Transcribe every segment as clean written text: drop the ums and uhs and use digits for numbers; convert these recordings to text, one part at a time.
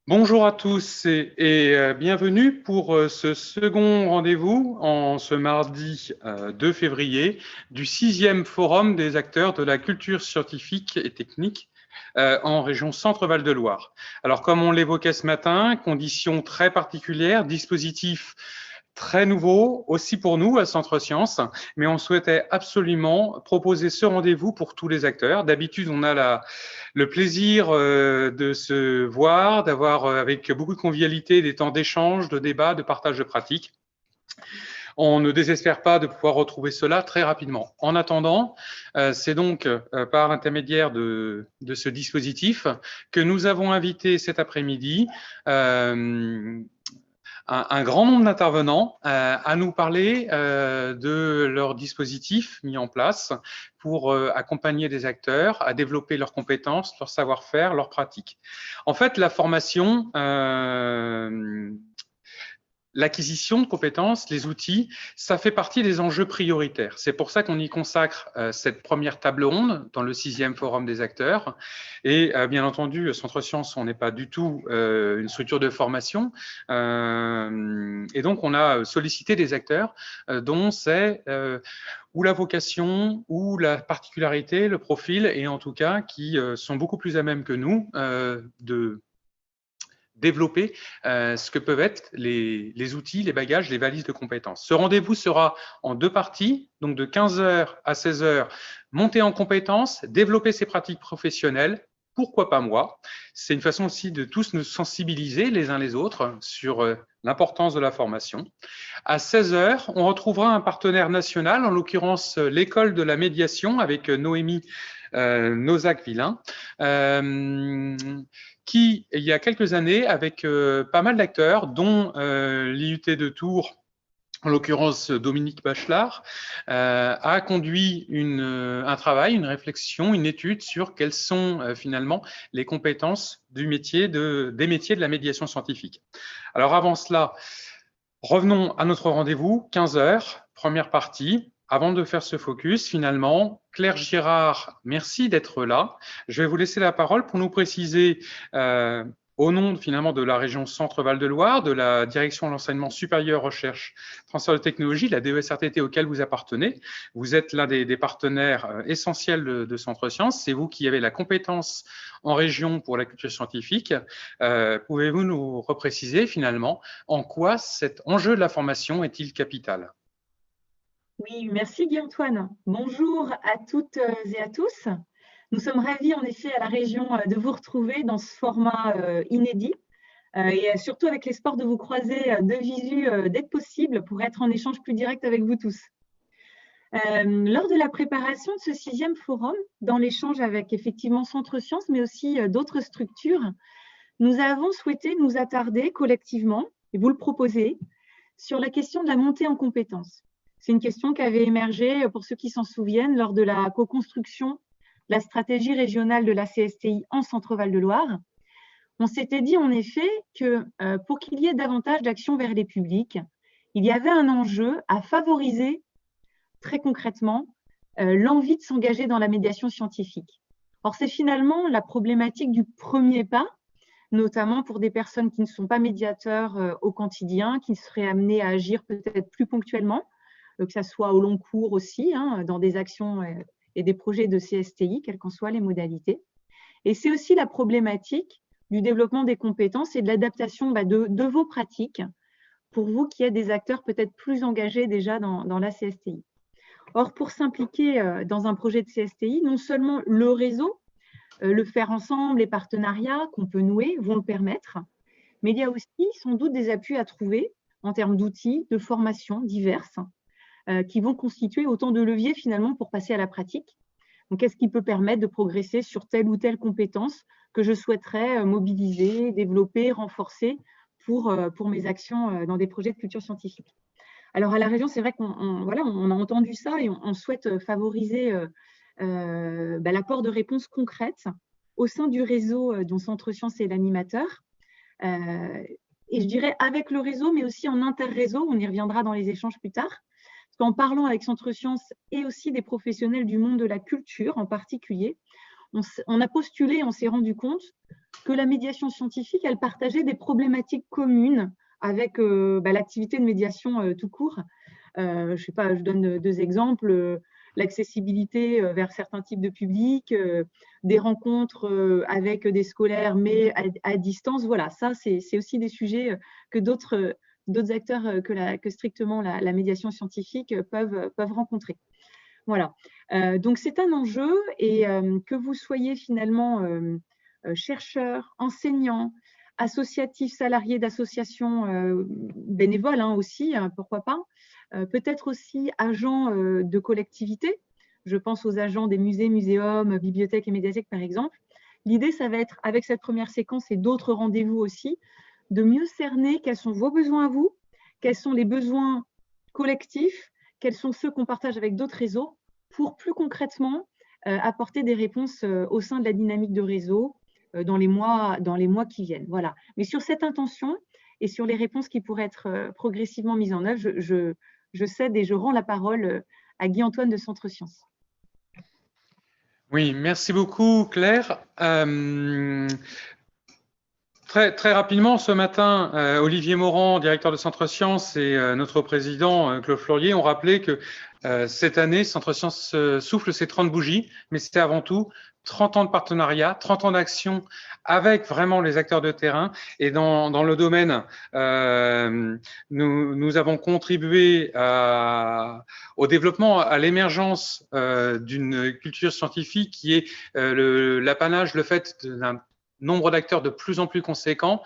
Bonjour à tous et bienvenue pour ce second rendez-vous en ce mardi 2 février du 6e Forum des acteurs de la culture scientifique et technique en région Centre-Val de Loire. Alors comme on l'évoquait ce matin, conditions très particulières, dispositifs très nouveau aussi pour nous à Centre Sciences, mais on souhaitait absolument proposer ce rendez-vous pour tous les acteurs. D'habitude, on a le plaisir de se voir, d'avoir avec beaucoup de convivialité des temps d'échange, de débat, de partage de pratiques. On ne désespère pas de pouvoir retrouver cela très rapidement. En attendant, c'est donc par l'intermédiaire de ce dispositif que nous avons invité cet après-midi un grand nombre d'intervenants à nous parler de leurs dispositifs mis en place pour accompagner des acteurs à développer leurs compétences, leur savoir-faire, leurs pratiques. En fait, la formation, l'acquisition de compétences, les outils, ça fait partie des enjeux prioritaires. C'est pour ça qu'on y consacre cette première table ronde dans le 6e Forum des acteurs. Et bien entendu, Centre Sciences, on n'est pas du tout une structure de formation. Et donc, on a sollicité des acteurs dont c'est ou la vocation, ou la particularité, le profil, et en tout cas, qui sont beaucoup plus à même que nous de développer ce que peuvent être les outils, les bagages, les valises de compétences. Ce rendez-vous sera en 2 parties, donc de 15h à 16h, monter en compétences, développer ses pratiques professionnelles, pourquoi pas moi. C'est une façon aussi de tous nous sensibiliser les uns les autres sur l'importance de la formation. À 16h, on retrouvera un partenaire national, en l'occurrence l'école de la médiation avec Noémie Nozac-Villain, qui, il y a quelques années, avec pas mal d'acteurs, dont l'IUT de Tours, en l'occurrence Dominique Bachelard, a conduit un travail, une réflexion, une étude sur quelles sont finalement les compétences des métiers de la médiation scientifique. Alors avant cela, revenons à notre rendez-vous, 15h, première partie. Avant de faire ce focus, finalement, Claire Girard, merci d'être là. Je vais vous laisser la parole pour nous préciser, au nom finalement de la région Centre-Val de Loire, de la direction de l'enseignement supérieur, recherche, transfert de technologie, la DESRTT auquel vous appartenez. Vous êtes l'un des partenaires essentiels de Centre Sciences. C'est vous qui avez la compétence en région pour la culture scientifique. Pouvez-vous nous repréciser finalement en quoi cet enjeu de la formation est-il capital ? Oui, merci Guy-Antoine. Bonjour à toutes et à tous. Nous sommes ravis en effet à la région de vous retrouver dans ce format inédit et surtout avec l'espoir de vous croiser de visu dès que possible pour être en échange plus direct avec vous tous. Lors de la préparation de ce 6e forum, dans l'échange avec effectivement Centre Sciences, mais aussi d'autres structures, nous avons souhaité nous attarder collectivement, et vous le proposez, sur la question de la montée en compétences. C'est une question qui avait émergé, pour ceux qui s'en souviennent, lors de la co-construction de la stratégie régionale de la CSTI en Centre-Val de Loire. On s'était dit en effet que pour qu'il y ait davantage d'actions vers les publics, il y avait un enjeu à favoriser très concrètement l'envie de s'engager dans la médiation scientifique. Or, c'est finalement la problématique du premier pas, notamment pour des personnes qui ne sont pas médiateurs au quotidien, qui seraient amenées à agir peut-être plus ponctuellement, que ce soit au long cours aussi, dans des actions et des projets de CSTI, quelles qu'en soient les modalités. Et c'est aussi la problématique du développement des compétences et de l'adaptation de vos pratiques pour vous qui êtes des acteurs peut-être plus engagés déjà dans la CSTI. Or, pour s'impliquer dans un projet de CSTI, non seulement le réseau, le faire ensemble, les partenariats qu'on peut nouer vont le permettre, mais il y a aussi sans doute des appuis à trouver en termes d'outils, de formations diverses, qui vont constituer autant de leviers finalement pour passer à la pratique. Donc, qu'est-ce qui peut permettre de progresser sur telle ou telle compétence que je souhaiterais mobiliser, développer, renforcer pour mes actions dans des projets de culture scientifique. Alors, à la région, c'est vrai qu'on a entendu ça et on souhaite favoriser l'apport de réponses concrètes au sein du réseau dont Centre Sciences est l'animateur. Et je dirais avec le réseau, mais aussi en interréseau, on y reviendra dans les échanges plus tard. En parlant avec Centre Sciences et aussi des professionnels du monde de la culture en particulier, on a postulé, on s'est rendu compte que la médiation scientifique, elle partageait des problématiques communes avec l'activité de médiation tout court. Je sais pas, je donne deux exemples. L'accessibilité vers certains types de publics, des rencontres avec des scolaires, mais à distance. Voilà, ça, c'est aussi des sujets que d'autres acteurs que strictement la médiation scientifique peuvent rencontrer. Voilà. Donc, c'est un enjeu et que vous soyez finalement chercheur, enseignant, associatif, salarié d'associations bénévoles aussi, pourquoi pas, peut-être aussi agent de collectivité. Je pense aux agents des musées, muséums, bibliothèques et médiathèques, par exemple. L'idée, ça va être, avec cette première séquence et d'autres rendez-vous aussi, de mieux cerner quels sont vos besoins à vous, quels sont les besoins collectifs, quels sont ceux qu'on partage avec d'autres réseaux, pour plus concrètement apporter des réponses au sein de la dynamique de réseau dans les mois qui viennent. Voilà. Mais sur cette intention et sur les réponses qui pourraient être progressivement mises en œuvre, je cède et je rends la parole à Guy-Antoine de Centre Sciences. Oui, merci beaucoup Claire. Très rapidement, ce matin, Olivier Morand, directeur de Centre Sciences, et notre président, Claude Fleurier, ont rappelé que cette année, Centre Sciences souffle ses 30 bougies, mais c'était avant tout 30 ans de partenariat, 30 ans d'action avec vraiment les acteurs de terrain. Et dans le domaine, nous avons contribué au développement, à l'émergence d'une culture scientifique qui est l'apanage, le fait d'un nombre d'acteurs de plus en plus conséquent.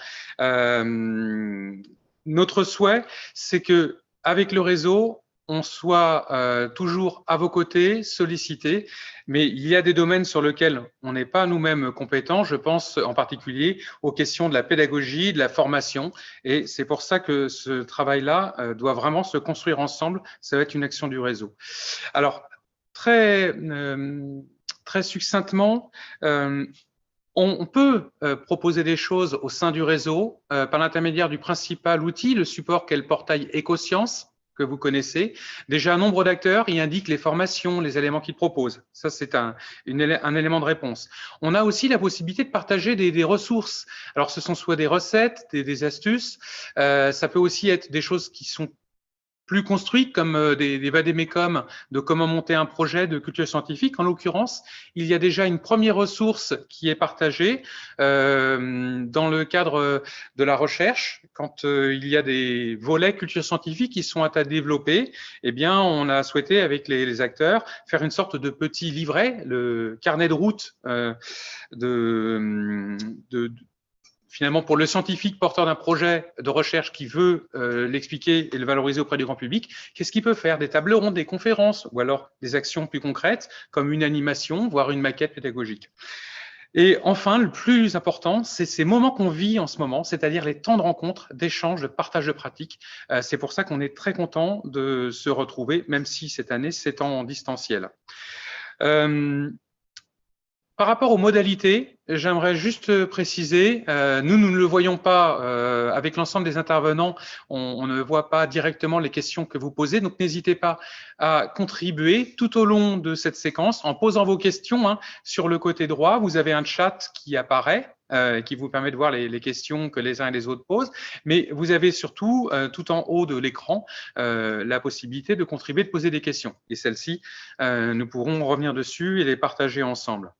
Notre souhait, c'est que avec le réseau, on soit toujours à vos côtés, sollicités, mais il y a des domaines sur lesquels on n'est pas nous-mêmes compétents. Je pense en particulier aux questions de la pédagogie, de la formation, et c'est pour ça que ce travail-là doit vraiment se construire ensemble. Ça va être une action du réseau. Alors, très succinctement, on peut proposer des choses au sein du réseau par l'intermédiaire du principal outil, le support qu'est le portail Écosciences, que vous connaissez. Déjà, un nombre d'acteurs y indique les formations, les éléments qu'ils proposent. Ça, c'est un élément de réponse. On a aussi la possibilité de partager des ressources. Alors, ce sont soit des recettes, des astuces. Ça peut aussi être des choses qui sont plus construites, comme des vadémécum de comment monter un projet de culture scientifique. En l'occurrence, il y a déjà une première ressource qui est partagée dans le cadre de la recherche. Quand il y a des volets culture scientifique qui sont à développer, eh bien, on a souhaité, avec les acteurs, faire une sorte de petit livret, le carnet de route finalement, pour le scientifique porteur d'un projet de recherche qui veut l'expliquer et le valoriser auprès du grand public, qu'est-ce qu'il peut faire? Des tables rondes, des conférences, ou alors des actions plus concrètes, comme une animation, voire une maquette pédagogique. Et enfin, le plus important, c'est ces moments qu'on vit en ce moment, c'est-à-dire les temps de rencontre, d'échange, de partage de pratiques. C'est pour ça qu'on est très content de se retrouver, même si cette année, c'est en distanciel. Par rapport aux modalités, j'aimerais juste préciser, nous ne le voyons pas avec l'ensemble des intervenants, on ne voit pas directement les questions que vous posez, donc n'hésitez pas à contribuer tout au long de cette séquence en posant vos questions. Sur le côté droit, vous avez un chat qui apparaît, qui vous permet de voir les questions que les uns et les autres posent, mais vous avez surtout, tout en haut de l'écran, la possibilité de contribuer, de poser des questions. Et celles-ci, nous pourrons revenir dessus et les partager ensemble.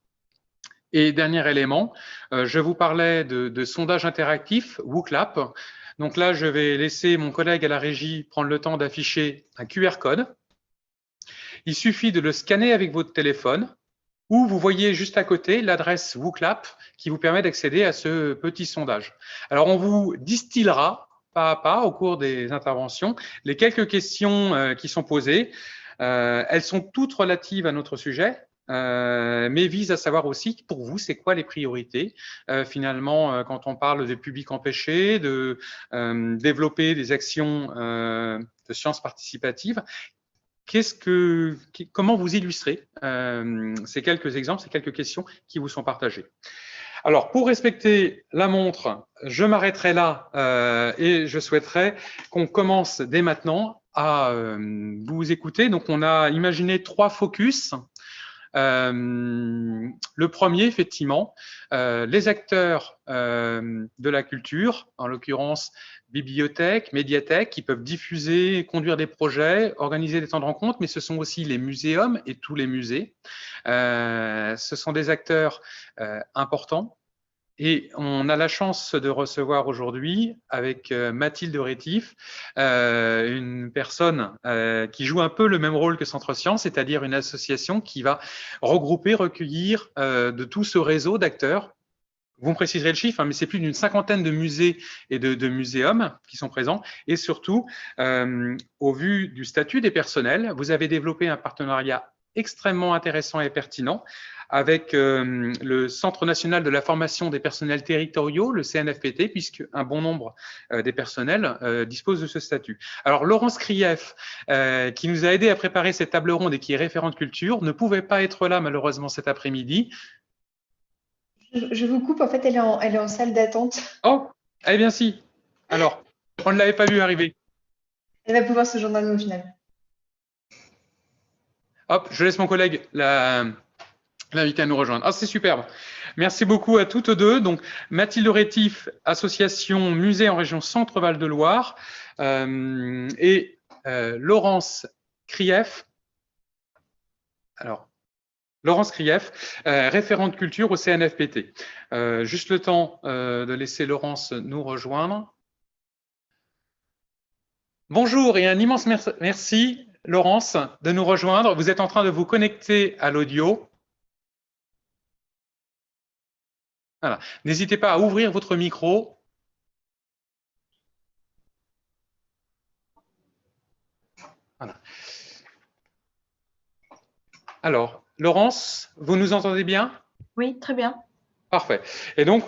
Et dernier élément, je vous parlais de sondage interactif, WooClap. Donc là, je vais laisser mon collègue à la régie prendre le temps d'afficher un QR code. Il suffit de le scanner avec votre téléphone ou vous voyez juste à côté l'adresse WooClap qui vous permet d'accéder à ce petit sondage. Alors, on vous distillera pas à pas au cours des interventions les quelques questions qui sont posées. Elles sont toutes relatives à notre sujet. Mais vise à savoir aussi, pour vous, c'est quoi les priorités finalement quand on parle de public empêché, de développer des actions de sciences participatives. Comment vous illustrez ces quelques exemples, ces quelques questions qui vous sont partagées? Alors, pour respecter la montre, je m'arrêterai là et je souhaiterais qu'on commence dès maintenant à vous écouter. Donc, on a imaginé 3 focus. Le premier, effectivement, les acteurs de la culture, en l'occurrence bibliothèques, médiathèques, qui peuvent diffuser, conduire des projets, organiser des temps de rencontre, mais ce sont aussi les muséums et tous les musées. Ce sont des acteurs importants. Et on a la chance de recevoir aujourd'hui avec Mathilde Rétif, une personne qui joue un peu le même rôle que Centre Science, c'est-à-dire une association qui va regrouper, recueillir de tout ce réseau d'acteurs. Vous me préciserez le chiffre, hein, mais c'est plus d'une cinquantaine de musées et de muséums qui sont présents. Et surtout, au vu du statut des personnels, vous avez développé un partenariat extrêmement intéressant et pertinent avec le Centre national de la formation des personnels territoriaux, le CNFPT, puisque un bon nombre des personnels disposent de ce statut. Alors, Laurence Krief, qui nous a aidé à préparer cette table ronde et qui est référente culture, ne pouvait pas être là malheureusement cet après-midi. Je vous coupe, en fait, elle est en salle d'attente. Oh, eh bien si. Alors, on ne l'avait pas vu arriver. Elle va pouvoir se joindre à nous au final. Hop, je laisse mon collègue l'inviter à nous rejoindre. Ah, c'est superbe. Merci beaucoup à toutes deux. Donc, Mathilde Rétif, association musée en région Centre-Val de Loire, et Laurence Krief. Alors, Laurence Krief, référente culture au CNFPT. Juste le temps de laisser Laurence nous rejoindre. Bonjour et un immense merci, Laurence, de nous rejoindre. Vous êtes en train de vous connecter à l'audio. Voilà. N'hésitez pas à ouvrir votre micro. Voilà. Alors, Laurence, vous nous entendez bien? Oui, très bien. Parfait. Et donc,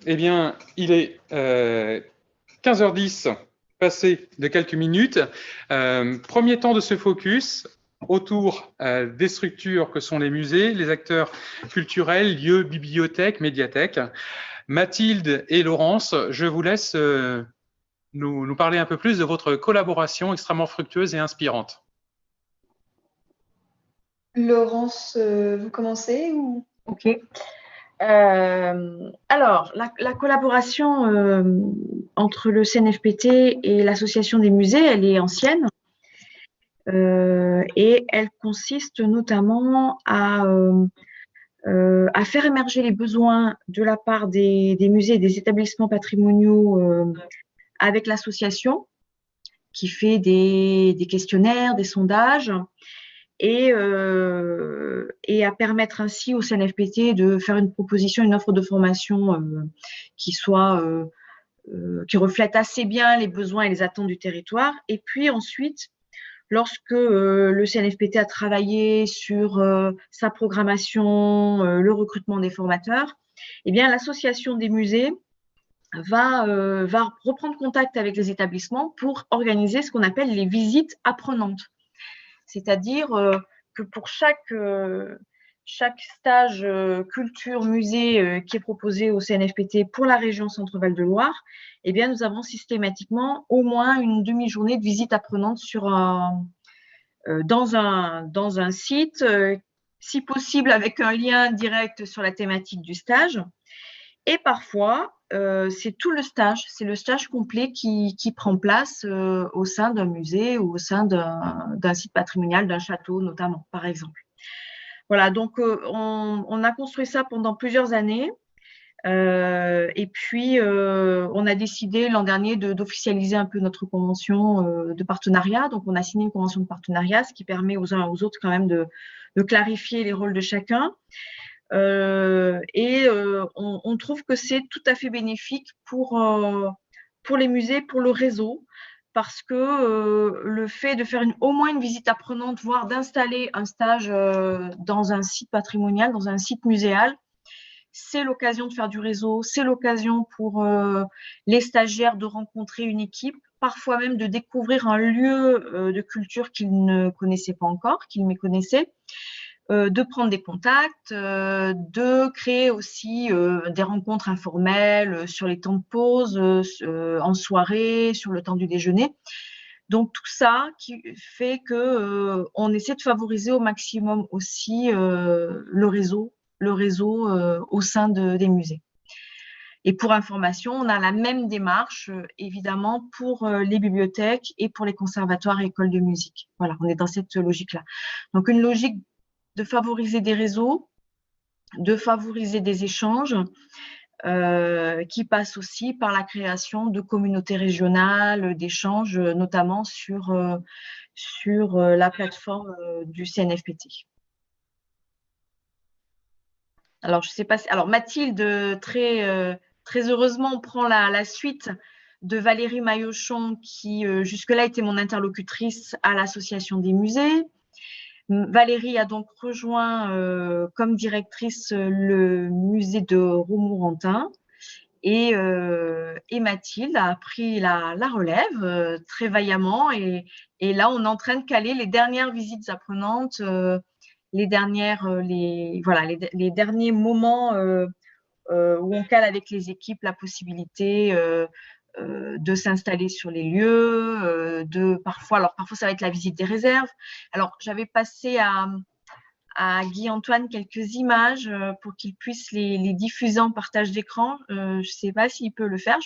eh bien, il est 15h10, passé de quelques minutes. Premier temps de ce focus autour des structures que sont les musées, les acteurs culturels, lieux, bibliothèques, médiathèques. Mathilde et Laurence, je vous laisse nous parler un peu plus de votre collaboration extrêmement fructueuse et inspirante. Laurence, vous commencez ou... Ok. Alors, la collaboration entre le CNFPT et l'Association des musées, elle est ancienne et elle consiste notamment à faire émerger les besoins de la part des musées et des établissements patrimoniaux avec l'association qui fait des questionnaires, des sondages et à permettre ainsi au CNFPT de faire une proposition, une offre de formation qui reflète assez bien les besoins et les attentes du territoire. Et puis ensuite, lorsque le CNFPT a travaillé sur sa programmation, le recrutement des formateurs, eh bien l'association des musées va reprendre contact avec les établissements pour organiser ce qu'on appelle les visites apprenantes. C'est-à-dire que pour chaque stage culture musée qui est proposé au CNFPT pour la région Centre-Val de Loire, eh bien, nous avons systématiquement au moins une demi-journée de visite apprenante dans un site, si possible avec un lien direct sur la thématique du stage. Et parfois, c'est tout le stage, c'est le stage complet qui prend place au sein d'un musée ou au sein d'un site patrimonial, d'un château notamment, par exemple. Voilà, donc on a construit ça pendant plusieurs années. Et puis, on a décidé l'an dernier d'officialiser un peu notre convention de partenariat. Donc, on a signé une convention de partenariat, ce qui permet aux uns et aux autres quand même de clarifier les rôles de chacun. On trouve que c'est tout à fait bénéfique pour les musées, pour le réseau, parce que le fait de faire au moins une visite apprenante, voire d'installer un stage dans un site patrimonial, dans un site muséal, c'est l'occasion de faire du réseau, c'est l'occasion pour les stagiaires de rencontrer une équipe, parfois même de découvrir un lieu de culture qu'ils ne connaissaient pas encore, qu'ils méconnaissaient, de prendre des contacts, de créer aussi des rencontres informelles sur les temps de pause, en soirée, sur le temps du déjeuner. Donc tout ça qui fait que on essaie de favoriser au maximum aussi le réseau au sein des musées. Et pour information, on a la même démarche, évidemment, pour les bibliothèques et pour les conservatoires et écoles de musique. Voilà, on est dans cette logique-là. Donc, une logique de favoriser des réseaux, de favoriser des échanges, qui passe aussi par la création de communautés régionales, d'échanges, notamment sur la plateforme du CNFPT. Alors, je sais pas si… Alors, Mathilde, très heureusement, on prend la suite de Valérie Maillochon, qui jusque-là était mon interlocutrice à l'Association des musées. Valérie a donc rejoint comme directrice le musée de Romorantin et Mathilde a pris la relève très vaillamment et là, on est en train de caler les dernières visites apprenantes, les derniers moments où on cale avec les équipes la possibilité de s'installer sur les lieux, parfois ça va être la visite des réserves. Alors, j'avais passé à Guy-Antoine quelques images pour qu'il puisse les diffuser en partage d'écran. Je ne sais pas s'il peut le faire.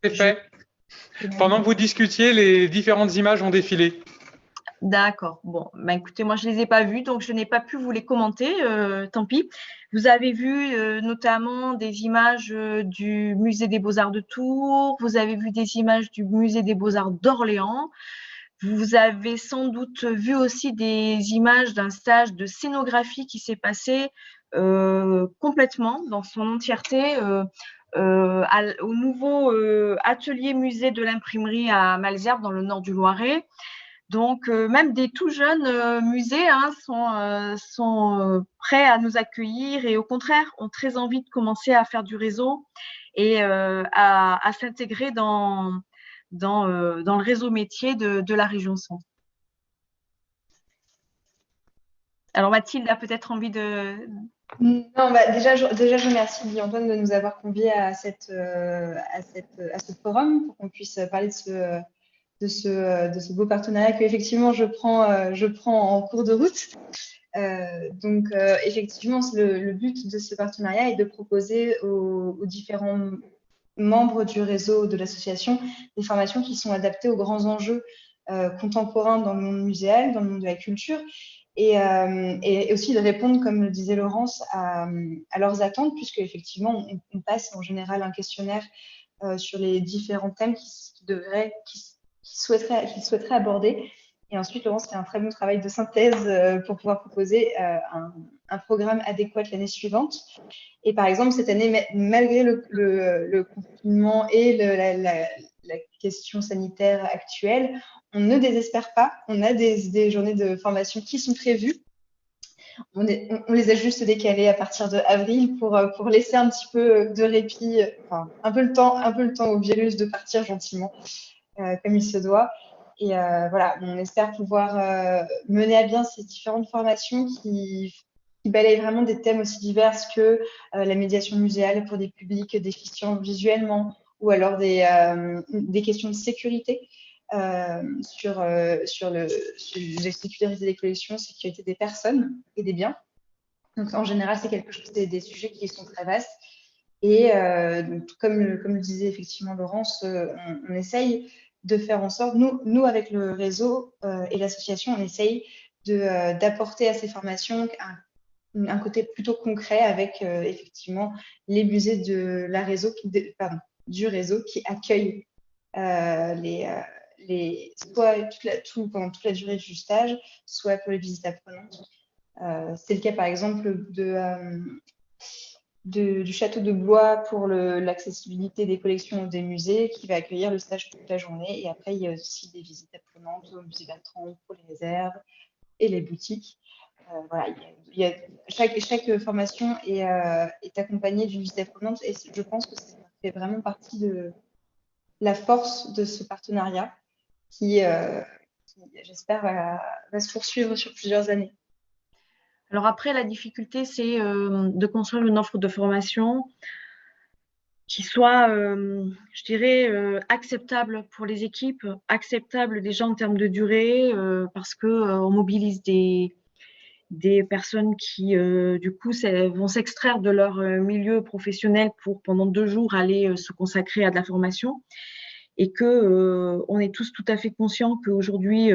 C'est fait. Pendant que vous discutiez, les différentes images ont défilé. D'accord. Bon, écoutez, moi, je ne les ai pas vues, donc je n'ai pas pu vous les commenter. Tant pis. Vous avez vu notamment des images du Musée des Beaux-Arts de Tours. Vous avez vu des images du Musée des Beaux-Arts d'Orléans. Vous avez sans doute vu aussi des images d'un stage de scénographie qui s'est passé complètement, dans son entièreté, au nouveau atelier musée de l'imprimerie à Malesherbes, dans le nord du Loiret. Donc, même des tout jeunes musées sont prêts à nous accueillir et au contraire, ont très envie de commencer à faire du réseau et à s'intégrer dans le réseau métier de la région Centre. Alors, Mathilde a peut-être envie de… Non, déjà, je remercie Guy-Antoine de nous avoir conviés à ce forum pour qu'on puisse parler de ce beau partenariat que effectivement je prends en cours de route. Donc effectivement, le but de ce partenariat est de proposer aux différents membres du réseau de l'association des formations qui sont adaptées aux grands enjeux contemporains dans le monde muséal, dans le monde de la culture, et aussi de répondre, comme le disait Laurence, à leurs attentes, puisque effectivement on passe en général un questionnaire sur les différents thèmes qu'ils souhaiteraient aborder. Et ensuite, Laurence fait un très bon travail de synthèse pour pouvoir proposer un programme adéquat l'année suivante. Et par exemple, cette année, malgré le confinement et la question sanitaire actuelle, on ne désespère pas. On a des journées de formation qui sont prévues. On les a juste décalées à partir de avril pour laisser un petit peu de répit, un peu le temps au virus de partir gentiment, comme il se doit. Et voilà, on espère pouvoir mener à bien ces différentes formations qui balayent vraiment des thèmes aussi divers que la médiation muséale pour des publics déficients visuellement, ou alors des questions de sécurité sur la sécurité des collections, sécurité des personnes et des biens. Donc en général, c'est des sujets qui sont très vastes. Et comme le disait effectivement Laurence, on essaye de faire en sorte, nous avec le réseau et l'association, on essaye d'apporter à ces formations un côté plutôt concret avec effectivement les musées du réseau qui accueillent soit pendant toute la durée du stage, soit pour les visites apprenantes. C'est le cas par exemple du château de Blois pour l'accessibilité des collections des musées qui va accueillir le stage toute la journée. Et après, il y a aussi des visites apprenantes au musée Bertrand pour les réserves et les boutiques. Voilà, chaque formation est accompagnée d'une visite apprenante et je pense que ça fait vraiment partie de la force de ce partenariat qui j'espère, va se poursuivre sur plusieurs années. Alors après, la difficulté, c'est de construire une offre de formation qui soit, je dirais, acceptable pour les équipes, acceptable déjà en termes de durée, parce que on mobilise des personnes qui, du coup, vont s'extraire de leur milieu professionnel pour, pendant 2 jours, aller se consacrer à de la formation. Et que on est tous tout à fait conscients qu'aujourd'hui,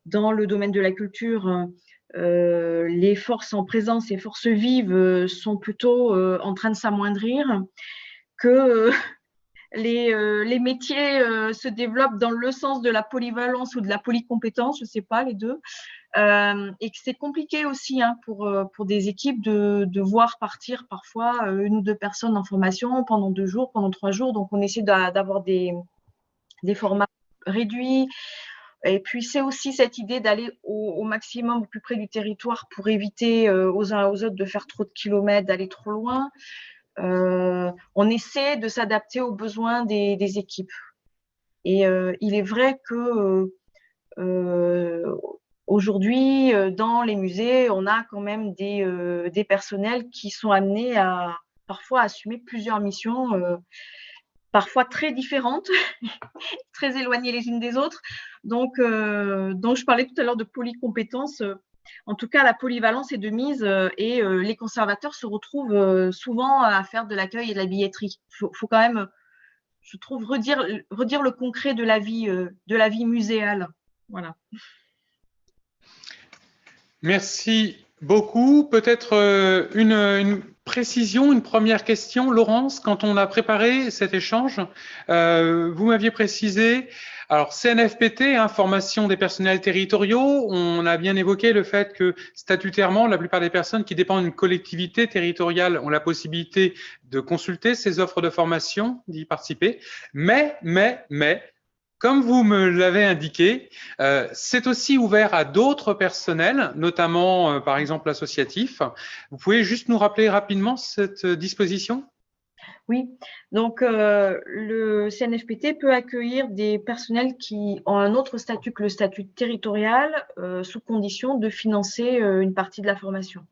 dans le domaine de la culture, les forces en présence et forces vives sont plutôt en train de s'amoindrir, que les métiers se développent dans le sens de la polyvalence ou de la polycompétence, je ne sais pas, les deux, et que c'est compliqué aussi pour des équipes de voir partir parfois 1 ou 2 personnes en formation pendant 2 jours, pendant 3 jours. Donc, on essaie d'avoir des formats réduits. Et puis, c'est aussi cette idée d'aller au maximum au plus près du territoire pour éviter aux uns aux autres de faire trop de kilomètres, d'aller trop loin. On essaie de s'adapter aux besoins des équipes. Et il est vrai que aujourd'hui, dans les musées, on a quand même des personnels qui sont amenés à parfois assumer plusieurs missions, parfois très différentes, très éloignées les unes des autres. Donc je parlais tout à l'heure de polycompétences. En tout cas, la polyvalence est de mise et les conservateurs se retrouvent souvent à faire de l'accueil et de la billetterie. Faut quand même, je trouve, redire le concret de la vie muséale. Voilà. Merci beaucoup. Peut-être une précision, une première question. Laurence, quand on a préparé cet échange, vous m'aviez précisé, alors CNFPT, formation des personnels territoriaux, on a bien évoqué le fait que statutairement, la plupart des personnes qui dépendent d'une collectivité territoriale ont la possibilité de consulter ces offres de formation, d'y participer, mais, comme vous me l'avez indiqué, c'est aussi ouvert à d'autres personnels, notamment par exemple associatifs. Vous pouvez juste nous rappeler rapidement cette disposition ? Oui, donc le CNFPT peut accueillir des personnels qui ont un autre statut que le statut territorial, sous condition de financer une partie de la formation.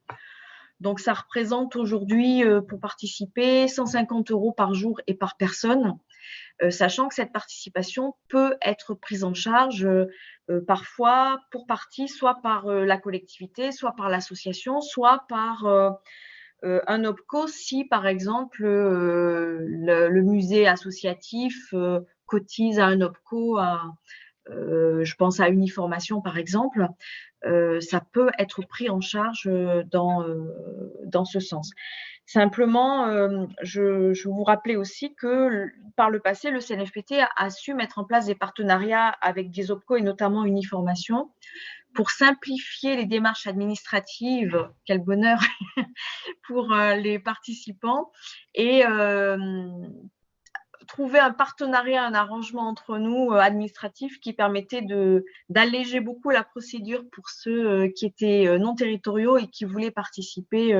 Donc ça représente aujourd'hui, pour participer, 150 € par jour et par personne. Sachant que cette participation peut être prise en charge parfois pour partie, soit par la collectivité, soit par l'association, soit par un OPCO si, par exemple, le musée associatif cotise à un OPCO, je pense à Uniformation, par exemple, ça peut être pris en charge dans ce sens. Simplement, je vous rappelais aussi que par le passé, le CNFPT a su mettre en place des partenariats avec des OPCO et notamment Uniformation pour simplifier les démarches administratives, quel bonheur pour les participants, et trouver un partenariat, un arrangement entre nous administratif qui permettait d'alléger beaucoup la procédure pour ceux qui étaient non territoriaux et qui voulaient participer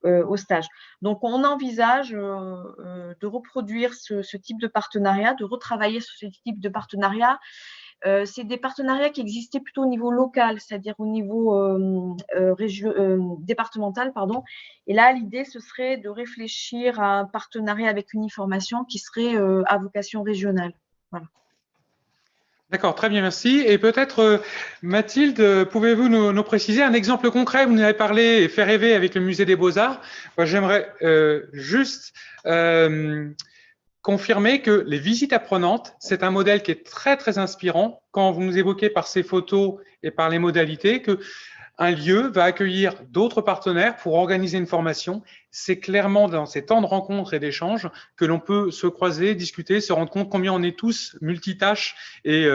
au stage. Donc, on envisage de reproduire ce type de partenariat, de retravailler sur ce type de partenariat. C'est des partenariats qui existaient plutôt au niveau local, c'est-à-dire au niveau départemental, pardon. Et là, l'idée, ce serait de réfléchir à un partenariat avec Uniformation qui serait à vocation régionale. Voilà. D'accord, très bien, merci. Et peut-être, Mathilde, pouvez-vous nous préciser un exemple concret? Vous nous avez parlé et fait rêver avec le Musée des Beaux-Arts. Moi, j'aimerais juste confirmer que les visites apprenantes, c'est un modèle qui est très, très inspirant quand vous nous évoquez par ces photos et par les modalités que un lieu va accueillir d'autres partenaires pour organiser une formation. C'est clairement dans ces temps de rencontres et d'échanges que l'on peut se croiser, discuter, se rendre compte combien on est tous multitâches et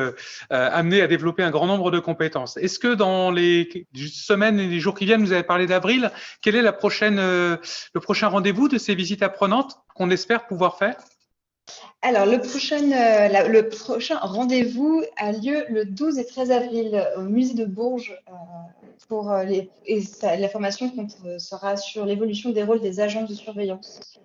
amenés à développer un grand nombre de compétences. Est-ce que dans les semaines et les jours qui viennent, vous avez parlé d'avril, quel est le prochain rendez-vous de ces visites apprenantes qu'on espère pouvoir faire ? Alors, le prochain rendez-vous a lieu le 12 et 13 avril au musée de Bourges la formation sera sur l'évolution des rôles des agents de surveillance.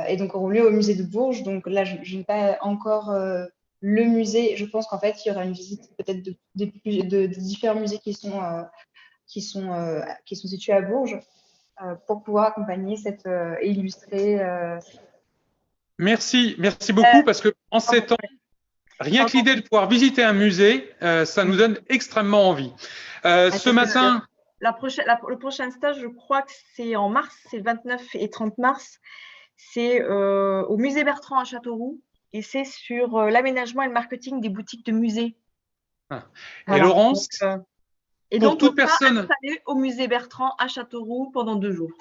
Et donc, auront lieu au musée de Bourges. Donc là, je n'ai pas encore le musée. Je pense qu'en fait, il y aura une visite peut-être de différents musées qui sont situés à Bourges pour pouvoir accompagner et illustrer Merci beaucoup parce que en ces temps, rien que l'idée de pouvoir visiter un musée, ça nous donne extrêmement envie. Ce matin, le prochain stage, je crois que c'est en mars, c'est le 29 et 30 mars. C'est au musée Bertrand à Châteauroux et c'est sur l'aménagement et le marketing des boutiques de musées. Ah. Voilà. Et Laurence, donc toute personne installée au musée Bertrand à Châteauroux pendant 2 jours.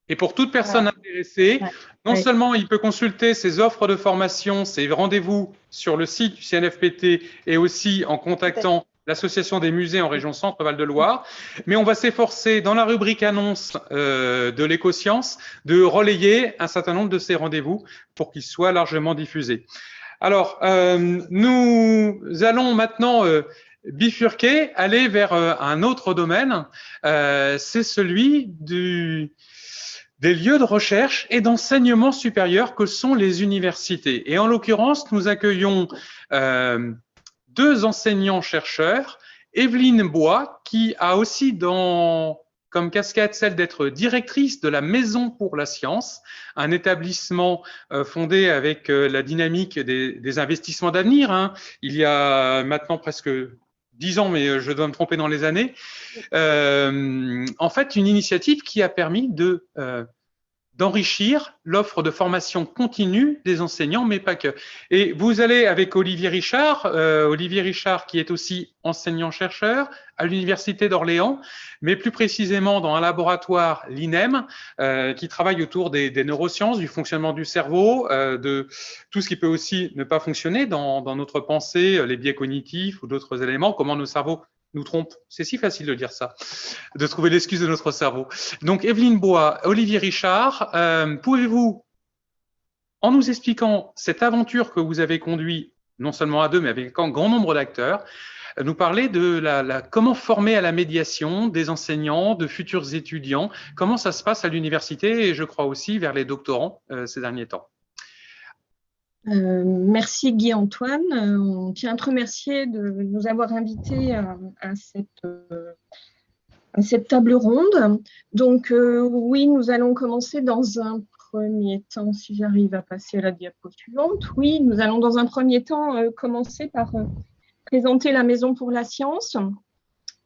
Et pour toute personne intéressée, non seulement il peut consulter ses offres de formation, ses rendez-vous sur le site du CNFPT et aussi en contactant l'Association des musées en région Centre-Val de Loire, mais on va s'efforcer dans la rubrique annonce de l'éco-science de relayer un certain nombre de ces rendez-vous pour qu'ils soient largement diffusés. Alors, nous allons maintenant bifurquer, aller vers un autre domaine, c'est celui des lieux de recherche et d'enseignement supérieur que sont les universités. Et en l'occurrence, nous accueillons 2 enseignants-chercheurs, Evelyne Bois, qui a aussi comme casquette celle d'être directrice de la Maison pour la Science, un établissement fondé avec la dynamique des investissements d'avenir. Hein. Il y a maintenant presque 10 ans, mais je dois me tromper dans les années. En fait, une initiative qui a permis d'enrichir l'offre de formation continue des enseignants, mais pas que. Et vous allez avec Olivier Richard qui est aussi enseignant-chercheur à l'Université d'Orléans, mais plus précisément dans un laboratoire, l'INEM, qui travaille autour des neurosciences, du fonctionnement du cerveau, de tout ce qui peut aussi ne pas fonctionner dans notre pensée, les biais cognitifs ou d'autres éléments, comment nos cerveaux nous trompent. C'est si facile de dire ça, de trouver l'excuse de notre cerveau. Donc, Evelyne Bois, Olivier Richard, pouvez-vous, en nous expliquant cette aventure que vous avez conduite, non seulement à 2, mais avec un grand nombre d'acteurs, nous parler de comment former à la médiation des enseignants, de futurs étudiants, comment ça se passe à l'université et je crois aussi vers les doctorants ces derniers temps. Merci Guy-Antoine. On tient à te remercier de nous avoir invités à cette table ronde. Donc oui, nous allons commencer dans un premier temps, si j'arrive à passer à la diapo suivante. Oui, nous allons dans un premier temps commencer par présenter la Maison pour la Science.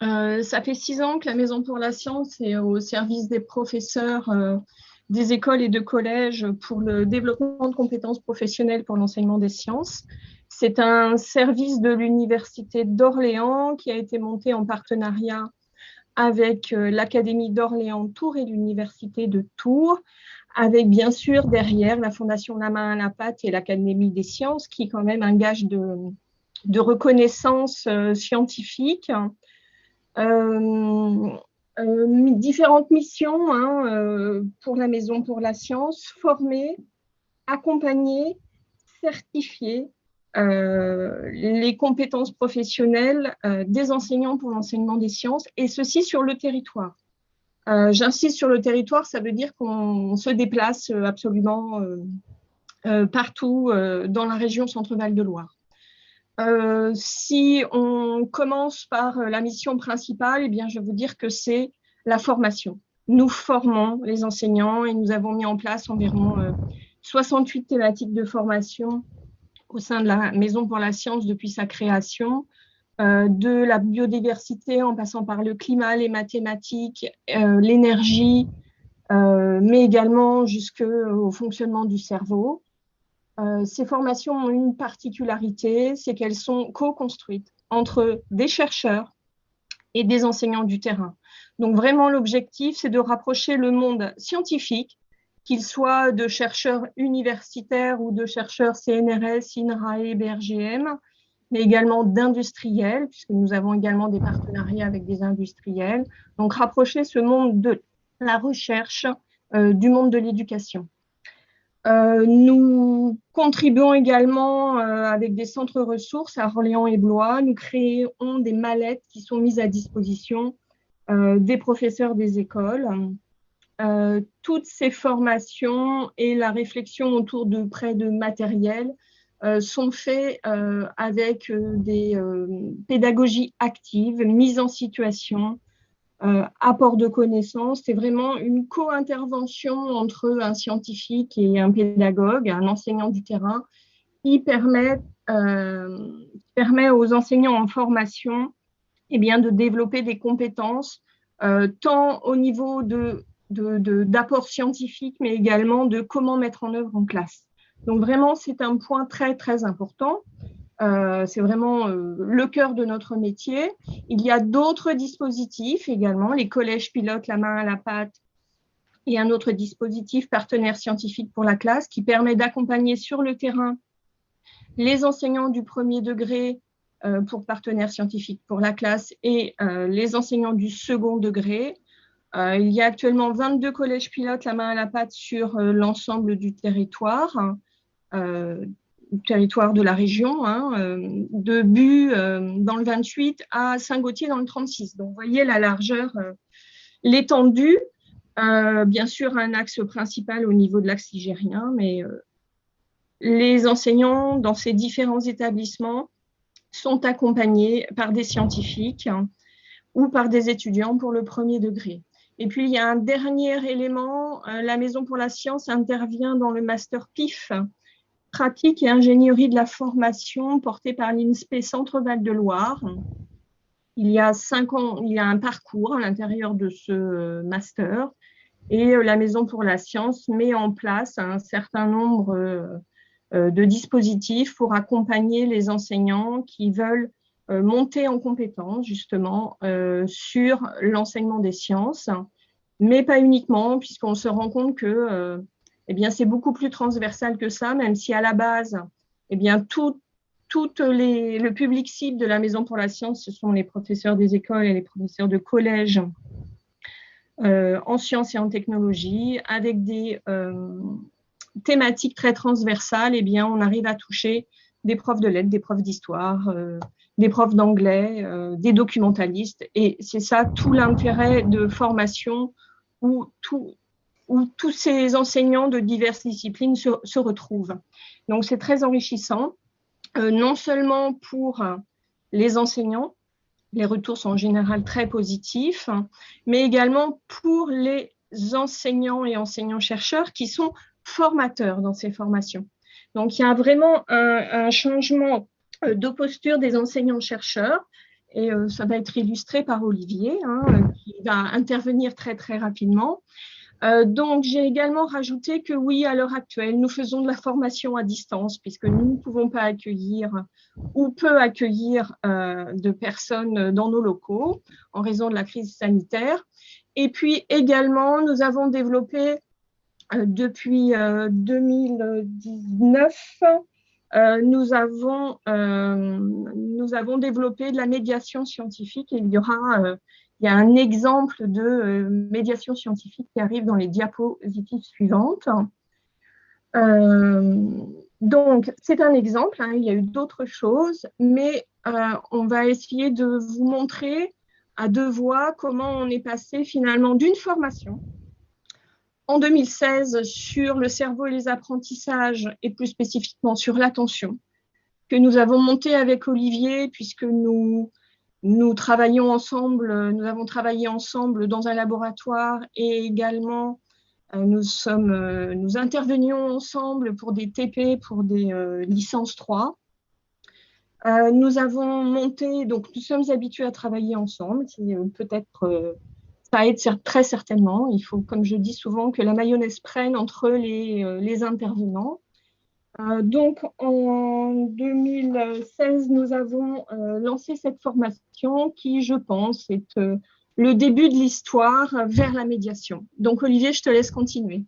Ça fait 6 ans que la Maison pour la Science est au service des professeurs des écoles et de collèges pour le développement de compétences professionnelles pour l'enseignement des sciences. C'est un service de l'Université d'Orléans qui a été monté en partenariat avec l'Académie d'Orléans-Tours et l'Université de Tours, avec bien sûr derrière la Fondation La Main à la Pâte et l'Académie des Sciences, qui est quand même un gage de reconnaissance scientifique. Différentes missions pour la Maison pour la Science, former, accompagner, certifier les compétences professionnelles des enseignants pour l'enseignement des sciences, et ceci sur le territoire. J'insiste sur le territoire, ça veut dire qu'on se déplace absolument partout dans la région Centre-Val de Loire. Si on commence par la mission principale, eh bien, je vais vous dire que c'est la formation. Nous formons les enseignants et nous avons mis en place environ 68 thématiques de formation au sein de la Maison pour la Science depuis sa création, de la biodiversité en passant par le climat, les mathématiques, l'énergie, mais également jusqu'au fonctionnement du cerveau. Ces formations ont une particularité, c'est qu'elles sont co-construites entre des chercheurs et des enseignants du terrain. Donc vraiment l'objectif, c'est de rapprocher le monde scientifique, qu'il soit de chercheurs universitaires ou de chercheurs CNRS, INRAE, BRGM, mais également d'industriels, puisque nous avons également des partenariats avec des industriels. Donc rapprocher ce monde de la recherche du monde de l'éducation. Nous contribuons également avec des centres ressources à Orléans et Blois. Nous créons des mallettes qui sont mises à disposition des professeurs des écoles. Toutes ces formations et la réflexion autour de prêts de matériel sont faites avec des pédagogies actives, mise en situation, apport de connaissances. C'est vraiment une co-intervention entre un scientifique et un pédagogue, un enseignant du terrain, qui permet aux enseignants en formation de développer des compétences, tant au niveau d'apport scientifique, mais également de comment mettre en œuvre en classe. Donc vraiment, c'est un point très, très important. C'est vraiment le cœur de notre métier. Il y a d'autres dispositifs également, les collèges pilotes la main à la pâte et un autre dispositif partenaire scientifique pour la classe qui permet d'accompagner sur le terrain les enseignants du premier degré pour partenaire scientifique pour la classe et les enseignants du second degré. Il y a actuellement 22 collèges pilotes la main à la pâte sur l'ensemble du territoire de la région, de Bu dans le 28 à Saint-Gauthier dans le 36. Donc, vous voyez la largeur, l'étendue. Bien sûr, un axe principal au niveau de l'axe ligérien, mais les enseignants dans ces différents établissements sont accompagnés par des scientifiques ou par des étudiants pour le premier degré. Et puis, il y a un dernier élément, la Maison pour la Science intervient dans le master PIF, pratique et ingénierie de la formation porté par l'INSPE Centre-Val de Loire. Il y a 5 ans, il y a un parcours à l'intérieur de ce master et la Maison pour la Science met en place un certain nombre de dispositifs pour accompagner les enseignants qui veulent monter en compétence justement sur l'enseignement des sciences, mais pas uniquement, puisqu'on se rend compte que c'est beaucoup plus transversal que ça, même si à la base, le public cible de la Maison pour la Science, ce sont les professeurs des écoles et les professeurs de collège en sciences et en technologie, avec des thématiques très transversales. On arrive à toucher des profs de lettres, des profs d'histoire, des profs d'anglais, des documentalistes. Et c'est ça tout l'intérêt de formation où tous ces enseignants de diverses disciplines se retrouvent. Donc, c'est très enrichissant, non seulement pour les enseignants, les retours sont en général très positifs, mais également pour les enseignants et enseignants-chercheurs qui sont formateurs dans ces formations. Donc, il y a vraiment un changement de posture des enseignants-chercheurs et ça va être illustré par Olivier, qui va intervenir très, très rapidement. Donc, j'ai également rajouté que oui, à l'heure actuelle, nous faisons de la formation à distance puisque nous ne pouvons pas accueillir ou peu accueillir de personnes dans nos locaux en raison de la crise sanitaire. Et puis également, nous avons développé depuis 2019, nous avons développé de la médiation scientifique et il y a un exemple de médiation scientifique qui arrive dans les diapositives suivantes. Donc, c'est un exemple, il y a eu d'autres choses, mais on va essayer de vous montrer à deux voix comment on est passé finalement d'une formation en 2016 sur le cerveau et les apprentissages et plus spécifiquement sur l'attention que nous avons monté avec Olivier puisque nous travaillons ensemble, nous avons travaillé ensemble dans un laboratoire et également nous intervenions ensemble pour des TP, pour des licences 3. Nous avons monté, donc nous sommes habitués à travailler ensemble, peut-être ça aide très certainement. Il faut, comme je dis souvent, que la mayonnaise prenne entre les intervenants. Donc, en 2016, nous avons lancé cette formation qui, je pense, est le début de l'histoire vers la médiation. Donc, Olivier, je te laisse continuer.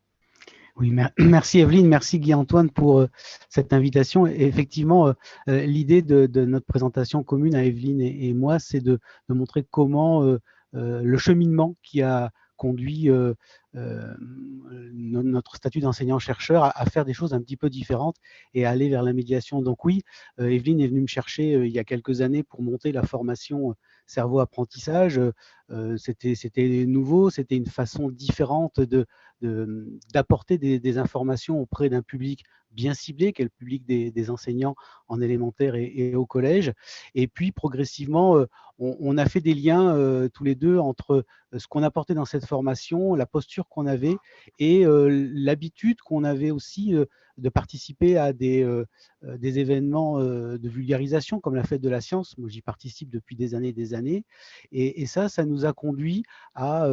Oui, merci Evelyne, merci Guy-Antoine pour cette invitation. Et effectivement, l'idée de notre présentation commune à Evelyne et moi, c'est de montrer comment le cheminement qui a conduit notre statut d'enseignant-chercheur à faire des choses un petit peu différentes et à aller vers la médiation. Donc oui, Evelyne est venue me chercher il y a quelques années pour monter la formation cerveau-apprentissage. C'était nouveau, c'était une façon différente de d'apporter des informations auprès d'un public bien ciblé, qui est le public des enseignants en élémentaire et au collège. Et puis, progressivement, on a fait des liens tous les deux entre ce qu'on apportait dans cette formation, la posture qu'on avait et l'habitude qu'on avait aussi de participer à des événements de vulgarisation comme la Fête de la Science. Moi, j'y participe depuis des années. Et ça nous a conduit à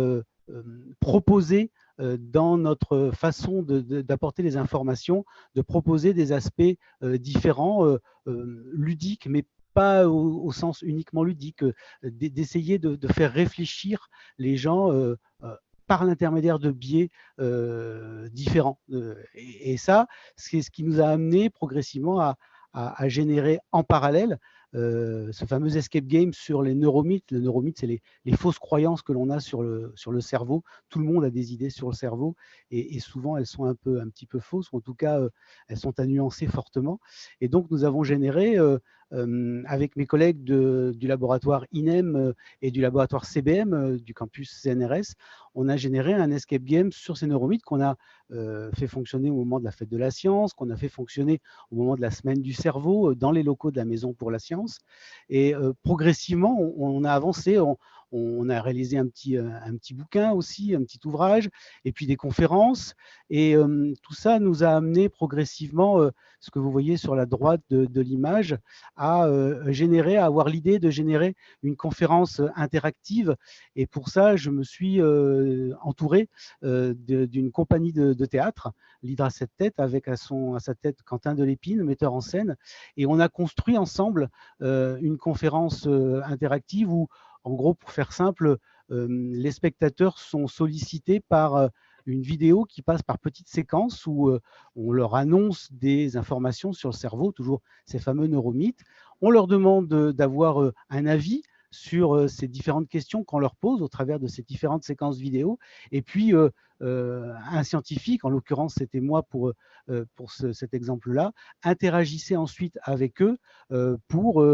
proposer dans notre façon d'apporter les informations, de proposer des aspects différents, ludiques, mais pas au sens uniquement ludique, d'essayer de faire réfléchir les gens par l'intermédiaire de biais différents. Et ça, c'est ce qui nous a amené progressivement à générer en parallèle ce fameux escape game sur les neuromythes. Le neuromythe, c'est les fausses croyances que l'on a sur le cerveau. Tout le monde a des idées sur le cerveau et souvent elles sont un petit peu fausses, ou en tout cas elles sont à nuancer fortement. Et donc nous avons généré avec mes collègues du laboratoire INEM et du laboratoire CBM du campus CNRS, on a généré un escape game sur ces neuromythes qu'on a fait fonctionner au moment de la Fête de la Science, qu'on a fait fonctionner au moment de la Semaine du cerveau dans les locaux de la Maison pour la Science. Et progressivement, on a avancé, on a réalisé un petit bouquin aussi, un petit ouvrage, et puis des conférences. Et tout ça nous a amené progressivement, ce que vous voyez sur la droite de l'image, à avoir l'idée de générer une conférence interactive. Et pour ça, je me suis entouré d'une compagnie de théâtre, l'Hydre à 7 têtes, avec à sa tête Quentin Delépine, metteur en scène. Et on a construit ensemble une conférence interactive où, en gros, pour faire simple, les spectateurs sont sollicités par une vidéo qui passe par petites séquences où on leur annonce des informations sur le cerveau, toujours ces fameux neuromythes. On leur demande d'avoir un avis sur ces différentes questions qu'on leur pose au travers de ces différentes séquences vidéo. Et puis, un scientifique, en l'occurrence c'était moi pour cet exemple-là, interagissait ensuite avec eux pour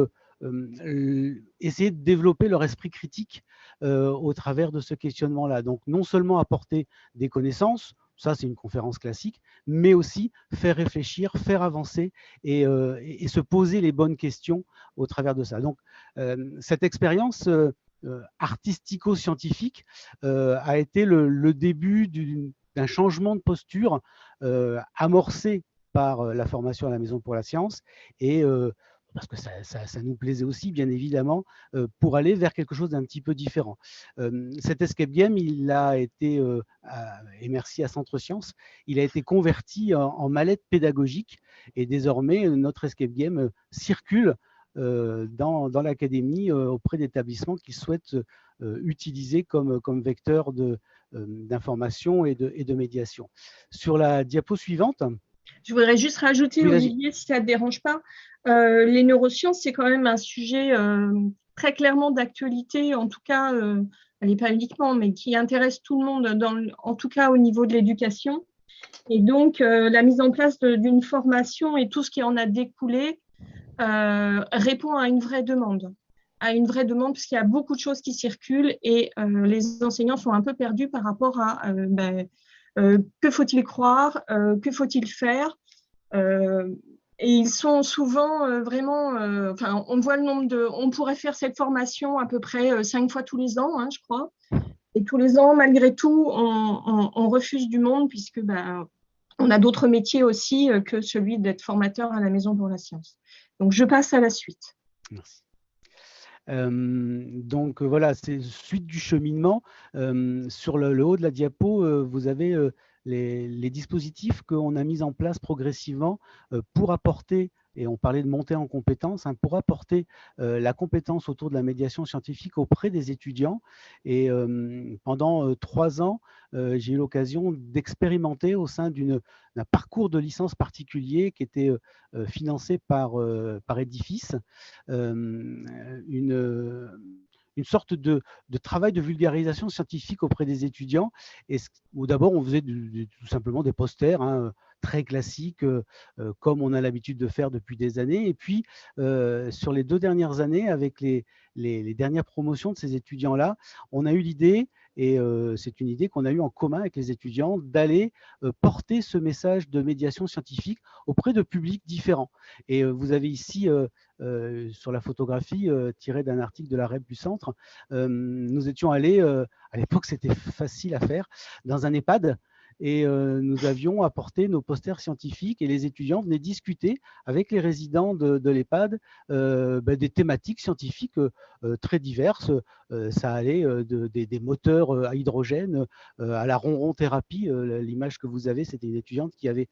essayer de développer leur esprit critique au travers de ce questionnement-là. Donc, non seulement apporter des connaissances, ça c'est une conférence classique, mais aussi faire réfléchir, faire avancer et se poser les bonnes questions au travers de ça. Donc, cette expérience artistico-scientifique a été le début d'un changement de posture amorcé par la formation à la Maison pour la Science et parce que ça nous plaisait aussi, bien évidemment, pour aller vers quelque chose d'un petit peu différent. Cet escape game, il a été, et merci à Centre Sciences, il a été converti en mallette pédagogique et désormais, notre escape game circule dans l'académie auprès d'établissements qui souhaitent utiliser comme vecteur d'information et de médiation. Sur la diapo suivante. Je voudrais juste rajouter, oui, Olivier, si ça ne te dérange pas, les neurosciences, c'est quand même un sujet très clairement d'actualité, en tout cas, elle n'est pas uniquement, mais qui intéresse tout le monde, en tout cas au niveau de l'éducation. Et donc, la mise en place d'une formation et tout ce qui en a découlé répond à une vraie demande. Parce qu'il y a beaucoup de choses qui circulent et les enseignants sont un peu perdus par rapport à que faut-il croire, que faut-il faire. Et ils sont souvent vraiment, on voit le nombre on pourrait faire cette formation à peu près 5 fois tous les ans, hein, je crois. Et tous les ans, malgré tout, on refuse du monde puisque on a d'autres métiers aussi que celui d'être formateur à la Maison pour la Science. Donc, je passe à la suite. Merci. Donc voilà, c'est suite du cheminement. Sur le haut de la diapo, vous avez les dispositifs qu'on a mis en place progressivement pour apporter, et on parlait de montée en compétences, hein, pour apporter la compétence autour de la médiation scientifique auprès des étudiants. Et pendant 3 ans, j'ai eu l'occasion d'expérimenter au sein d'un parcours de licence particulier qui était financé par Edifice, une sorte de travail de vulgarisation scientifique auprès des étudiants, où d'abord on faisait tout simplement des posters, hein, très classiques, comme on a l'habitude de faire depuis des années. Et puis, sur les 2 dernières années, avec les dernières promotions de ces étudiants-là, on a eu l'idée, Et c'est une idée qu'on a eue en commun avec les étudiants d'aller porter ce message de médiation scientifique auprès de publics différents. Et vous avez ici, sur la photographie tirée d'un article de la REP du centre, nous étions allés, à l'époque c'était facile à faire, dans un EHPAD, et nous avions apporté nos posters scientifiques et les étudiants venaient discuter avec les résidents de l'EHPAD des thématiques scientifiques très diverses. Ça allait des moteurs à hydrogène à la ronron-thérapie. L'image que vous avez, c'était une étudiante qui avait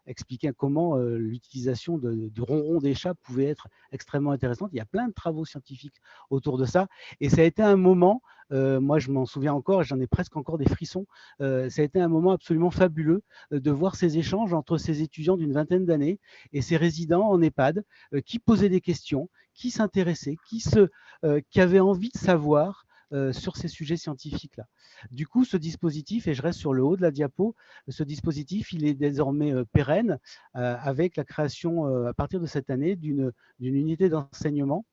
expliqué comment l'utilisation du ronron des chats pouvait être extrêmement intéressante. Il y a plein de travaux scientifiques autour de ça. Et ça a été un moment, moi je m'en souviens encore, j'en ai presque encore des frissons, ça a été un moment absolument fabuleux de voir ces échanges entre ces étudiants d'une vingtaine d'années et ces résidents en EHPAD qui posaient des questions, qui s'intéressaient, qui avaient envie de savoir sur ces sujets scientifiques-là. Du coup, ce dispositif, et je reste sur le haut de la diapo, ce dispositif, il est désormais pérenne avec la création à partir de cette année d'une unité d'enseignement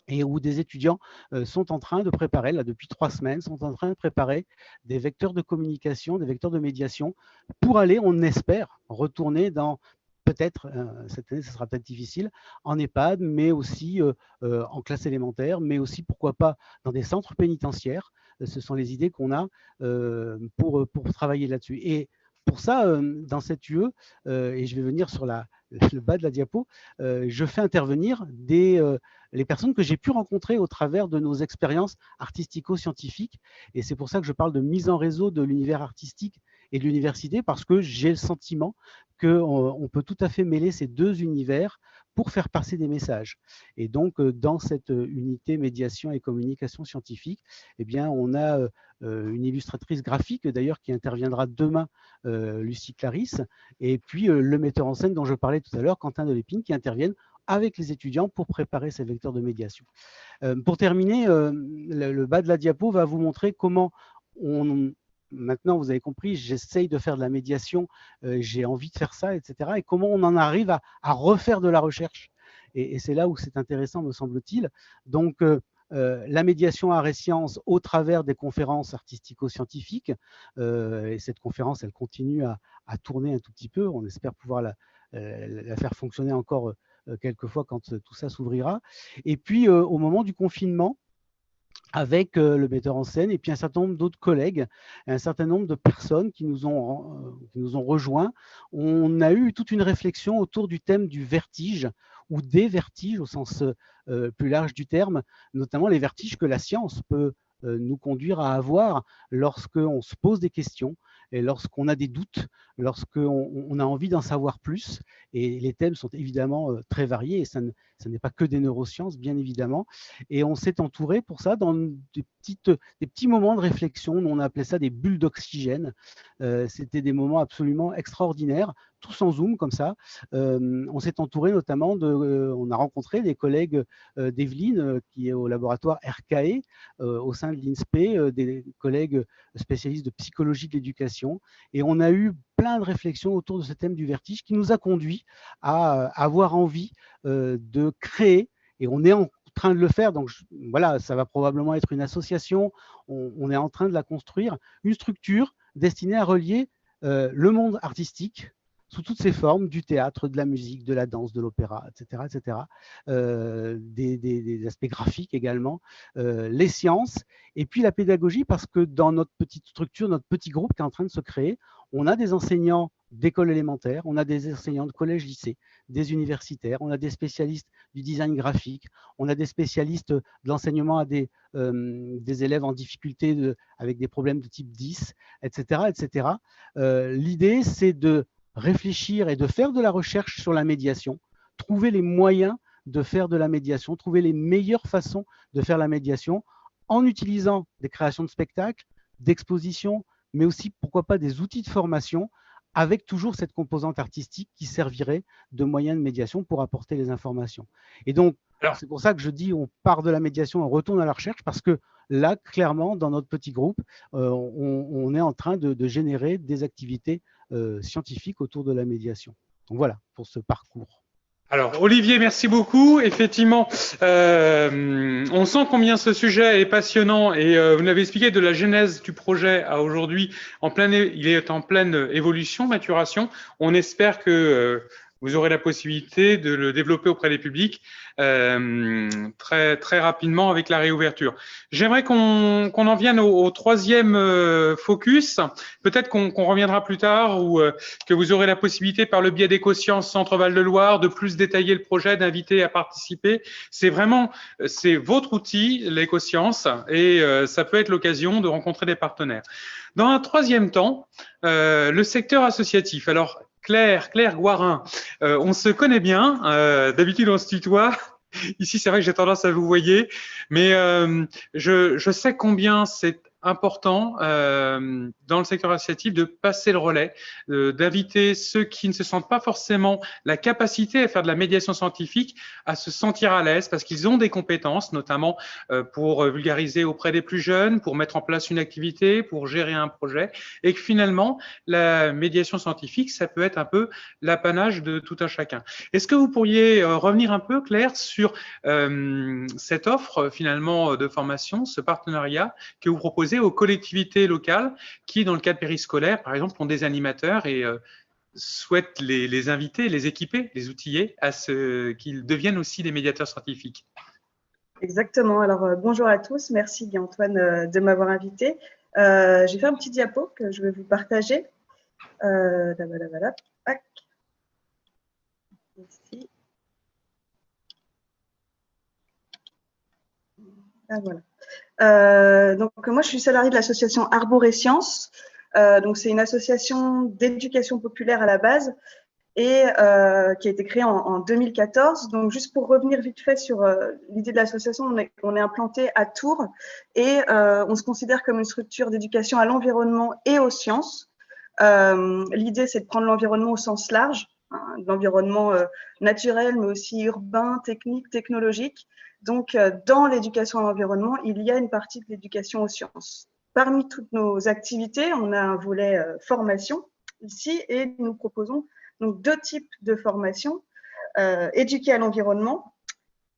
et où des étudiants sont en train de préparer, là depuis 3 semaines, sont en train de préparer des vecteurs de communication, des vecteurs de médiation pour aller, on espère, retourner dans peut-être, cette année, ce sera peut-être difficile, en EHPAD, mais aussi en classe élémentaire, mais aussi, pourquoi pas, dans des centres pénitentiaires. Ce sont les idées qu'on a pour travailler là-dessus. Et pour ça, dans cette UE, et je vais venir sur le bas de la diapo, je fais intervenir les personnes que j'ai pu rencontrer au travers de nos expériences artistico-scientifiques. Et c'est pour ça que je parle de mise en réseau de l'univers artistique et de l'université, parce que j'ai le sentiment qu'on peut tout à fait mêler ces deux univers pour faire passer des messages. Et donc, dans cette unité médiation et communication scientifique, eh bien, on a une illustratrice graphique, d'ailleurs, qui interviendra demain, Lucie Clarisse, et puis le metteur en scène dont je parlais tout à l'heure, Quentin Delépine, qui interviennent avec les étudiants pour préparer ces vecteurs de médiation. Pour terminer, le bas de la diapo va vous montrer comment maintenant, vous avez compris, j'essaye de faire de la médiation, j'ai envie de faire ça, etc. Et comment on en arrive à refaire de la recherche. Et c'est là où c'est intéressant, me semble-t-il. Donc, la médiation art et sciences au travers des conférences artistico-scientifiques. Et cette conférence, elle continue à tourner un tout petit peu. On espère pouvoir la faire fonctionner encore quelques fois quand tout ça s'ouvrira. Et puis, au moment du confinement, avec le metteur en scène et puis un certain nombre d'autres collègues, un certain nombre de personnes qui nous ont rejoints. On a eu toute une réflexion autour du thème du vertige ou des vertiges au sens plus large du terme, notamment les vertiges que la science peut nous conduire à avoir lorsqu'on se pose des questions et lorsqu'on a des doutes, lorsqu'on a envie d'en savoir plus. Et les thèmes sont évidemment très variés et ça n'est pas que des neurosciences, bien évidemment. Et on s'est entouré pour ça dans des petits moments de réflexion. On a appelé ça des bulles d'oxygène. C'était des moments absolument extraordinaires, tous en Zoom comme ça. On s'est entouré notamment on a rencontré des collègues d'Evelyne qui est au laboratoire RKE au sein de l'INSPE, des collègues spécialistes de psychologie de l'éducation. Et on a eu plein de réflexions autour de ce thème du vertige qui nous a conduit à avoir envie de créer, et on est en train de le faire, donc voilà, ça va probablement être une association, on est en train de la construire, une structure destinée à relier le monde artistique sous toutes ses formes, du théâtre, de la musique, de la danse, de l'opéra, etc., etc., des aspects graphiques également, les sciences, et puis la pédagogie, parce que dans notre petite structure, notre petit groupe qui est en train de se créer, on a des enseignants d'école élémentaire, on a des enseignants de collège-lycée, des universitaires, on a des spécialistes du design graphique, on a des spécialistes de l'enseignement à des élèves en difficulté avec des problèmes de type 10, etc., etc. L'idée, c'est de réfléchir et de faire de la recherche sur la médiation, trouver les moyens de faire de la médiation, trouver les meilleures façons de faire la médiation en utilisant des créations de spectacles, d'expositions, mais aussi, pourquoi pas, des outils de formation avec toujours cette composante artistique qui servirait de moyen de médiation pour apporter les informations. Et donc, c'est pour ça que je dis on part de la médiation, on retourne à la recherche, parce que là, clairement, dans notre petit groupe, on est en train de générer des activités scientifiques autour de la médiation. Donc voilà, pour ce parcours. Alors, Olivier, merci beaucoup. Effectivement, on sent combien ce sujet est passionnant et vous l'avez expliqué de la genèse du projet à aujourd'hui. Il est en pleine évolution, maturation. On espère que vous aurez la possibilité de le développer auprès des publics très, très rapidement avec la réouverture. J'aimerais qu'on en vienne au troisième focus. Peut-être qu'on reviendra plus tard ou que vous aurez la possibilité par le biais d'Écosciences Centre Val de Loire de plus détailler le projet, d'inviter à participer. C'est votre outil, l'Écosciences, et ça peut être l'occasion de rencontrer des partenaires. Dans un troisième temps, le secteur associatif. Alors, Claire Gouarin, on se connaît bien, d'habitude on se tutoie. Ici, c'est vrai que j'ai tendance à vous voyer, mais je sais combien c'est important dans le secteur associatif de passer le relais, d'inviter ceux qui ne se sentent pas forcément la capacité à faire de la médiation scientifique à se sentir à l'aise parce qu'ils ont des compétences, notamment pour vulgariser auprès des plus jeunes, pour mettre en place une activité, pour gérer un projet, et que finalement, la médiation scientifique, ça peut être un peu l'apanage de tout un chacun. Est-ce que vous pourriez revenir un peu, Claire, sur cette offre finalement de formation, ce partenariat que vous proposez aux collectivités locales qui, dans le cadre périscolaire, par exemple, ont des animateurs et souhaitent les inviter, les équiper, les outiller à ce qu'ils deviennent aussi des médiateurs scientifiques. Exactement. Alors, bonjour à tous. Merci, Guy-Antoine, de m'avoir invité. J'ai fait un petit diapo que je vais vous partager. Voilà. Ici. Ah, voilà. Donc, moi, je suis salariée de l'association Arboresciences. Donc, c'est une association d'éducation populaire à la base et qui a été créée en 2014. Donc, juste pour revenir vite fait sur l'idée de l'association, on est implanté à Tours et on se considère comme une structure d'éducation à l'environnement et aux sciences. L'idée, c'est de prendre l'environnement au sens large, hein, l'environnement naturel, mais aussi urbain, technique, technologique. Donc, dans l'éducation à l'environnement, il y a une partie de l'éducation aux sciences. Parmi toutes nos activités, on a un volet formation ici et nous proposons donc 2 types de formation, éduquer à l'environnement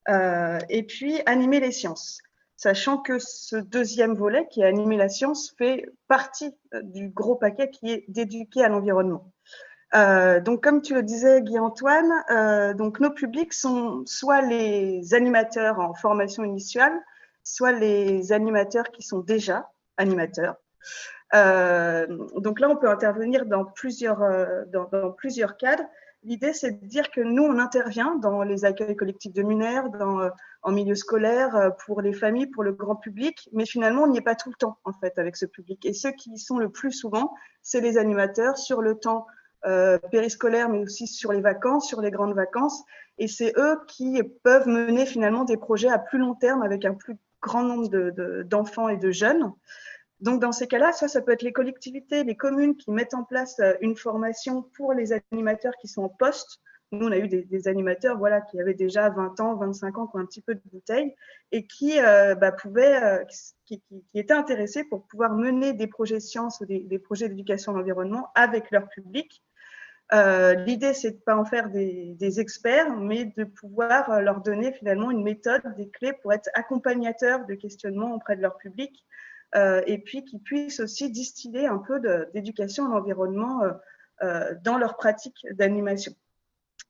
et puis animer les sciences. Sachant que ce deuxième volet, qui est animer la science, fait partie du gros paquet qui est d'éduquer à l'environnement. Donc, comme tu le disais, Guy-Antoine, donc nos publics sont soit les animateurs en formation initiale, soit les animateurs qui sont déjà animateurs. Donc là, on peut intervenir dans plusieurs cadres. L'idée, c'est de dire que nous, on intervient dans les accueils collectifs de mineurs, en milieu scolaire, pour les familles, pour le grand public, mais finalement, on n'y est pas tout le temps, en fait, avec ce public. Et ceux qui y sont le plus souvent, c'est les animateurs sur le temps périscolaire, mais aussi sur les vacances, sur les grandes vacances. Et c'est eux qui peuvent mener finalement des projets à plus long terme avec un plus grand nombre d'enfants et de jeunes. Donc, dans ces cas-là, ça peut être les collectivités, les communes qui mettent en place une formation pour les animateurs qui sont en poste. Nous, on a eu des animateurs qui avaient déjà 20 ans, 25 ans, qui ont un petit peu de bouteille et qui étaient intéressés pour pouvoir mener des projets sciences ou des projets d'éducation à l'environnement avec leur public. L'idée, c'est de ne pas en faire des experts, mais de pouvoir leur donner finalement une méthode, des clés pour être accompagnateurs de questionnement auprès de leur public. Et puis qu'ils puissent aussi distiller un peu d'éducation à l'environnement dans leur pratique d'animation.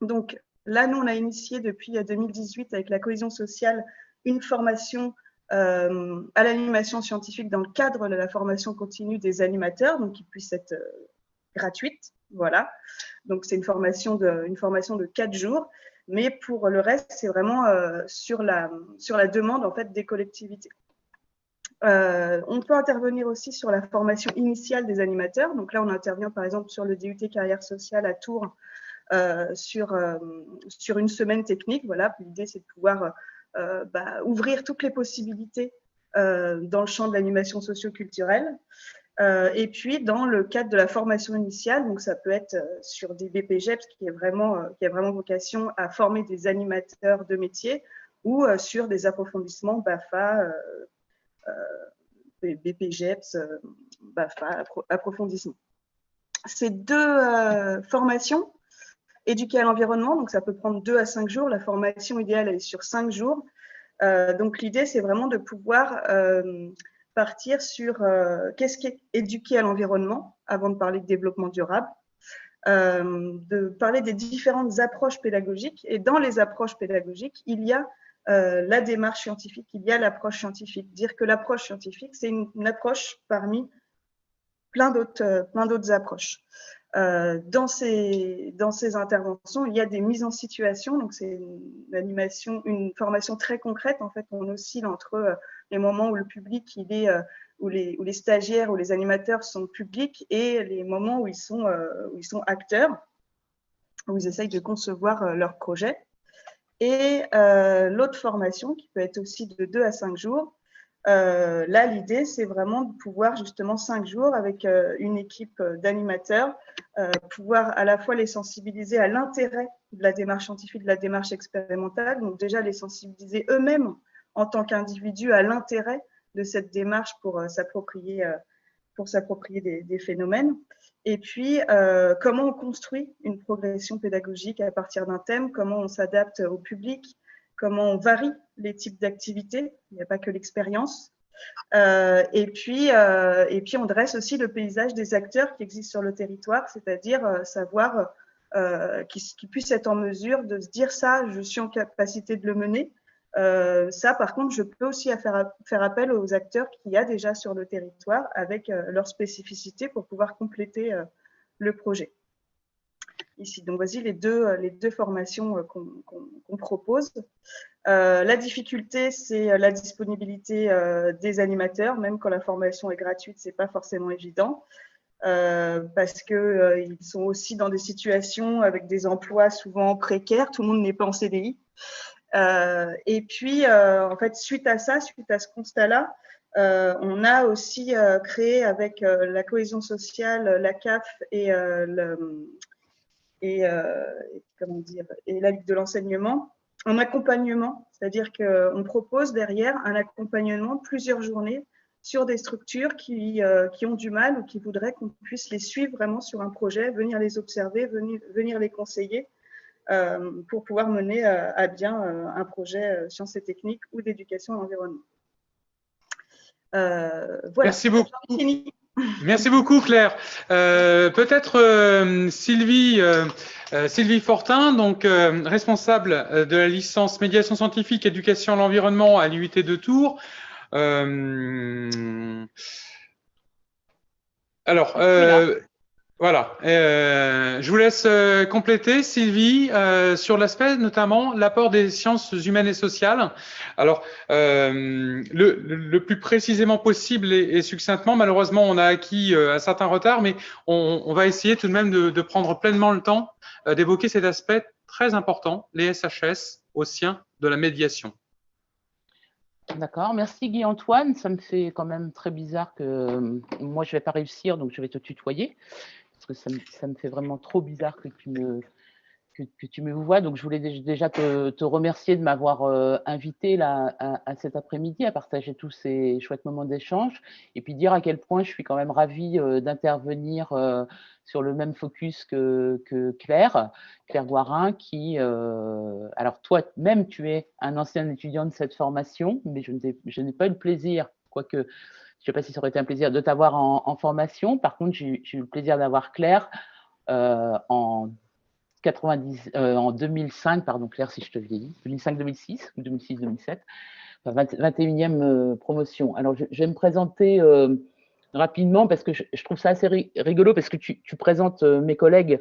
Donc là, nous, on a initié depuis 2018 avec la cohésion sociale une formation à l'animation scientifique dans le cadre de la formation continue des animateurs, donc qui puisse être gratuite. Voilà. Donc c'est une formation de 4 jours, mais pour le reste, c'est vraiment sur la demande en fait des collectivités. On peut intervenir aussi sur la formation initiale des animateurs. Donc là, on intervient par exemple sur le DUT carrière sociale à Tours sur une semaine technique. Voilà, l'idée c'est de pouvoir ouvrir toutes les possibilités dans le champ de l'animation socio-culturelle. Et puis dans le cadre de la formation initiale, donc ça peut être sur des BPGEPS qui a vraiment vocation à former des animateurs de métier ou sur des approfondissements BAFA. BPGEPS, BAFA, approfondissement. Ces 2 formations éduquer à l'environnement, donc ça peut prendre 2 à 5 jours. La formation idéale, elle est sur 5 jours. Donc l'idée, c'est vraiment de pouvoir partir sur qu'est-ce qui est éduquer à l'environnement avant de parler de développement durable, de parler des différentes approches pédagogiques. Et dans les approches pédagogiques, il y a la démarche scientifique, il y a l'approche scientifique. Dire que l'approche scientifique, c'est une approche parmi plein d'autres approches. Dans ces interventions, il y a des mises en situation, donc c'est une formation très concrète. En fait, on oscille entre les moments où le public, où les stagiaires ou les animateurs sont publics et les moments où ils sont acteurs, où ils essayent de concevoir leur projet. Et l'autre formation, qui peut être aussi de 2 à 5 jours, là, l'idée, c'est vraiment de pouvoir justement 5 jours avec une équipe d'animateurs, pouvoir à la fois les sensibiliser à l'intérêt de la démarche scientifique, de la démarche expérimentale, donc déjà les sensibiliser eux-mêmes en tant qu'individus à l'intérêt de cette démarche pour s'approprier des phénomènes. Et puis, comment on construit une progression pédagogique à partir d'un thème, comment on s'adapte au public, comment on varie les types d'activités, il n'y a pas que l'expérience. Et puis, on dresse aussi le paysage des acteurs qui existent sur le territoire, c'est-à-dire savoir qui puissent être en mesure de se dire ça, je suis en capacité de le mener. Ça, par contre, je peux aussi faire appel aux acteurs qu'il y a déjà sur le territoire avec leurs spécificités pour pouvoir compléter le projet. Ici, donc voici les deux formations qu'on propose. La difficulté, c'est la disponibilité des animateurs, même quand la formation est gratuite, c'est pas forcément évident. Parce qu'ils sont aussi dans des situations avec des emplois souvent précaires, tout le monde n'est pas en CDI. Et puis, en fait, suite à ce constat-là, on a aussi créé avec la cohésion sociale, la CAF et la Ligue de l'enseignement, un accompagnement, c'est-à-dire qu'on propose derrière un accompagnement plusieurs journées sur des structures qui ont du mal ou qui voudraient qu'on puisse les suivre vraiment sur un projet, venir les observer, venir les conseiller pour pouvoir mener à bien un projet sciences et techniques ou d'éducation à l'environnement. Voilà. Merci beaucoup. Merci beaucoup, Claire. Peut-être Sylvie Fortin, donc responsable de la licence médiation scientifique, éducation à l'environnement à l'IUT de Tours. Voilà, je vous laisse compléter, Sylvie, sur l'aspect notamment l'apport des sciences humaines et sociales. Alors, le plus précisément possible et succinctement, malheureusement, on a acquis un certain retard, mais on va essayer tout de même de prendre pleinement le temps d'évoquer cet aspect très important, les SHS, au sein de la médiation. D'accord, merci Guy-Antoine. Ça me fait quand même très bizarre que moi, je ne vais pas réussir, donc je vais te tutoyer. Parce que ça me fait vraiment trop bizarre que tu me vois. Donc, je voulais déjà te remercier de m'avoir invité là, à cet après-midi à partager tous ces chouettes moments d'échange et puis dire à quel point je suis quand même ravie d'intervenir sur le même focus que Claire Guarin qui… alors, toi-même, tu es un ancien étudiant de cette formation, mais je n'ai pas eu le plaisir, quoique… Je ne sais pas si ça aurait été un plaisir de t'avoir en formation. Par contre, j'ai eu le plaisir d'avoir Claire en 2005, pardon Claire, si je te vieillis, 2005-2006 ou 2006-2007, enfin 21e promotion. Alors, je vais me présenter rapidement parce que je trouve ça assez rigolo parce que tu présentes mes collègues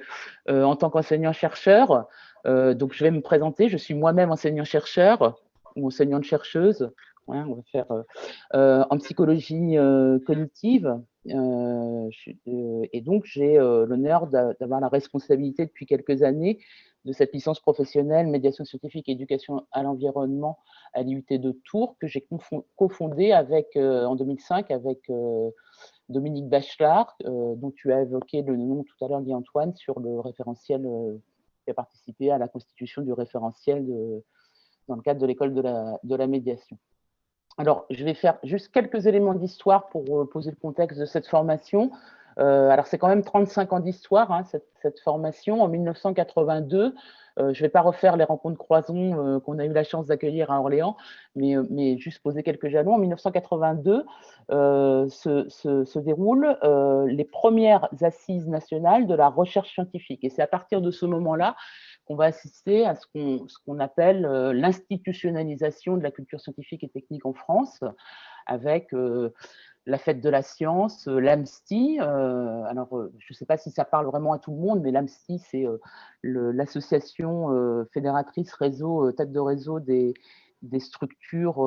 en tant qu'enseignant-chercheur. Donc, je vais me présenter. Je suis moi-même enseignant-chercheur ou enseignante-chercheuse. Ouais, on va faire en psychologie cognitive et donc j'ai l'honneur d'avoir la responsabilité depuis quelques années de cette licence professionnelle médiation scientifique et éducation à l'environnement à l'IUT de Tours que j'ai cofondée en 2005 avec Dominique Bachelard dont tu as évoqué le nom tout à l'heure, Guy-Antoine, sur le référentiel qui a participé à la constitution du référentiel dans le cadre de l'école de la médiation. Alors, je vais faire juste quelques éléments d'histoire pour poser le contexte de cette formation. Alors, c'est quand même 35 ans d'histoire, hein, cette formation. En 1982, je ne vais pas refaire les rencontres Croison qu'on a eu la chance d'accueillir à Orléans, mais juste poser quelques jalons. En 1982, se déroulent les premières assises nationales de la recherche scientifique. Et c'est à partir de ce moment-là qu'on va assister à ce qu'on appelle l'institutionnalisation de la culture scientifique et technique en France, avec la fête de la science, l'AMSTI. Alors, je ne sais pas si ça parle vraiment à tout le monde, mais l'AMSTI, c'est l'association fédératrice réseau, tête de réseau des structures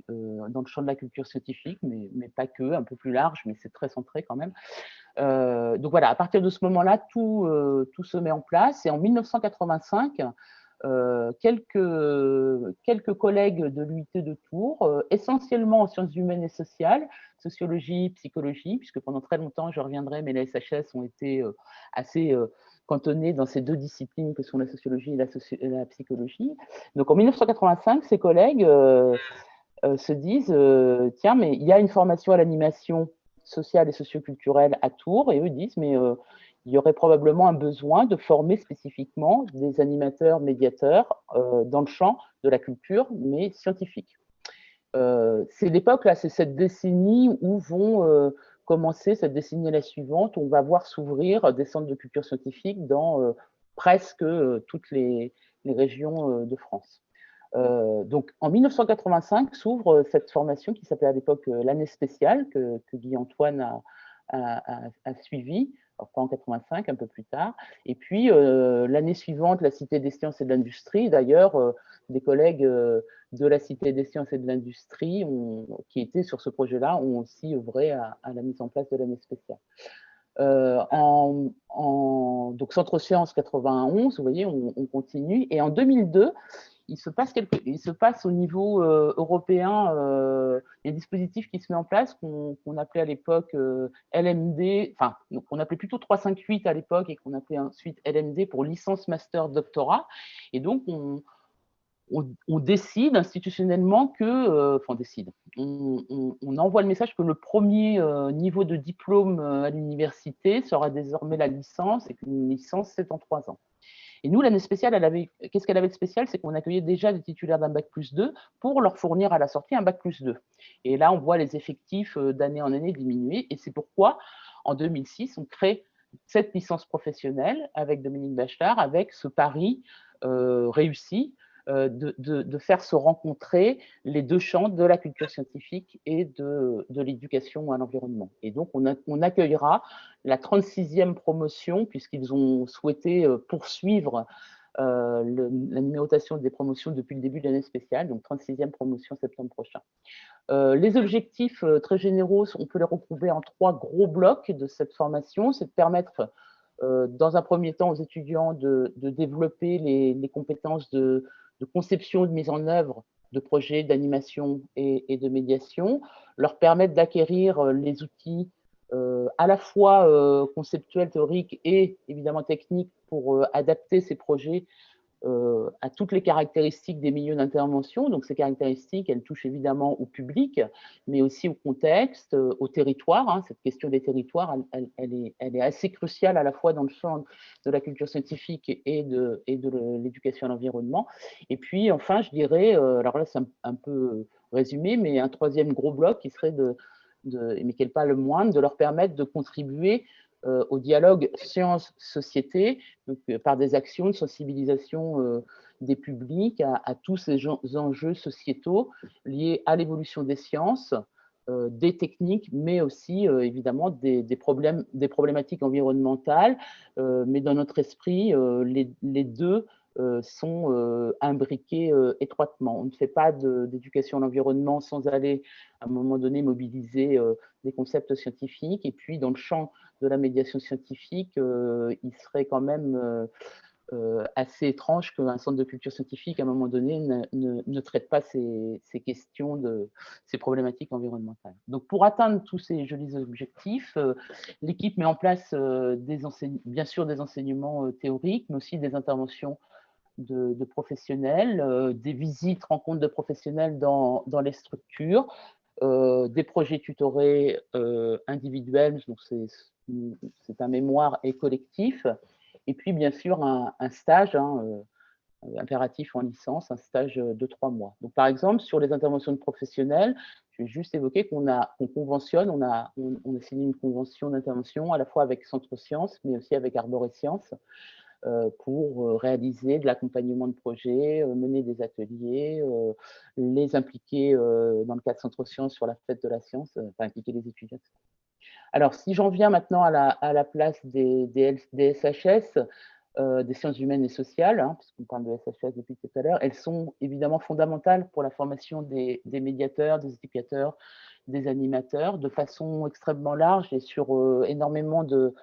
dans le champ de la culture scientifique, mais pas que, un peu plus large, mais c'est très centré quand même. Donc voilà, à partir de ce moment-là, tout se met en place. Et en 1985, quelques collègues de l'UIT de Tours, essentiellement en sciences humaines et sociales, sociologie, psychologie, puisque pendant très longtemps, je reviendrai, mais les SHS ont été assez cantonnés dans ces deux disciplines que sont la sociologie et la psychologie. Donc en 1985, ces collègues se disent tiens, mais il y a une formation à l'animation sociale et socioculturelle à Tours, et eux disent mais il y aurait probablement un besoin de former spécifiquement des animateurs, médiateurs dans le champ de la culture, mais scientifique. C'est l'époque, là, c'est cette décennie où vont commencer, cette décennie la suivante, où on va voir s'ouvrir des centres de culture scientifique dans presque toutes les régions de France. Donc, en 1985 s'ouvre cette formation qui s'appelait à l'époque l'année spéciale, que Guy-Antoine a suivi, alors pas en 85, un peu plus tard. Et puis, l'année suivante, la Cité des sciences et de l'industrie. D'ailleurs, des collègues de la Cité des sciences et de l'industrie qui étaient sur ce projet-là ont aussi œuvré à la mise en place de l'année spéciale. Donc, Centre Sciences 91, vous voyez, on continue. Et en 2002, il se passe au niveau européen, il y a un dispositif qui se met en place qu'on appelait à l'époque LMD, enfin, qu'on appelait plutôt 358 à l'époque et qu'on appelait ensuite LMD pour licence, master, doctorat. Et donc, on décide institutionnellement que, on envoie le message que le premier niveau de diplôme à l'université sera désormais la licence et qu'une licence, c'est en 3 ans. Et nous, l'année spéciale, qu'est-ce qu'elle avait de spécial? C'est qu'on accueillait déjà des titulaires d'un bac+2 pour leur fournir à la sortie un bac+2. Et là, on voit les effectifs d'année en année diminuer. Et c'est pourquoi, en 2006, on crée cette licence professionnelle avec Dominique Bachelard, avec ce pari réussi de faire se rencontrer les deux champs de la culture scientifique et de l'éducation à l'environnement. Et donc, on accueillera la 36e promotion, puisqu'ils ont souhaité poursuivre la numérotation des promotions depuis le début de l'année spéciale, donc 36e promotion septembre prochain. Les objectifs très généraux, on peut les retrouver en 3 gros blocs de cette formation. C'est de permettre, dans un premier temps, aux étudiants de développer les compétences de conception et de mise en œuvre de projets d'animation et de médiation, leur permettre d'acquérir les outils à la fois conceptuels, théoriques et évidemment techniques pour adapter ces projets à toutes les caractéristiques des milieux d'intervention. Donc, ces caractéristiques, elles touchent évidemment au public, mais aussi au contexte, au territoire. Hein. Cette question des territoires, elle est assez cruciale à la fois dans le champ de la culture scientifique et de l'éducation à l'environnement. Et puis, enfin, je dirais, alors là, c'est un peu résumé, mais un 3e gros bloc qui serait mais qui n'est pas le moindre, de leur permettre de contribuer au dialogue science-société, par des actions de sensibilisation des publics à tous ces enjeux sociétaux liés à l'évolution des sciences, des techniques, mais aussi évidemment des problématiques environnementales. Mais dans notre esprit, les deux sont imbriqués étroitement. On ne fait pas d'éducation à l'environnement sans aller, à un moment donné, mobiliser des concepts scientifiques. Et puis, dans le champ de la médiation scientifique, il serait quand même assez étrange qu'un centre de culture scientifique, à un moment donné, ne traite pas ces questions, ces problématiques environnementales. Donc, pour atteindre tous ces jolis objectifs, l'équipe met en place bien sûr des enseignements théoriques, mais aussi des interventions de professionnels, des visites, rencontres de professionnels dans les structures, des projets tutorés individuels, donc c'est un mémoire et collectif. Et puis, bien sûr, un stage impératif en licence, un stage de 3 mois. Donc, par exemple, sur les interventions de professionnels, je vais juste évoquer qu'on conventionne, on a signé une convention d'intervention à la fois avec Centre Sciences, mais aussi avec Arboresciences, pour réaliser de l'accompagnement de projets, mener des ateliers, les impliquer dans le cadre Centre Sciences sur la fête de la science, enfin impliquer les étudiants. Alors, si j'en viens maintenant à la place des SHS, des sciences humaines et sociales, puisqu'on parle de SHS depuis tout à l'heure, elles sont évidemment fondamentales pour la formation des médiateurs, des éducateurs, des animateurs, de façon extrêmement large et sur énormément de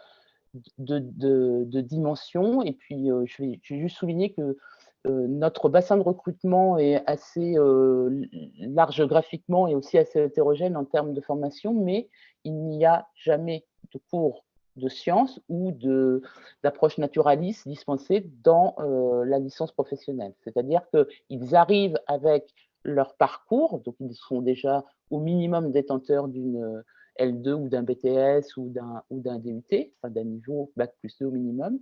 dimensions. Et puis, je vais juste souligner que notre bassin de recrutement est assez large graphiquement et aussi assez hétérogène en termes de formation, mais il n'y a jamais de cours de sciences ou d'approche naturaliste dispensée dans la licence professionnelle. C'est-à-dire qu'ils arrivent avec leur parcours, donc ils sont déjà au minimum détenteurs d'une L2 ou d'un BTS ou d'un DUT, enfin d'un niveau Bac+2 au minimum,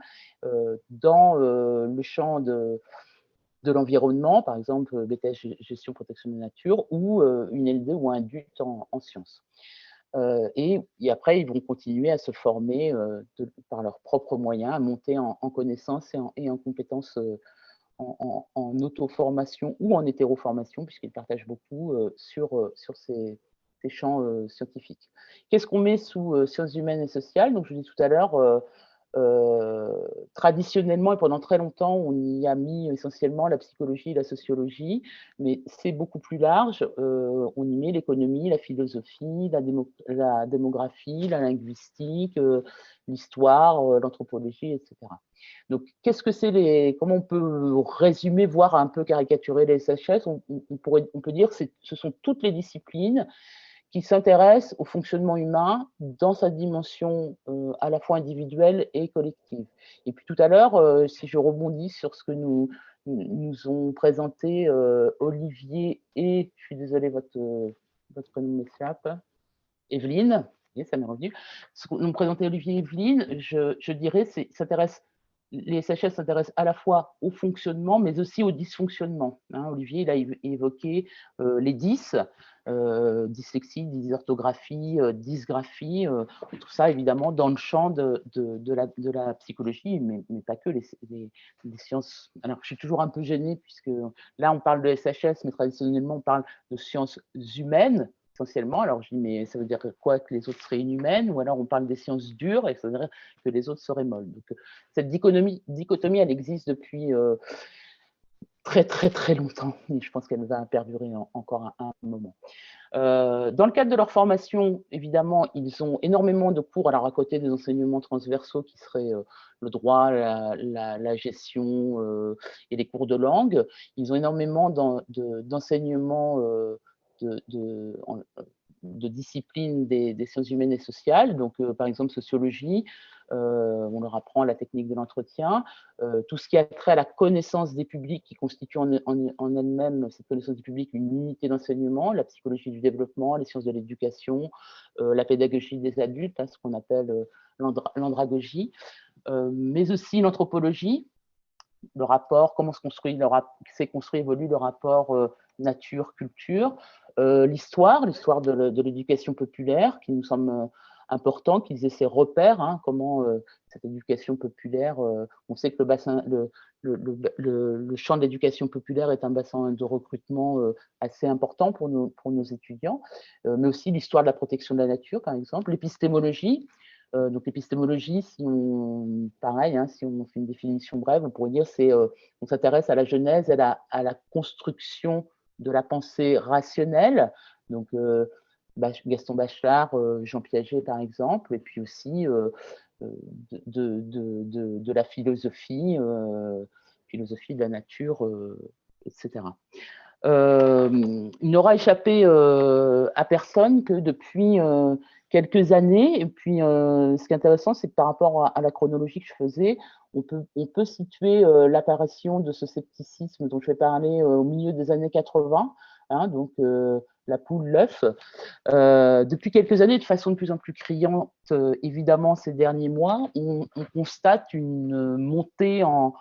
dans le champ de l'environnement, par exemple BTS gestion protection de la nature, ou une L2 ou un DUT en sciences. Et après, ils vont continuer à se former par leurs propres moyens, à monter en connaissances et en compétences en auto-formation ou en hétéro-formation, puisqu'ils partagent beaucoup sur ces champs scientifiques. Qu'est-ce qu'on met sous sciences humaines et sociales? Donc, je dis tout à l'heure, traditionnellement et pendant très longtemps, on y a mis essentiellement la psychologie et la sociologie, mais c'est beaucoup plus large. On y met l'économie, la philosophie, la démographie, la linguistique, l'histoire, l'anthropologie, etc. Donc, qu'est-ce que c'est comment on peut résumer, voire un peu caricaturer les SHS? On peut dire que ce sont toutes les disciplines qui s'intéresse au fonctionnement humain dans sa dimension à la fois individuelle et collective. Et puis tout à l'heure, si je rebondis sur ce que nous ont présenté Olivier et, je suis désolée, votre prénom m'échappe, Evelyne, ça m'est revenu, ce que nous ont présenté Olivier et Evelyne, je dirais, les SHS s'intéressent à la fois au fonctionnement, mais aussi au dysfonctionnement. Olivier, il a évoqué les 10, dyslexie, dysorthographie, dysgraphie, tout ça évidemment dans le champ de la psychologie, mais pas que, les sciences. Alors, je suis toujours un peu gênée, puisque là, on parle de SHS, mais traditionnellement, on parle de sciences humaines, essentiellement. Alors, je dis, mais ça veut dire quoi, que les autres seraient inhumaines? Ou alors, on parle des sciences dures, et ça veut dire que les autres seraient molles. Donc, cette dichotomie, elle existe depuis très, très, très longtemps. Et je pense qu'elle va perdurer encore un moment. Dans le cadre de leur formation, évidemment, ils ont énormément de cours, alors à côté des enseignements transversaux qui seraient le droit, la gestion et les cours de langue. Ils ont énormément d'enseignements de disciplines des sciences humaines et sociales, donc par exemple sociologie, on leur apprend la technique de l'entretien, tout ce qui a trait à la connaissance des publics qui constitue en elle-même, cette connaissance du public, une unité d'enseignement, la psychologie du développement, les sciences de l'éducation, la pédagogie des adultes, ce qu'on appelle l'andragogie, mais aussi l'anthropologie, le rapport, comment s'est construit, évolue le rapport nature-culture, l'histoire de l'éducation populaire, qui nous semble important, qu'ils aient ces repères, comment cette éducation populaire, on sait que le champ de l'éducation populaire est un bassin de recrutement assez important pour nos étudiants, mais aussi l'histoire de la protection de la nature, par exemple, l'épistémologie. Donc l'épistémologie, si on fait une définition brève, on pourrait dire on s'intéresse à la genèse, à la construction de la pensée rationnelle, donc Gaston Bachelard, Jean Piaget par exemple, et puis aussi de la philosophie de la nature, etc. Il n'aura échappé à personne que depuis quelques années, et puis ce qui est intéressant, c'est que par rapport à la chronologie que je faisais, on peut situer l'apparition de ce scepticisme dont je vais parler au milieu des années 80, donc la poule, l'œuf. Depuis quelques années, de façon de plus en plus criante, évidemment, ces derniers mois, on constate une montée en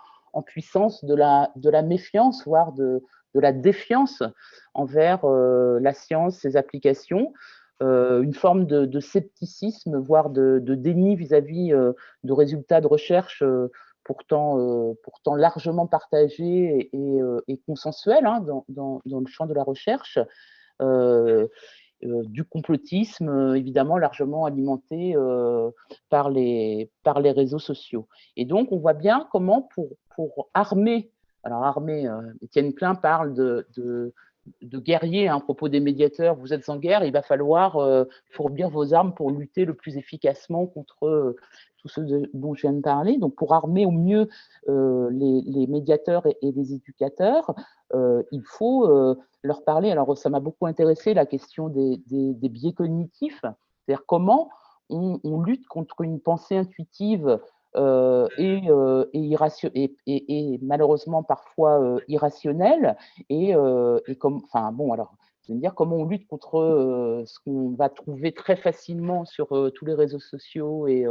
puissance de la méfiance, voire de la défiance envers la science, ses applications, une forme de scepticisme, voire de déni vis-à-vis de résultats de recherche pourtant largement partagés et consensuels hein, dans le champ de la recherche. Du complotisme, évidemment, largement alimenté par les réseaux sociaux. Et donc, on voit bien comment pour armer, Étienne Klein parle de guerriers hein, à propos des médiateurs, vous êtes en guerre, il va falloir fourbir vos armes pour lutter le plus efficacement contre tous ceux dont je viens de parler. Donc, pour armer au mieux les médiateurs et les éducateurs, il faut leur parler. Alors, ça m'a beaucoup intéressé, la question des biais cognitifs, c'est-à-dire comment on lutte contre une pensée intuitive et malheureusement parfois irrationnelle c'est-à-dire comment on lutte contre ce qu'on va trouver très facilement sur tous les réseaux sociaux et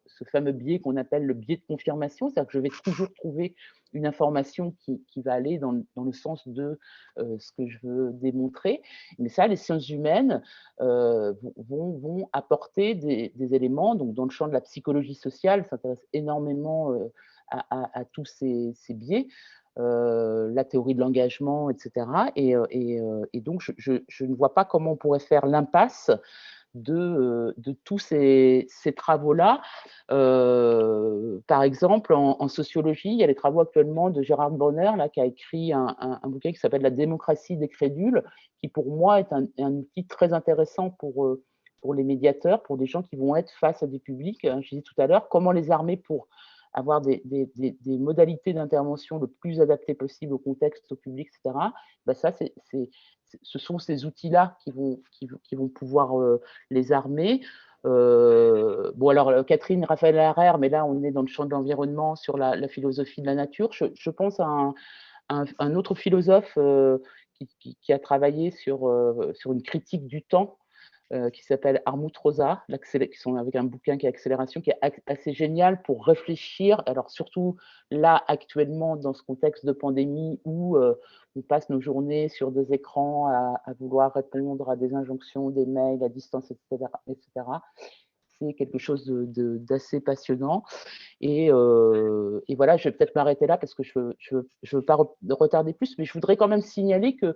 ce fameux biais qu'on appelle le biais de confirmation, c'est-à-dire que je vais toujours trouver une information qui va aller dans le sens de ce que je veux démontrer. Mais ça, les sciences humaines vont apporter des éléments. Donc, dans le champ de la psychologie sociale, s'intéresse énormément à tous ces biais. La théorie de l'engagement, etc. Et donc, je ne vois pas comment on pourrait faire l'impasse de tous ces travaux-là. Par exemple, en sociologie, il y a les travaux actuellement de Gérard Bronner, là, qui a écrit un bouquin qui s'appelle « La démocratie des crédules », qui pour moi est un outil très intéressant pour les médiateurs, pour des gens qui vont être face à des publics. Je disais tout à l'heure, comment les armer pour avoir des modalités d'intervention le plus adaptées possible au contexte, au public, etc. Ben ça, ce sont ces outils-là qui vont pouvoir les armer. Bon, alors, Catherine Raphaël Harrer, mais là, on est dans le champ de l'environnement sur la philosophie de la nature. Je pense à un autre philosophe qui a travaillé sur une critique du temps, qui s'appelle Armut Rosa, qui sont avec un bouquin qui est Accélération, qui est assez génial pour réfléchir, alors surtout là actuellement dans ce contexte de pandémie où on passe nos journées sur des écrans à vouloir répondre à des injonctions, des mails à distance, etc. C'est quelque chose d'assez passionnant. Et voilà, je vais peut-être m'arrêter là parce que je veux pas retarder plus, mais je voudrais quand même signaler que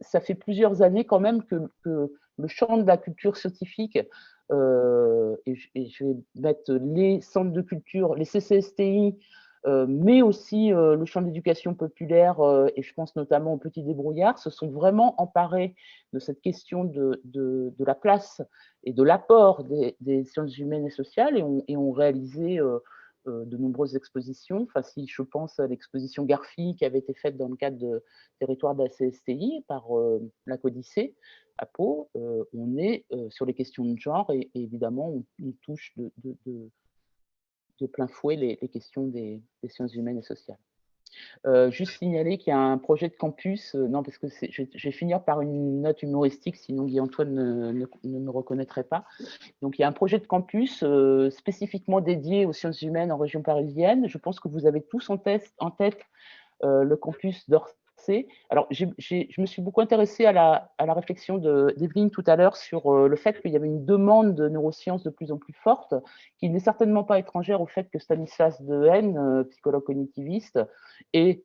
ça fait plusieurs années quand même que le champ de la culture scientifique, et je vais mettre les centres de culture, les CCSTI, mais aussi le champ de l'éducation populaire, et je pense notamment aux petits débrouillards, se sont vraiment emparés de cette question de la place et de l'apport des sciences humaines et sociales et ont réalisé de nombreuses expositions. Enfin, si je pense à l'exposition Garfi qui avait été faite dans le cadre de territoire de la CSTI par la Codicée à Pau, on est sur les questions de genre et évidemment on touche de plein fouet les questions des sciences humaines et sociales. Juste signaler qu'il y a un projet de campus, non parce que je vais finir par une note humoristique, sinon Guy-Antoine ne me reconnaîtrait pas. Donc il y a un projet de campus spécifiquement dédié aux sciences humaines en région parisienne. Je pense que vous avez tous en tête le campus d'Orsay. Alors je me suis beaucoup intéressée à la réflexion d'Evelyne tout à l'heure sur le fait qu'il y avait une demande de neurosciences de plus en plus forte, qui n'est certainement pas étrangère au fait que Stanislas Dehaene, psychologue cognitiviste et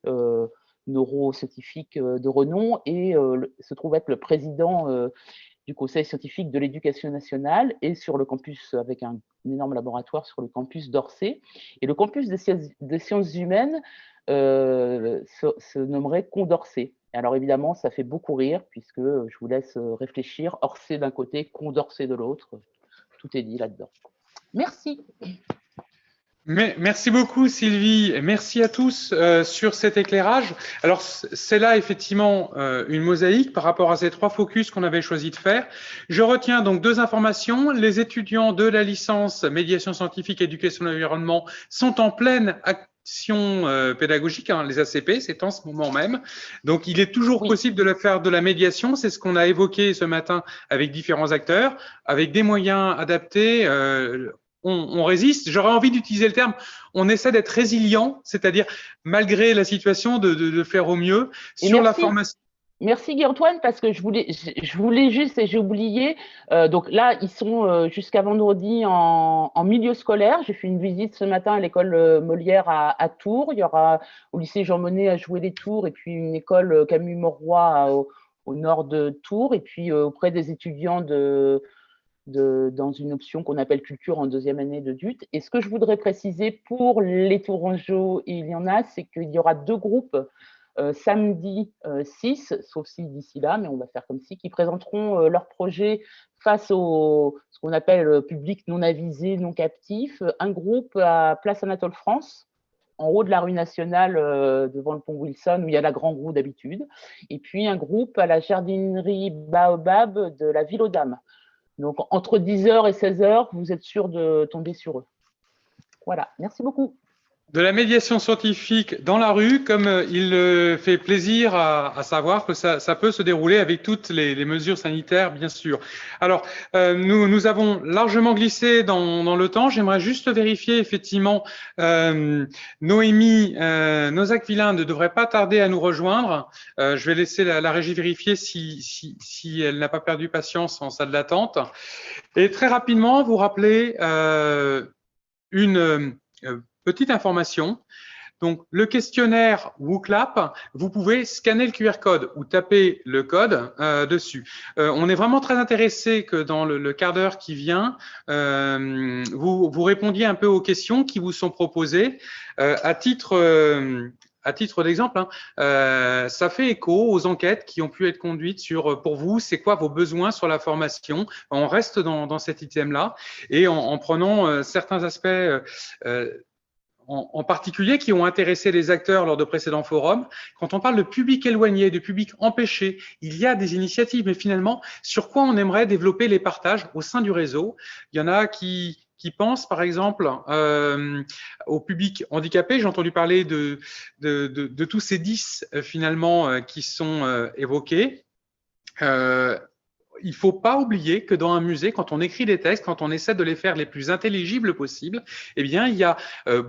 neuroscientifique de renom, et se trouve être le président du Conseil scientifique de l'éducation nationale et sur le campus, avec un énorme laboratoire sur le campus d'Orsay. Et le campus des sciences humaines se nommerait Condorcet. Alors évidemment, ça fait beaucoup rire puisque je vous laisse réfléchir. Orsay d'un côté, Condorcet de l'autre. Tout est dit là-dedans. Merci. Merci beaucoup Sylvie, merci à tous sur cet éclairage. Alors c'est là effectivement une mosaïque par rapport à ces trois focus qu'on avait choisi de faire. Je retiens donc deux informations. Les étudiants de la licence médiation scientifique et éducation de l'environnement sont en pleine pédagogiques, hein, les ACP, c'est en ce moment même. Donc, il est toujours possible de faire de la médiation. C'est ce qu'on a évoqué ce matin avec différents acteurs, avec des moyens adaptés. On résiste. J'aurais envie d'utiliser le terme. On essaie d'être résilient, c'est-à-dire malgré la situation, de faire au mieux sur la formation. Merci Guy-Antoine, parce que je voulais juste, et j'ai oublié, donc là, ils sont jusqu'à vendredi en milieu scolaire. J'ai fait une visite ce matin à l'école Molière à Tours. Il y aura au lycée Jean Monnet à Jouer les Tours, et puis une école Camille Mauroy au nord de Tours, et puis auprès des étudiants dans une option qu'on appelle culture en deuxième année de DUT. Et ce que je voudrais préciser pour les Tourangeaux, et il y en a, c'est qu'il y aura 2 groupes samedi 6, sauf si d'ici là, mais on va faire comme si, qui présenteront leur projet face au ce qu'on appelle public non avisé, non captif. Un groupe à Place Anatole France, en haut de la rue nationale, devant le pont Wilson, où il y a la grande roue d'habitude. Et puis un groupe à la jardinerie Baobab de la Ville aux Dames. Donc entre 10h et 16h, vous êtes sûr de tomber sur eux. Voilà, merci beaucoup. De la médiation scientifique dans la rue, comme il fait plaisir à savoir que ça peut se dérouler avec toutes les mesures sanitaires, bien sûr. Alors, nous avons largement glissé dans le temps. J'aimerais juste vérifier, effectivement, Noémie Nozac-Villain ne devrait pas tarder à nous rejoindre. Je vais laisser la régie vérifier si elle n'a pas perdu patience en salle d'attente. Et très rapidement, vous rappeler une petite information. Donc, le questionnaire WooClap, vous pouvez scanner le QR code ou taper le code dessus. On est vraiment très intéressé que dans le quart d'heure qui vient, vous répondiez un peu aux questions qui vous sont proposées. À titre d'exemple, hein, ça fait écho aux enquêtes qui ont pu être conduites sur, pour vous, c'est quoi vos besoins sur la formation. On reste dans cet item-là et en prenant certains aspects en particulier qui ont intéressé les acteurs lors de précédents forums. Quand on parle de public éloigné, de public empêché, il y a des initiatives, mais finalement, sur quoi on aimerait développer les partages au sein du réseau? Il y en a qui pensent, par exemple, au public handicapé. J'ai entendu parler de tous ces 10, finalement, qui sont évoqués. Il ne faut pas oublier que dans un musée, quand on écrit des textes, quand on essaie de les faire les plus intelligibles possibles, eh bien, il y a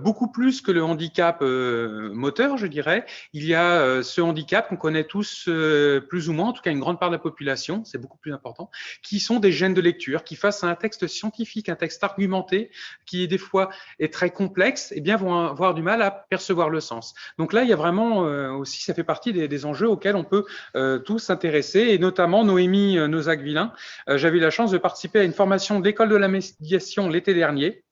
beaucoup plus que le handicap moteur, je dirais. Il y a ce handicap qu'on connaît tous plus ou moins, en tout cas une grande part de la population, c'est beaucoup plus important, qui sont des gènes de lecture, qui face à un texte scientifique, un texte argumenté, qui des fois est très complexe, eh bien, vont avoir du mal à percevoir le sens. Donc là, il y a vraiment aussi, ça fait partie des enjeux auxquels on peut tous s'intéresser, et notamment Noémie Nozac-Villain. J'avais eu la chance de participer à une formation de l'école de la médiation l'été dernier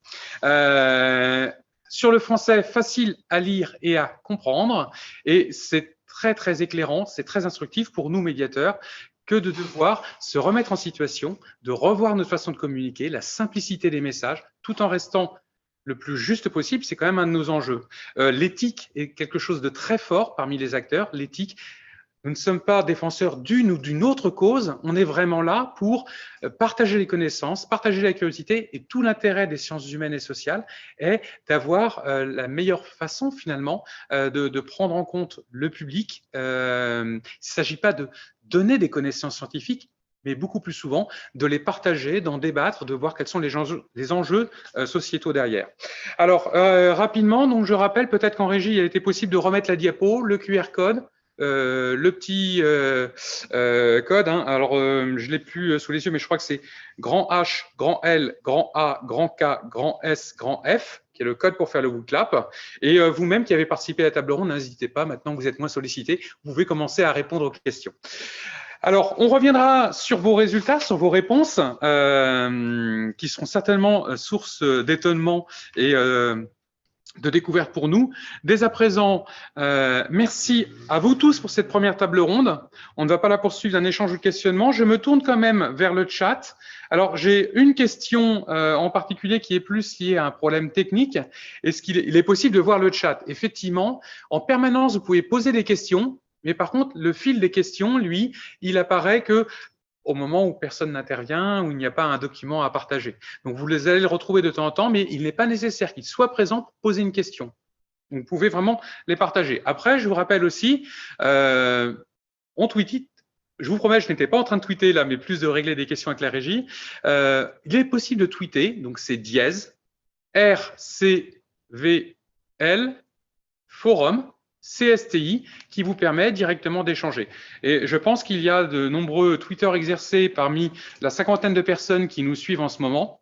sur le français facile à lire et à comprendre, et c'est très très éclairant, c'est très instructif pour nous médiateurs que de devoir se remettre en situation, de revoir notre façon de communiquer, la simplicité des messages, tout en restant le plus juste possible. C'est quand même un de nos enjeux. L'éthique est quelque chose de très fort parmi les acteurs. L'éthique, nous ne sommes pas défenseurs d'une ou d'une autre cause, on est vraiment là pour partager les connaissances, partager la curiosité, et tout l'intérêt des sciences humaines et sociales est d'avoir la meilleure façon finalement de prendre en compte le public. Il ne s'agit pas de donner des connaissances scientifiques, mais beaucoup plus souvent de les partager, d'en débattre, de voir quels sont les enjeux sociétaux derrière. Alors, rapidement, donc je rappelle peut-être qu'en régie, il a été possible de remettre la diapo, le QR code, le petit code, hein. Alors je l'ai plus sous les yeux, mais je crois que c'est grand H, grand L, grand A, grand K, grand S, grand F, qui est le code pour faire le WooClap. Et vous-même qui avez participé à la table ronde, n'hésitez pas, maintenant que vous êtes moins sollicité, vous pouvez commencer à répondre aux questions. Alors, on reviendra sur vos résultats, sur vos réponses, qui seront certainement source d'étonnement et de découverte pour nous. Dès à présent, merci à vous tous pour cette première table ronde. On ne va pas la poursuivre d'un échange ou de questionnement. Je me tourne quand même vers le chat. Alors, j'ai une question en particulier qui est plus liée à un problème technique. Est-ce qu'il est possible de voir le chat? Effectivement, en permanence, vous pouvez poser des questions, mais par contre, le fil des questions, lui, il apparaît que au moment où personne n'intervient, où il n'y a pas un document à partager. Donc, vous allez le retrouver de temps en temps, mais il n'est pas nécessaire qu'il soit présent pour poser une question. vous pouvez vraiment les partager. Après, je vous rappelle aussi, on tweetit. Je vous promets, je n'étais pas en train de tweeter là, mais plus de régler des questions avec la régie. Il est possible de tweeter, donc c'est dièse, RCVL, forum, CSTI, qui vous permet directement d'échanger. Et je pense qu'il y a de nombreux tweeters exercés parmi la 50aine de personnes qui nous suivent en ce moment,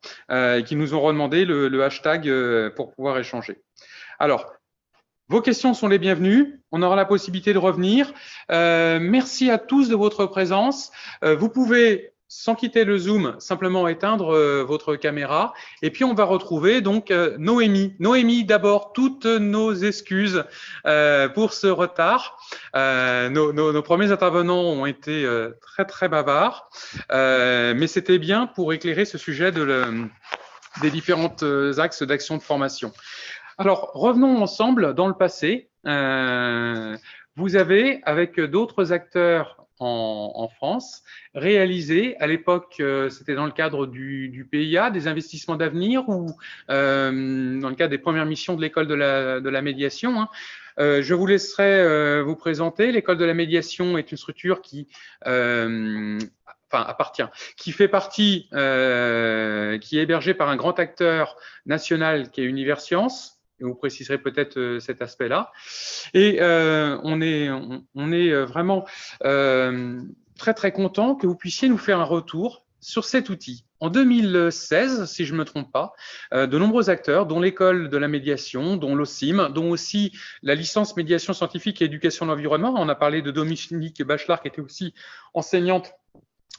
qui nous ont redemandé le hashtag pour pouvoir échanger. Alors, vos questions sont les bienvenues. On aura la possibilité de revenir. Merci à tous de votre présence. Vous pouvez, sans quitter le Zoom, simplement éteindre votre caméra. Et puis, on va retrouver donc Noémie. Noémie, d'abord, toutes nos excuses pour ce retard. Nos premiers intervenants ont été très, très bavards. Mais c'était bien pour éclairer ce sujet des différents axes d'action de formation. Alors, revenons ensemble dans le passé. Vous avez, avec d'autres acteurs en France, réalisé, à l'époque, c'était dans le cadre du PIA, des investissements d'avenir ou dans le cadre des premières missions de l'école de la médiation. Je vous laisserai vous présenter. L'école de la médiation est une structure qui qui fait partie, qui est hébergée par un grand acteur national qui est Universcience. Et vous préciserez peut-être cet aspect-là. Et on est vraiment très, très content que vous puissiez nous faire un retour sur cet outil. En 2016, si je ne me trompe pas, de nombreux acteurs, dont l'école de la médiation, dont l'OCIM, dont aussi la licence médiation scientifique et éducation de l'environnement. On a parlé de Dominique Bachelard, qui était aussi enseignante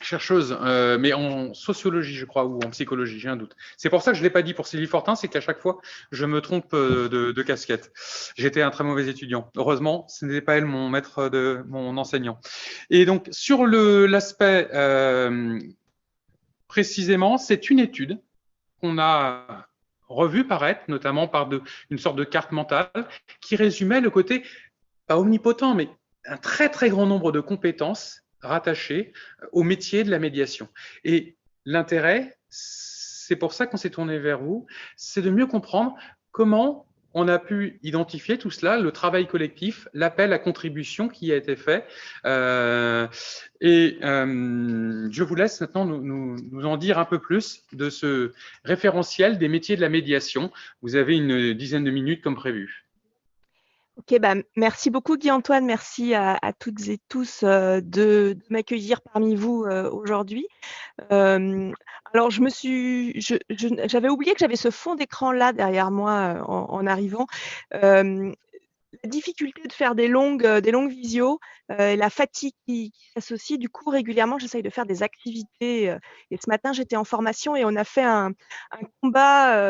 chercheuse, mais en sociologie, je crois, ou en psychologie, j'ai un doute. C'est pour ça que je ne l'ai pas dit pour Sylvie Fortin, c'est qu'à chaque fois, je me trompe de casquette. J'étais un très mauvais étudiant. Heureusement, ce n'était pas elle mon enseignant. Et donc, sur l'aspect précisément, c'est une étude qu'on a revue paraître, notamment par une sorte de carte mentale, qui résumait le côté, pas omnipotent, mais un très, très grand nombre de compétences rattachés au métier de la médiation. Et l'intérêt, c'est pour ça qu'on s'est tourné vers vous, c'est de mieux comprendre comment on a pu identifier tout cela, le travail collectif, l'appel à contribution qui a été fait. Je vous laisse maintenant nous en dire un peu plus de ce référentiel des métiers de la médiation. Vous avez une dizaine de minutes comme prévu. Ok, merci beaucoup Guy-Antoine, merci à toutes et tous de m'accueillir parmi vous aujourd'hui. Alors, j'avais oublié que j'avais ce fond d'écran là derrière moi en arrivant. La difficulté de faire des longues visios, la fatigue qui s'associe. Du coup, régulièrement, j'essaye de faire des activités. Et ce matin, j'étais en formation et on a fait un combat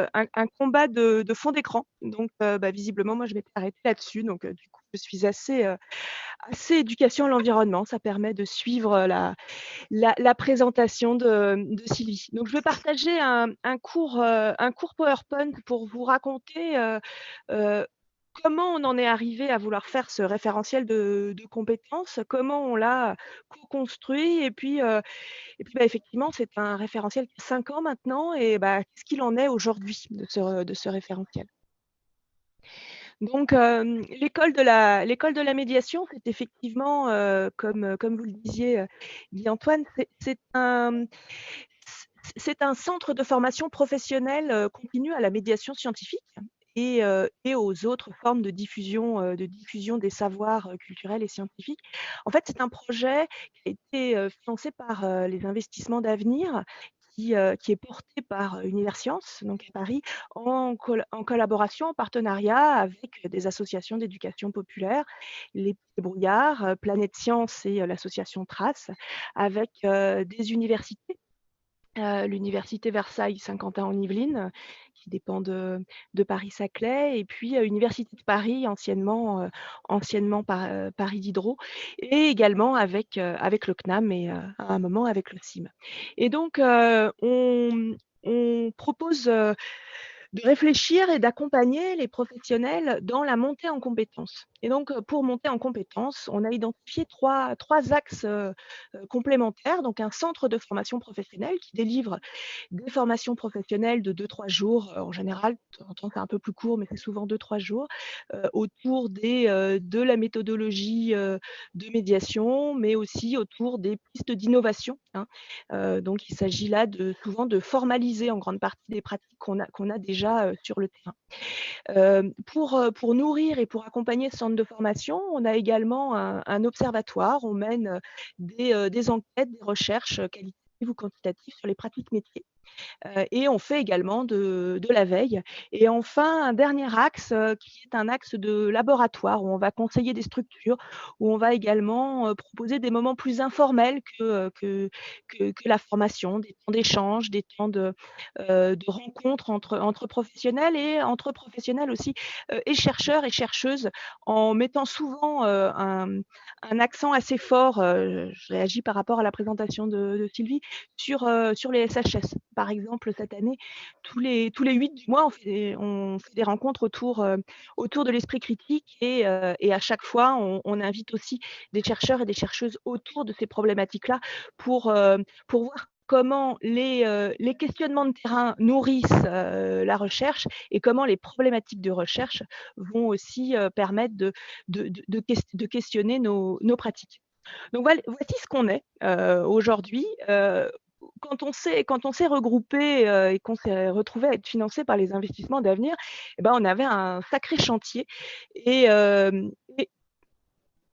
de fond d'écran. Donc, visiblement, moi, je m'étais arrêtée là-dessus. Donc, du coup, je suis assez éducation à l'environnement. Ça permet de suivre la présentation de Sylvie. Donc, je vais partager un court PowerPoint pour vous raconter comment on en est arrivé à vouloir faire ce référentiel de compétences, comment on l'a co-construit, et puis effectivement, c'est un référentiel qui a 5 ans maintenant, et qu'est-ce qu'il en est aujourd'hui de ce référentiel. Donc, l'école de la médiation, c'est effectivement, comme vous le disiez, Guy-Antoine, c'est un centre de formation professionnelle continue à la médiation scientifique et aux autres formes de diffusion des savoirs culturels et scientifiques. En fait, c'est un projet qui a été financé par les investissements d'avenir, qui est porté par Universcience, donc à Paris, en collaboration, en partenariat avec des associations d'éducation populaire, les Petits Brouillards, Planète Science et l'association Trace, avec des universités. L'université Versailles-Saint-Quentin en Yvelines, qui dépend de Paris-Saclay, et puis Université de Paris, anciennement Paris Diderot, et également avec le CNAM et à un moment avec le CIM. Et donc, on propose réfléchir et d'accompagner les professionnels dans la montée en compétences. Et donc, pour monter en compétences, on a identifié trois axes complémentaires. Donc, un centre de formation professionnelle qui délivre des formations professionnelles de 2-3 jours, en général, de temps en temps c'est un peu plus court, mais c'est souvent 2-3 jours, autour de la méthodologie de médiation, mais aussi autour des pistes d'innovation, hein. Donc, il s'agit là souvent de formaliser en grande partie des pratiques qu'on a déjà sur le terrain. Pour nourrir et pour accompagner ce centre de formation, on a également un observatoire. On mène des enquêtes, des recherches qualitatives ou quantitatives sur les pratiques métiers. Et on fait également de la veille. Et enfin, un dernier axe qui est un axe de laboratoire où on va conseiller des structures, où on va également proposer des moments plus informels que la formation, des temps d'échange, des temps de rencontres entre professionnels et entre professionnels aussi et chercheurs et chercheuses, en mettant souvent un accent assez fort, je réagis par rapport à la présentation de Sylvie, sur les SHS. Par exemple, cette année, tous les 8 du mois, on fait des rencontres autour de l'esprit critique et à chaque fois, on invite aussi des chercheurs et des chercheuses autour de ces problématiques-là pour voir comment les questionnements de terrain nourrissent la recherche et comment les problématiques de recherche vont aussi permettre de questionner nos pratiques. Donc voici ce qu'on est aujourd'hui. Quand on s'est regroupé et qu'on s'est retrouvé à être financé par les investissements d'avenir, eh ben, on avait un sacré chantier et on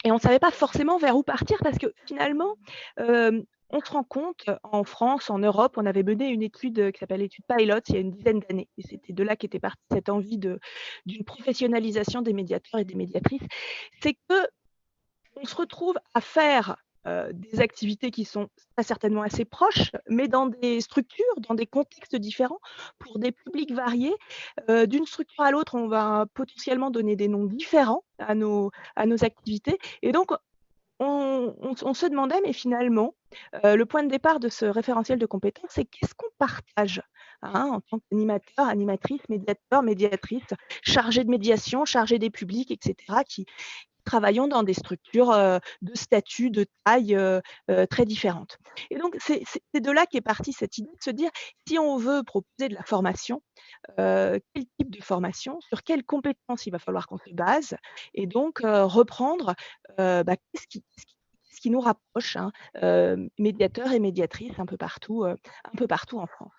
ne savait pas forcément vers où partir parce que finalement, on se rend compte en France, en Europe, on avait mené une étude qui s'appelle l'étude Pilot il y a une dizaine d'années. Et c'était de là qu'était partie cette envie d'une professionnalisation des médiateurs et des médiatrices. C'est que on se retrouve à faire des activités qui sont pas certainement assez proches, mais dans des structures, dans des contextes différents, pour des publics variés. D'une structure à l'autre, on va potentiellement donner des noms différents à nos activités. Et donc, on se demandait, mais finalement, le point de départ de ce référentiel de compétences, c'est qu'est-ce qu'on partage en tant qu'animateur, animatrice, médiateur, médiatrice, chargé de médiation, chargé des publics, etc., qui travaillons dans des structures de statut, de taille très différentes. Et donc, c'est de là qu'est partie cette idée de se dire, si on veut proposer de la formation, quel type de formation, sur quelles compétences il va falloir qu'on se base, et donc reprendre qu'est-ce qui nous rapproche, médiateurs et médiatrices un peu partout en France.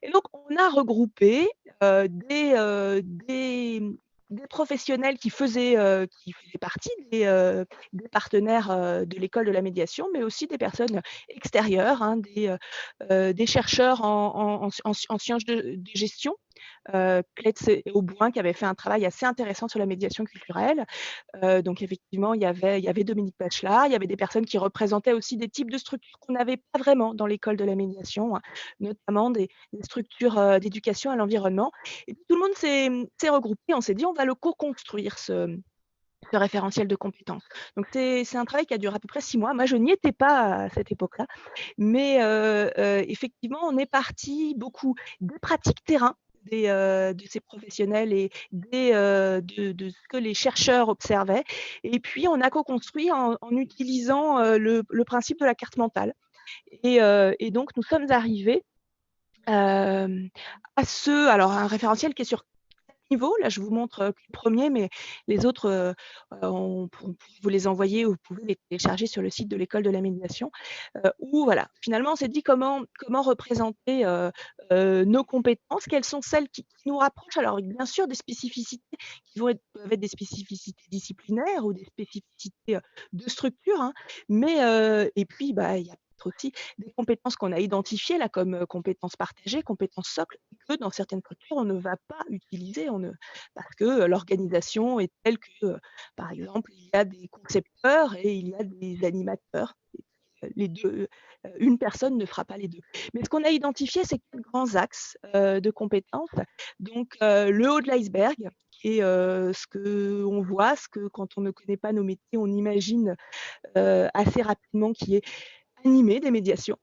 Et donc, on a regroupé des professionnels qui faisaient partie des partenaires de l'école de la médiation, mais aussi des personnes extérieures, des chercheurs en sciences de gestion, Cletz et Auboin, qui avaient fait un travail assez intéressant sur la médiation culturelle. Donc effectivement, il y avait Dominique Bachelard, il y avait des personnes qui représentaient aussi des types de structures qu'on n'avait pas vraiment dans l'école de la médiation, notamment des structures d'éducation à l'environnement. Et puis, tout le monde s'est regroupé, on s'est dit on va le co-construire ce référentiel de compétences. Donc c'est un travail qui a duré à peu près 6 mois. Moi, je n'y étais pas à cette époque-là, mais effectivement, on est parti beaucoup des pratiques terrain de ces professionnels et de ce que les chercheurs observaient. Et puis, on a co-construit en utilisant le principe de la carte mentale. Et donc, nous sommes arrivés à alors un référentiel qui est sur 4 niveaux. Là, je vous montre le premier, mais les autres, on peut vous les envoyer ou vous pouvez les télécharger sur le site de l'école de la médiation. Où voilà, finalement, on s'est dit comment représenter nos compétences, quelles sont celles qui nous rapprochent. Alors, bien sûr, des spécificités qui peuvent être des spécificités disciplinaires ou des spécificités de structure, mais et puis, il y a aussi des compétences qu'on a identifiées là comme compétences partagées, compétences socles, que dans certaines structures on ne va pas utiliser, parce que l'organisation est telle que, par exemple, il y a des concepteurs et il y a des animateurs. Les deux, une personne ne fera pas les deux. Mais ce qu'on a identifié, c'est 4 grands axes de compétences. Donc, le haut de l'iceberg, qui est ce qu'on voit, ce que quand on ne connaît pas nos métiers, on imagine assez rapidement, qui est animer des médiations.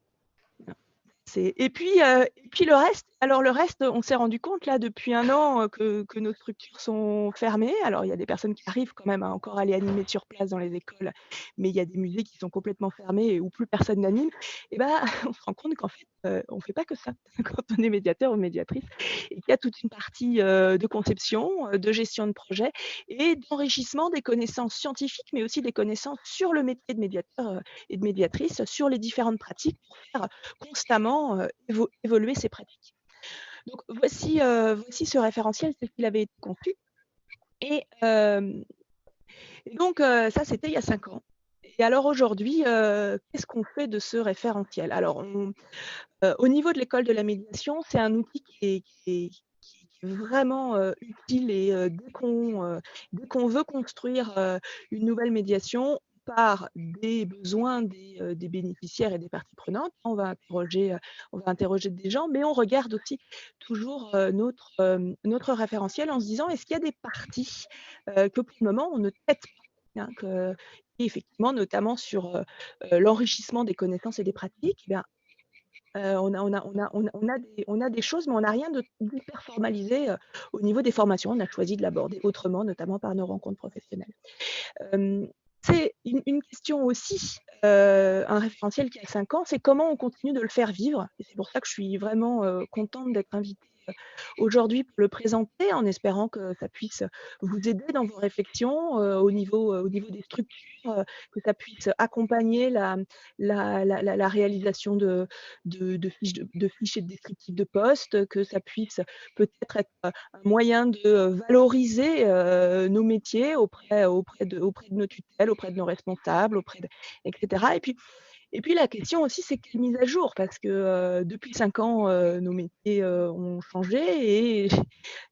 Et puis le reste, Alors le reste, on s'est rendu compte là depuis 1 an que nos structures sont fermées. Alors il y a des personnes qui arrivent quand même à encore aller animer sur place dans les écoles, mais il y a des musées qui sont complètement fermés et où plus personne n'anime. Et ben, on se rend compte qu'en fait, on fait pas que ça quand on est médiateur ou médiatrice et qu'il y a toute une partie, de conception, de gestion de projet et d'enrichissement des connaissances scientifiques, mais aussi des connaissances sur le métier de médiateur, et de médiatrice, sur les différentes pratiques pour faire constamment, évoluer ces pratiques. Donc voici ce référentiel tel qu'il avait été conçu. Et donc ça, c'était il y a 5 ans. Et alors aujourd'hui, qu'est-ce qu'on fait de ce référentiel? Alors, au niveau de l'école de la médiation, c'est un outil qui est vraiment utile et dès qu'on veut construire une nouvelle médiation, part des besoins des bénéficiaires et des parties prenantes. On va interroger des gens, mais on regarde aussi toujours notre référentiel en se disant est-ce qu'il y a des parties que pour le moment on ne traite pas, hein, et effectivement, notamment sur l'enrichissement des connaissances et des pratiques, eh bien, on a des choses, mais on n'a rien d'hyper formalisé au niveau des formations. On a choisi de l'aborder autrement, notamment par nos rencontres professionnelles. C'est une question aussi, un référentiel qui a 5 ans, c'est comment on continue de le faire vivre. Et c'est pour ça que je suis vraiment contente d'être invitée aujourd'hui pour le présenter, en espérant que ça puisse vous aider dans vos réflexions au niveau des structures, que ça puisse accompagner la réalisation de fiches et de descriptifs de postes, que ça puisse peut-être être un moyen de valoriser nos métiers auprès de nos tutelles, auprès de nos responsables, etc. Et puis la question aussi, c'est quelle mise à jour, parce que depuis 5 ans, nos métiers ont changé et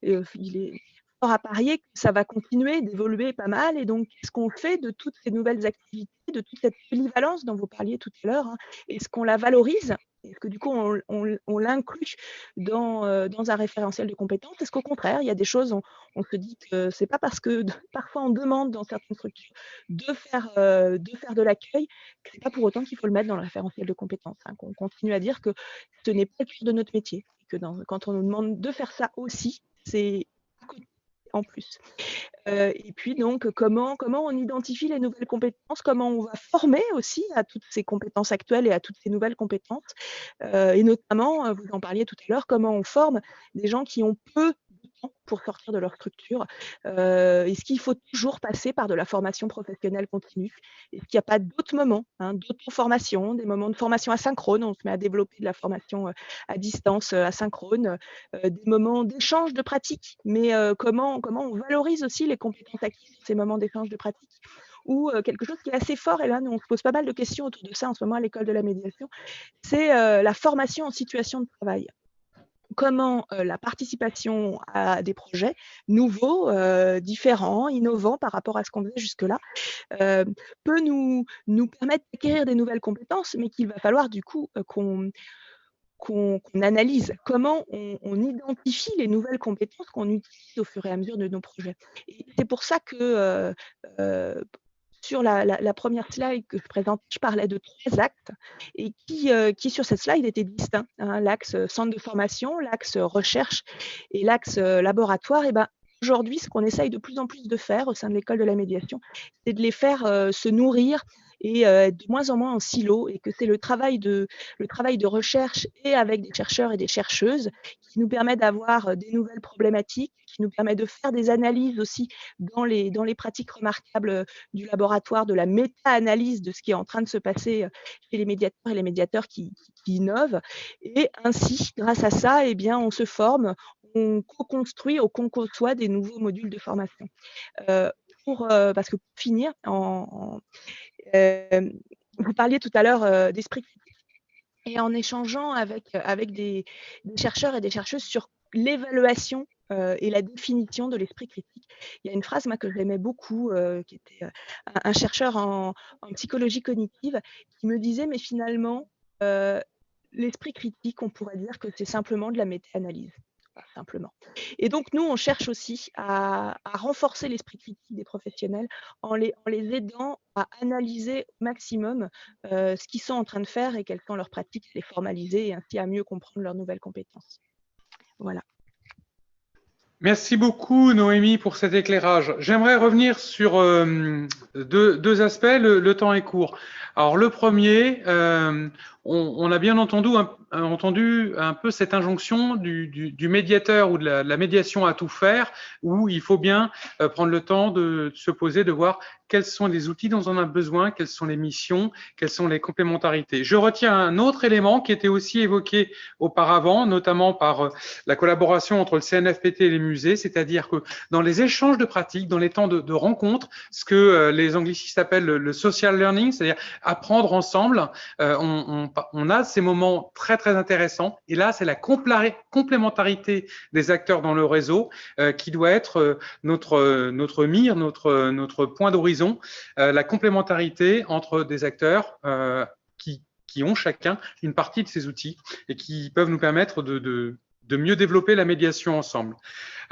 il est fort à parier que ça va continuer d'évoluer pas mal. Et donc, qu'est-ce qu'on fait de toutes ces nouvelles activités, de toute cette polyvalence dont vous parliez tout à l'heure, hein? Est-ce qu'on la valorise? Est-ce que du coup, on l'inclut dans un référentiel de compétences? Est-ce qu'au contraire, il y a des choses, on se dit que c'est pas parce que parfois on demande dans certaines structures de faire de l'accueil que c'est pas pour autant qu'il faut le mettre dans le référentiel de compétences, hein, qu'on continue à dire que ce n'est pas le cœur de notre métier, et que quand on nous demande de faire ça aussi, c'est à côté en plus. Et puis donc, comment on identifie les nouvelles compétences, comment on va former aussi à toutes ces compétences actuelles et à toutes ces nouvelles compétences, et notamment, vous en parliez tout à l'heure, comment on forme des gens qui ont peu de temps pour sortir de leur structure. Est-ce qu'il faut toujours passer par de la formation professionnelle continue? Est-ce qu'il n'y a pas d'autres moments, hein, d'autres formations, des moments de formation asynchrone? On se met à développer de la formation à distance, asynchrone, des moments d'échange de pratiques, mais comment on valorise aussi les compétences acquises sur ces moments d'échange de pratiques? Ou quelque chose qui est assez fort, et là, nous, on se pose pas mal de questions autour de ça en ce moment à l'école de la médiation, c'est la formation en situation de travail. Comment la participation à des projets nouveaux, différents, innovants par rapport à ce qu'on faisait jusque-là, peut nous permettre d'acquérir des nouvelles compétences, mais qu'il va falloir du coup qu'on analyse, comment on identifie les nouvelles compétences qu'on utilise au fur et à mesure de nos projets. Et c'est pour ça que sur la première slide que je présente, je parlais de 3 axes et qui sur cette slide étaient distincts, hein, l'axe centre de formation, l'axe recherche et l'axe laboratoire. Et ben, aujourd'hui, ce qu'on essaye de plus en plus de faire au sein de l'école de la médiation, c'est de les faire se nourrir et de moins en moins en silo, et que c'est le travail de recherche et avec des chercheurs et des chercheuses qui nous permet d'avoir des nouvelles problématiques, qui nous permet de faire des analyses aussi dans les pratiques remarquables du laboratoire, de la méta-analyse de ce qui est en train de se passer chez les médiateurs et les médiateurs qui innovent. Et ainsi, grâce à ça, eh bien, on se forme, on co-construit ou qu'on conçoit des nouveaux modules de formation. Parce que pour finir, vous parliez tout à l'heure d'esprit critique. Et en échangeant avec des chercheurs et des chercheuses sur l'évaluation et la définition de l'esprit critique, il y a une phrase moi, que j'aimais beaucoup, qui était un chercheur en psychologie cognitive, qui me disait, mais finalement, l'esprit critique, on pourrait dire que c'est simplement de la méta-analyse. Simplement. Et donc, nous, on cherche aussi à renforcer l'esprit critique des professionnels en les aidant à analyser au maximum ce qu'ils sont en train de faire et quelles sont leurs pratiques, les formaliser et ainsi à mieux comprendre leurs nouvelles compétences. Voilà. Merci beaucoup, Noémie, pour cet éclairage. J'aimerais revenir sur deux aspects. Le temps est court. Alors, le premier, on a bien entendu un peu cette injonction du médiateur ou de la médiation à tout faire, où il faut bien prendre le temps de se poser, de voir quels sont les outils dont on a besoin, quelles sont les missions, quelles sont les complémentarités. Je retiens un autre élément qui était aussi évoqué auparavant, notamment par la collaboration entre le CNFPT et les musées, c'est-à-dire que dans les échanges de pratiques, dans les temps de rencontres, ce que les anglicistes appellent le social learning, c'est-à-dire apprendre ensemble, on a ces moments très très intéressants. Et là, c'est la complémentarité des acteurs dans le réseau qui doit être notre mire, notre point d'horizon, la complémentarité entre des acteurs qui ont chacun une partie de ces outils et qui peuvent nous permettre de mieux développer la médiation ensemble.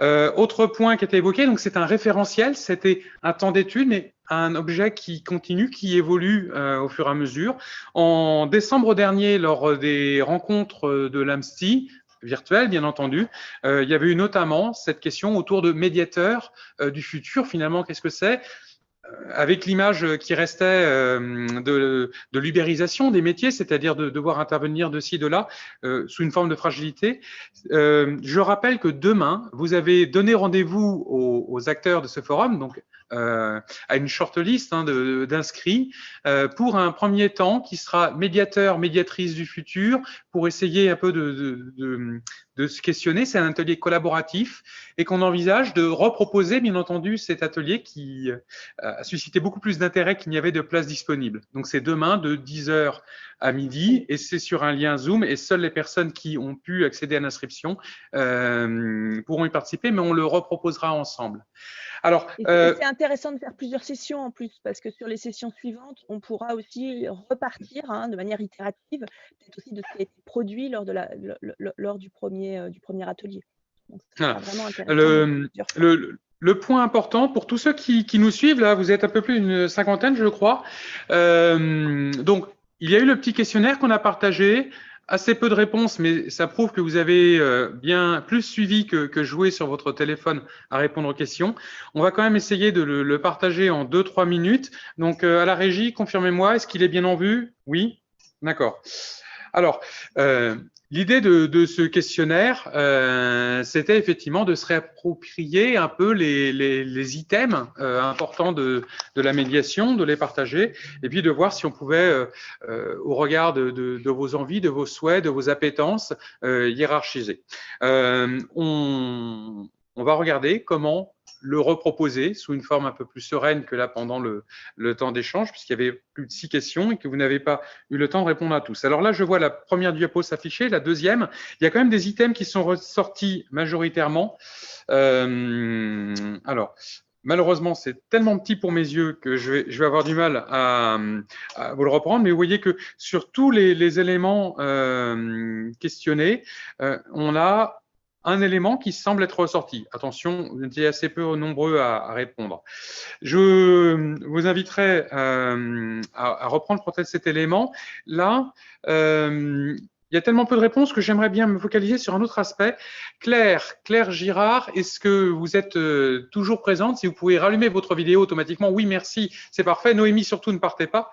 Autre point qui était évoqué, donc c'est un référentiel, c'était un temps d'étude, mais un objet qui continue, qui évolue au fur et à mesure. En décembre dernier, lors des rencontres de l'AMSTI, virtuelles, bien entendu, il y avait eu notamment cette question autour de médiateurs du futur. Finalement, qu'est-ce que c'est ? Avec l'image qui restait de l'ubérisation des métiers, c'est-à-dire de devoir intervenir de ci, de là, sous une forme de fragilité. Je rappelle que demain, vous avez donné rendez-vous aux acteurs de ce forum, donc à une shortlist d'inscrits, pour un premier temps qui sera médiateur, médiatrice du futur, pour essayer un peu de se questionner. C'est un atelier collaboratif et qu'on envisage de reproposer, bien entendu, cet atelier qui a suscité beaucoup plus d'intérêt qu'il n'y avait de place disponible. Donc, c'est demain de 10h à midi et c'est sur un lien Zoom et seules les personnes qui ont pu accéder à l'inscription pourront y participer, mais on le reproposera ensemble. Alors, c'est intéressant de faire plusieurs sessions en plus, parce que sur les sessions suivantes, on pourra aussi repartir de manière itérative, peut-être aussi de ce qui a été produit lors du premier atelier. Donc, ça sera vraiment intéressant. Le point important pour tous ceux qui nous suivent, là, vous êtes un peu plus d'une cinquantaine, je crois. Donc, il y a eu le petit questionnaire qu'on a partagé. Assez peu de réponses, mais ça prouve que vous avez bien plus suivi que joué sur votre téléphone à répondre aux questions. On va quand même essayer de le partager en 2-3 minutes. Donc, à la régie, confirmez-moi, est-ce qu'il est bien en vue? Oui? D'accord. Alors, l'idée de ce questionnaire, c'était effectivement de se réapproprier un peu les items importants de la médiation, de les partager, et puis de voir si on pouvait, au regard de vos envies, de vos souhaits, de vos appétences, hiérarchiser. On va regarder comment le reproposer sous une forme un peu plus sereine que là pendant le temps d'échange, puisqu'il y avait plus de 6 questions et que vous n'avez pas eu le temps de répondre à tous. Alors là, je vois la première diapo s'afficher, la deuxième. Il y a quand même des items qui sont ressortis majoritairement. Alors, malheureusement, c'est tellement petit pour mes yeux que je vais avoir du mal à vous le reprendre, mais vous voyez que sur tous les éléments questionnés, on a un élément qui semble être ressorti. Attention, vous étiez assez peu nombreux à répondre. Je vous inviterai à reprendre peut-être cet élément. Là, il y a tellement peu de réponses que j'aimerais bien me focaliser sur un autre aspect. Claire Girard, est-ce que vous êtes toujours présente? Si vous pouvez rallumer votre vidéo automatiquement. Oui, merci, c'est parfait. Noémie, surtout ne partez pas.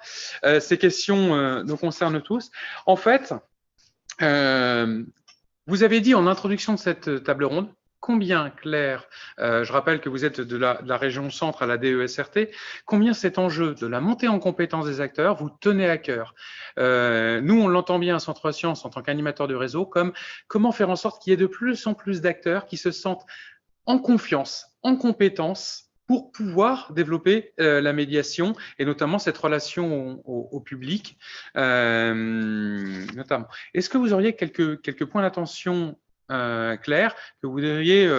Ces questions nous concernent tous. En fait, vous avez dit en introduction de cette table ronde, combien, Claire, je rappelle que vous êtes de la région centre à la DESRT, combien cet enjeu de la montée en compétence des acteurs vous tenez à cœur? Nous, on l'entend bien à Centre Science en tant qu'animateur de réseau, comme comment faire en sorte qu'il y ait de plus en plus d'acteurs qui se sentent en confiance, en compétence, pour pouvoir développer la médiation et notamment cette relation au public, notamment. Est-ce que vous auriez quelques points d'attention, Claire, que vous voudriez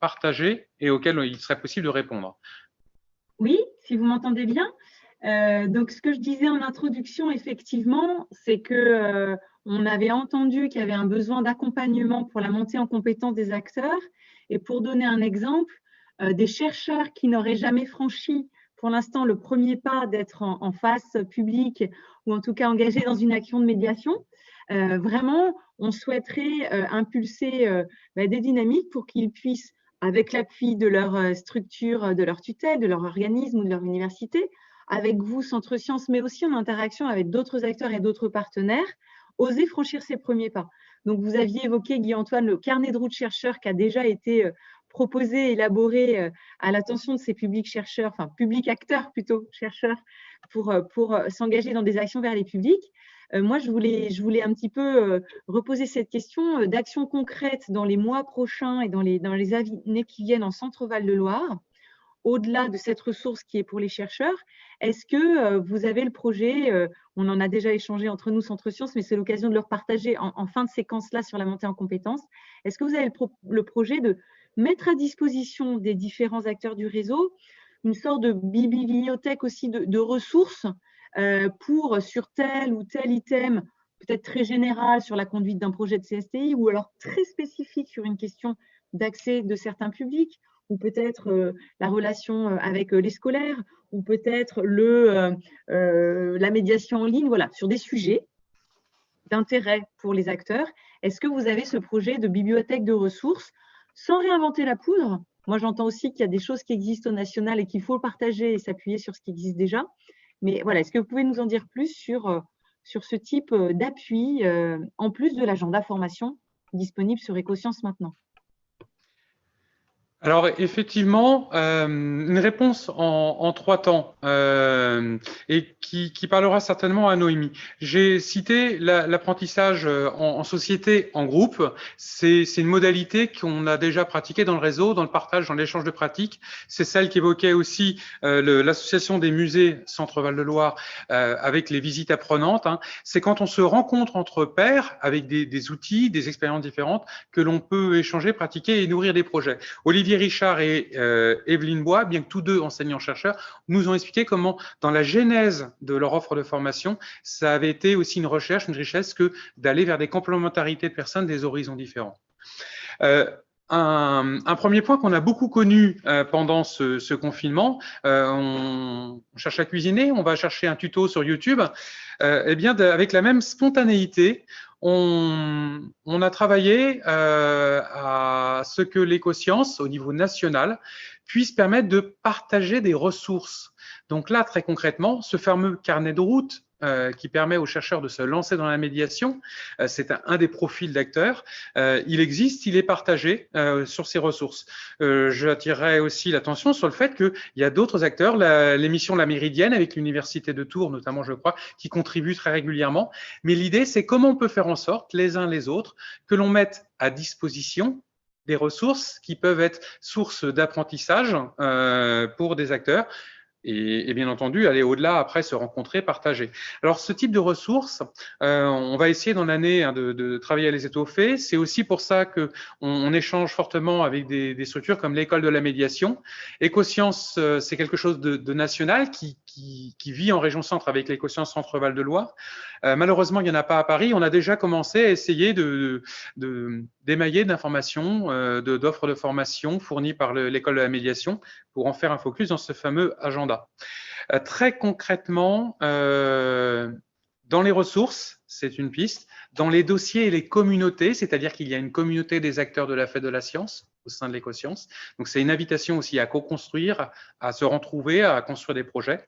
partager et auxquels il serait possible de répondre? Oui, si vous m'entendez bien. Donc, ce que je disais en introduction, effectivement, c'est que on avait entendu qu'il y avait un besoin d'accompagnement pour la montée en compétence des acteurs. Et pour donner un exemple, des chercheurs qui n'auraient jamais franchi pour l'instant le premier pas d'être en face publique ou en tout cas engagés dans une action de médiation, Vraiment, on souhaiterait impulser des dynamiques pour qu'ils puissent, avec l'appui de leur structure, de leur tutelle, de leur organisme ou de leur université, avec vous, Centre Sciences, mais aussi en interaction avec d'autres acteurs et d'autres partenaires, oser franchir ces premiers pas. Donc, vous aviez évoqué, Guy-Antoine, le carnet de route chercheur qui a déjà été proposé, élaboré à l'attention de ces publics chercheurs, enfin, publics acteurs plutôt, chercheurs, pour s'engager dans des actions vers les publics. Moi, je voulais un petit peu reposer cette question d'actions concrètes dans les mois prochains et dans les années qui viennent en Centre-Val de Loire. Au-delà de cette ressource qui est pour les chercheurs, est-ce que vous avez le projet, on en a déjà échangé entre nous, Centre Sciences, mais c'est l'occasion de le partager en fin de séquence-là sur la montée en compétences. Est-ce que vous avez le projet de mettre à disposition des différents acteurs du réseau une sorte de bibliothèque aussi de ressources sur tel ou tel item, peut-être très général sur la conduite d'un projet de CSTI, ou alors très spécifique sur une question d'accès de certains publics, ou peut-être la relation avec les scolaires, ou peut-être la médiation en ligne, voilà, sur des sujets d'intérêt pour les acteurs. Est-ce que vous avez ce projet de bibliothèque de ressources sans réinventer la poudre? Moi, j'entends aussi qu'il y a des choses qui existent au national et qu'il faut partager et s'appuyer sur ce qui existe déjà. Mais voilà, est-ce que vous pouvez nous en dire plus sur ce type d'appui, en plus de l'agenda formation disponible sur Écosciences maintenant? Alors effectivement, une réponse en 3 temps et qui parlera certainement à Noémie. J'ai cité l'apprentissage en société, en groupe. C'est une modalité qu'on a déjà pratiquée dans le réseau, dans le partage, dans l'échange de pratiques. C'est celle qu'évoquait aussi l'association des musées Centre-Val de Loire avec les visites apprenantes. Hein. C'est quand on se rencontre entre pairs avec des outils, des expériences différentes que l'on peut échanger, pratiquer et nourrir des projets. Olivier Richard et Evelyne Bois, bien que tous deux enseignants-chercheurs, nous ont expliqué comment, dans la genèse de leur offre de formation, ça avait été aussi une recherche, une richesse que d'aller vers des complémentarités de personnes des horizons différents. Un premier point qu'on a beaucoup connu pendant ce confinement, on cherche à cuisiner, on va chercher un tuto sur YouTube, eh bien avec la même spontanéité, on a travaillé à ce que l'Écosciences, au niveau national, puisse permettre de partager des ressources. Donc là, très concrètement, ce fameux carnet de route qui permet aux chercheurs de se lancer dans la médiation, c'est un des profils d'acteurs. Il existe, il est partagé sur ces ressources. J'attirerai aussi l'attention sur le fait qu'il y a d'autres acteurs, l'émission La Méridienne avec l'Université de Tours notamment, je crois, qui contribuent très régulièrement. Mais l'idée, c'est comment on peut faire en sorte, les uns les autres, que l'on mette à disposition des ressources qui peuvent être source d'apprentissage pour des acteurs. Et bien entendu, aller au-delà, après se rencontrer, partager. Alors, ce type de ressources, on va essayer dans l'année de travailler à les étoffer. C'est aussi pour ça qu'on échange fortement avec des structures comme l'école de la médiation. Écosciences, c'est quelque chose de national qui vit en région centre avec l'Écosciences Centre-Val de Loire. Malheureusement, il n'y en a pas à Paris. On a déjà commencé à essayer d'émailler d'informations, d'offres de formation fournies par l'école de la médiation pour en faire un focus dans ce fameux agenda. Très concrètement, dans les ressources, c'est une piste. Dans les dossiers et les communautés, c'est-à-dire qu'il y a une communauté des acteurs de la fête de la science au sein de l'Écosciences. Donc, c'est une invitation aussi à co-construire, à se retrouver, à construire des projets.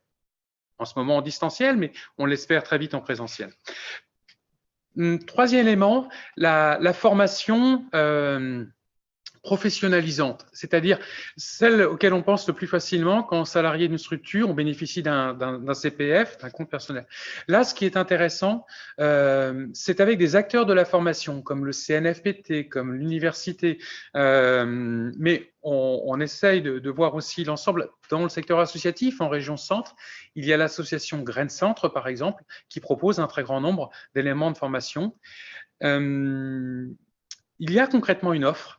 En ce moment en distanciel, mais on l'espère très vite en présentiel. Troisième élément, la formation professionnalisante, c'est-à-dire celle auquel on pense le plus facilement quand salarié d'une structure, on bénéficie d'un CPF, d'un compte personnel. Là, ce qui est intéressant, c'est avec des acteurs de la formation, comme le CNFPT, comme l'université, mais on essaye de voir aussi l'ensemble dans le secteur associatif en région centre. Il y a l'association Graines Centre, par exemple, qui propose un très grand nombre d'éléments de formation. Il y a concrètement une offre.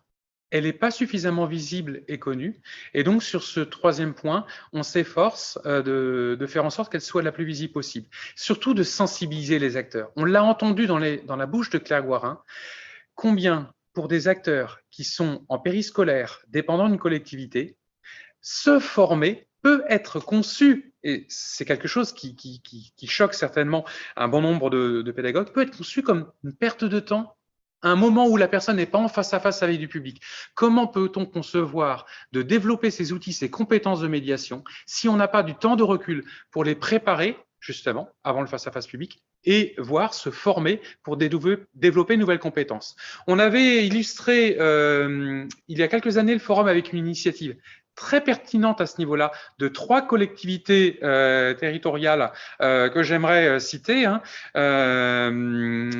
Elle n'est pas suffisamment visible et connue. Et donc, sur ce troisième point, on s'efforce de faire en sorte qu'elle soit la plus visible possible. Surtout de sensibiliser les acteurs. On l'a entendu dans la bouche de Claire Guarin, combien pour des acteurs qui sont en périscolaire, dépendant d'une collectivité, se former peut être conçu et c'est quelque chose qui choque certainement un bon nombre de pédagogues, peut être conçu comme une perte de temps à un moment où la personne n'est pas en face à face avec du public. Comment peut-on concevoir de développer ces outils, ces compétences de médiation, si on n'a pas du temps de recul pour les préparer, justement, avant le face-à-face public, et voire se former pour développer une nouvelle compétence. On avait illustré il y a quelques années le forum avec une initiative très pertinente à ce niveau-là de 3 collectivités territoriales que j'aimerais citer.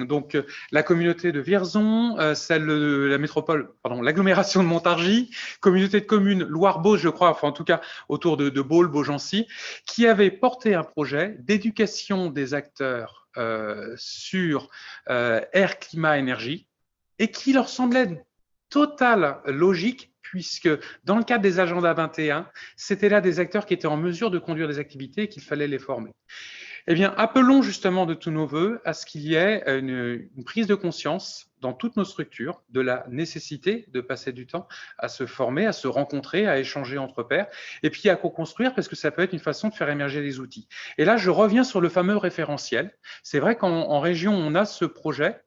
Donc, la communauté de Vierzon, celle de la métropole, pardon, l'agglomération de Montargis, communauté de communes Loire-Beauce, je crois, enfin en tout cas autour de Baule, Beaugency, qui avait porté un projet d'éducation des acteurs sur air, climat, énergie, et qui leur semblait totale logique, puisque dans le cadre des agendas 21, c'était là des acteurs qui étaient en mesure de conduire des activités et qu'il fallait les former. Eh bien, appelons justement de tous nos voeux à ce qu'il y ait une prise de conscience dans toutes nos structures de la nécessité de passer du temps à se former, à se rencontrer, à échanger entre pairs, et puis à co-construire, parce que ça peut être une façon de faire émerger des outils. Et là, je reviens sur le fameux référentiel. C'est vrai qu'en région, on a ce projet.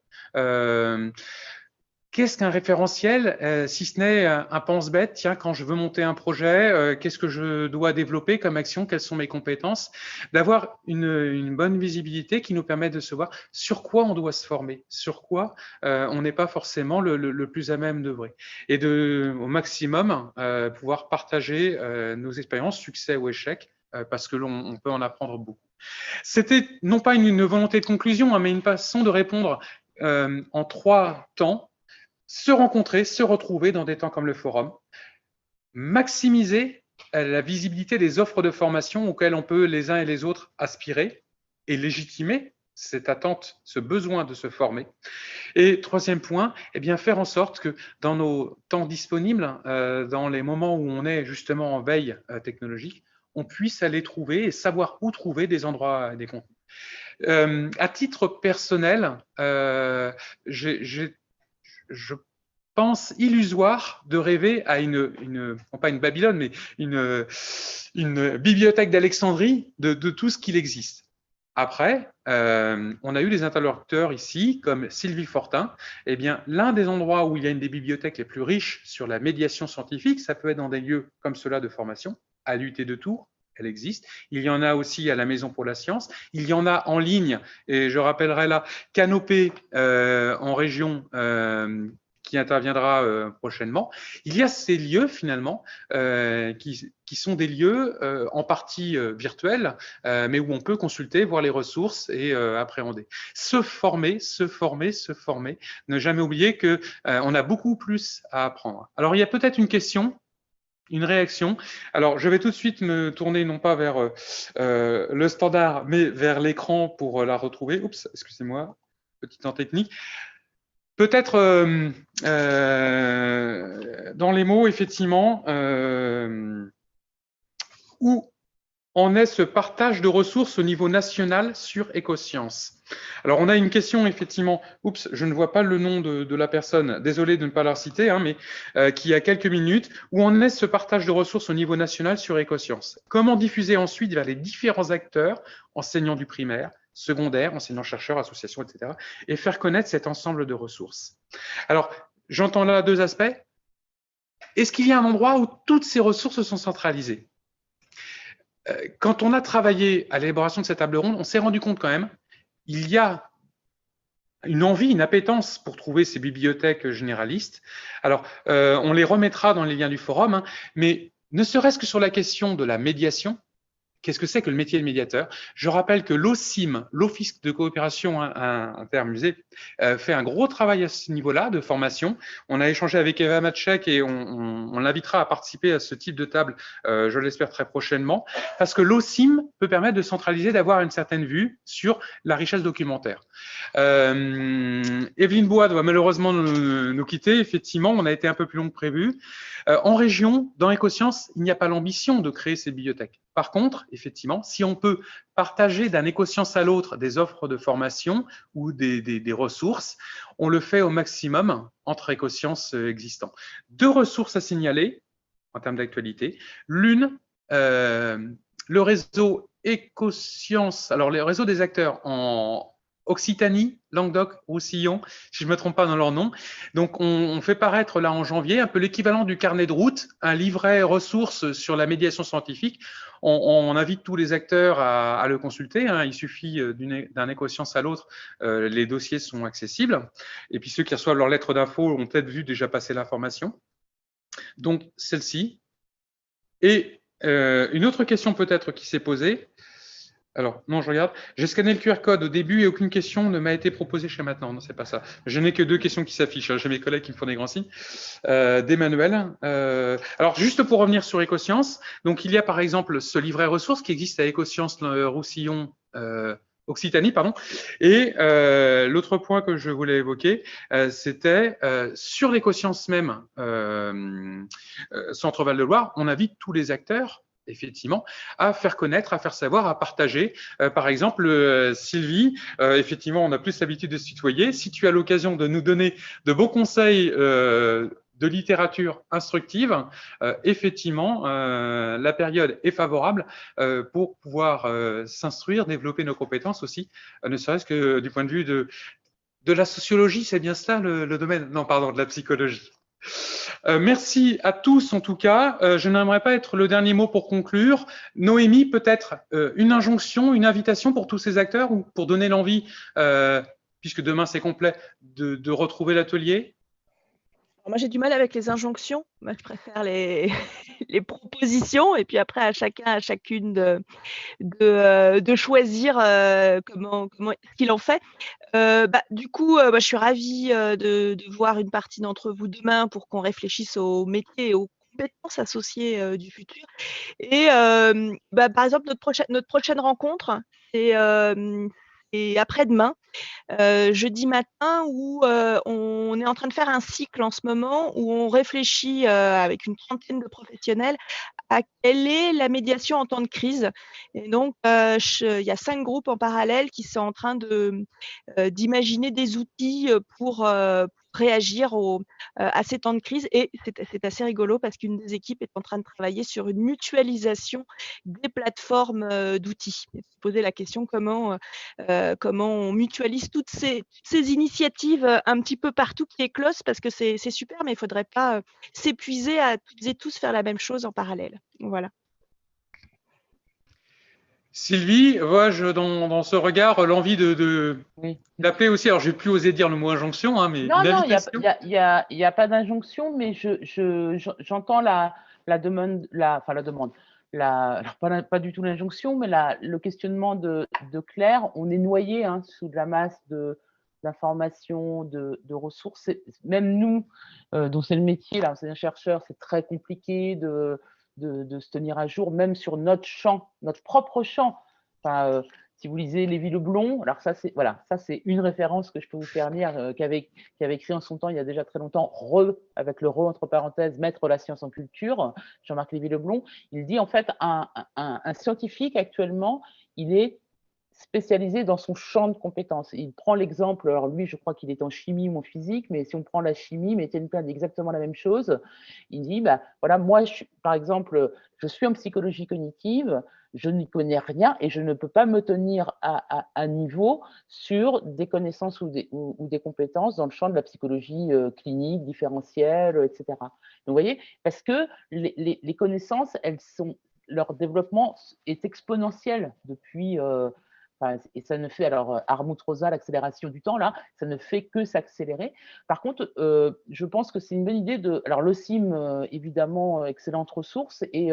Qu'est-ce qu'un référentiel, si ce n'est un pense-bête? Tiens, quand je veux monter un projet, qu'est-ce que je dois développer comme action? Quelles sont mes compétences? D'avoir une bonne visibilité qui nous permet de savoir sur quoi on doit se former, sur quoi on n'est pas forcément le plus à même d'œuvrer. Et au maximum, pouvoir partager nos expériences, succès ou échecs, parce que l'on peut en apprendre beaucoup. C'était non pas une volonté de conclusion, mais une façon de répondre en 3 temps. Se rencontrer, se retrouver dans des temps comme le forum, maximiser la visibilité des offres de formation auxquelles on peut les uns et les autres aspirer et légitimer cette attente, ce besoin de se former. Et 3e point, eh bien faire en sorte que dans nos temps disponibles, dans les moments où on est justement en veille technologique, on puisse aller trouver et savoir où trouver des endroits, des contenus. À titre personnel, je pense illusoire de rêver à non pas une Babylone, mais une bibliothèque d'Alexandrie de tout ce qu'il existe. Après, on a eu des interlocuteurs ici, comme Sylvie Fortin. Eh bien, l'un des endroits où il y a une des bibliothèques les plus riches sur la médiation scientifique, ça peut être dans des lieux comme cela de formation, à l'UT de Tours. Elle existe. Il y en a aussi à la Maison pour la Science. Il y en a en ligne, et je rappellerai là, Canopée en région qui interviendra prochainement. Il y a ces lieux finalement qui sont des lieux en partie virtuels, mais où on peut consulter, voir les ressources et appréhender. Se former, ne jamais oublier que on a beaucoup plus à apprendre. Alors il y a peut-être une question, une réaction. Alors, je vais tout de suite me tourner non pas vers le standard, mais vers l'écran pour la retrouver. Oups, excusez-moi, petit temps technique. Peut-être dans les mots, effectivement, où en est ce partage de ressources au niveau national sur Écosciences? Alors, on a une question, effectivement, oups, je ne vois pas le nom de la personne, désolé de ne pas la citer, hein, mais qui a quelques minutes, où en est ce partage de ressources au niveau national sur Écosciences? Comment diffuser ensuite vers les différents acteurs, enseignants du primaire, secondaire, enseignants-chercheurs, associations, etc., et faire connaître cet ensemble de ressources? Alors, j'entends là 2 aspects. Est-ce qu'il y a un endroit où toutes ces ressources sont centralisées? Quand on a travaillé à l'élaboration de cette table ronde, on s'est rendu compte quand même il y a une envie, une appétence pour trouver ces bibliothèques généralistes. Alors, on les remettra dans les liens du forum, hein, mais ne serait-ce que sur la question de la médiation, qu'est-ce que c'est que le métier de médiateur? Je rappelle que l'OCIM, l'Office de coopération intermusée, fait un gros travail à ce niveau-là de formation. On a échangé avec Eva Matchek et on l'invitera à participer à ce type de table, je l'espère très prochainement, parce que l'OCIM peut permettre de centraliser, d'avoir une certaine vue sur la richesse documentaire. Evelyne Bois doit malheureusement nous quitter. Effectivement, on a été un peu plus long que prévu. En région, dans Écosciences, il n'y a pas l'ambition de créer ces bibliothèques. Par contre, effectivement, si on peut partager d'un Écosciences à l'autre des offres de formation ou des ressources, on le fait au maximum entre Écosciences existants. 2 ressources à signaler en termes d'actualité. L'une, le réseau Écosciences, alors le réseau des acteurs en Occitanie, Languedoc, Roussillon, si je ne me trompe pas dans leur nom. Donc, on fait paraître là en janvier un peu l'équivalent du carnet de route, un livret ressources sur la médiation scientifique. On invite tous les acteurs à le consulter. Hein. Il suffit d'un Écosciences à l'autre, les dossiers sont accessibles. Et puis, ceux qui reçoivent leur lettre d'info ont peut-être vu déjà passer l'information. Donc, celle-ci. Et une autre question peut-être qui s'est posée. Alors, non, je regarde. J'ai scanné le QR code au début et aucune question ne m'a été proposée jusqu'à maintenant. Non, c'est pas ça. Je n'ai que 2 questions qui s'affichent. J'ai mes collègues qui me font des grands signes. D'Emmanuel. Alors, juste pour revenir sur Écosciences, donc il y a par exemple ce livret ressources qui existe à Écosciences Roussillon, Occitanie, pardon. Et l'autre point que je voulais évoquer, c'était sur l'Écosciences même, Centre Val de Loire, on invite tous les acteurs effectivement, à faire connaître, à faire savoir, à partager. Par exemple, Sylvie, effectivement, on a plus l'habitude de se tutoyer. Si tu as l'occasion de nous donner de bons conseils de littérature instructive, effectivement, la période est favorable pour pouvoir s'instruire, développer nos compétences aussi, ne serait-ce que du point de vue de la sociologie, c'est bien cela le domaine? Non, pardon, de la psychologie. Merci à tous en tout cas. Je n'aimerais pas être le dernier mot pour conclure. Noémie, peut-être une injonction, une invitation pour tous ces acteurs ou pour donner l'envie, puisque demain c'est complet, de retrouver l'atelier? Moi, j'ai du mal avec les injonctions. Moi, je préfère les, les propositions et puis après à chacun, à chacune de choisir comment ce qu'il en fait. Du coup, je suis ravie de voir une partie d'entre vous demain pour qu'on réfléchisse aux métiers et aux compétences associées du futur. Et par exemple, notre prochaine rencontre, c'est après-demain, jeudi matin, où on est en train de faire un cycle en ce moment où on réfléchit avec une trentaine de professionnels à quelle est la médiation en temps de crise. Et donc, il y a 5 groupes en parallèle qui sont en train d'imaginer des outils pour réagir à ces temps de crise. Et c'est assez rigolo parce qu'une des équipes est en train de travailler sur une mutualisation des plateformes d'outils. Et se poser la question comment on mutualise toutes ces initiatives un petit peu partout qui éclosent, parce que c'est super, mais il ne faudrait pas s'épuiser à toutes et tous faire la même chose en parallèle. Voilà. Sylvie, vois-je dans ce regard l'envie Oui. d'appeler aussi, alors je n'ai plus osé dire le mot injonction, hein, mais Non, une non, invitation. il y a pas d'injonction, mais j'entends la demande, alors pas du tout l'injonction, mais le questionnement de Claire. On est noyé sous de la masse d'informations, de ressources. Même nous, dont c'est le métier, là, c'est un chercheur, c'est très compliqué de se tenir à jour, même sur notre champ, notre propre champ. Enfin, si vous lisez Lévy-Leblond, alors ça c'est une référence que je peux vous faire lire, qui avait écrit en son temps, il y a déjà très longtemps, avec le entre parenthèses, mettre la science en culture, Jean-Marc Lévy-Leblond. Il dit en fait un scientifique actuellement, il est spécialisé dans son champ de compétences. Il prend l'exemple, alors lui, je crois qu'il est en chimie ou en physique, mais si on prend la chimie, mais Étienne Klein dit exactement la même chose. Il dit, voilà, moi, par exemple, je suis en psychologie cognitive, je n'y connais rien et je ne peux pas me tenir à niveau sur des connaissances ou des compétences dans le champ de la psychologie clinique, différentielle, etc. Donc, vous voyez, parce que les connaissances, leur développement est exponentiel depuis... et ça ne fait, alors Armut-Rosa, l'accélération du temps, là, ça ne fait que s'accélérer. Par contre, je pense que c'est une bonne idée alors le CIM, évidemment, excellente ressource, et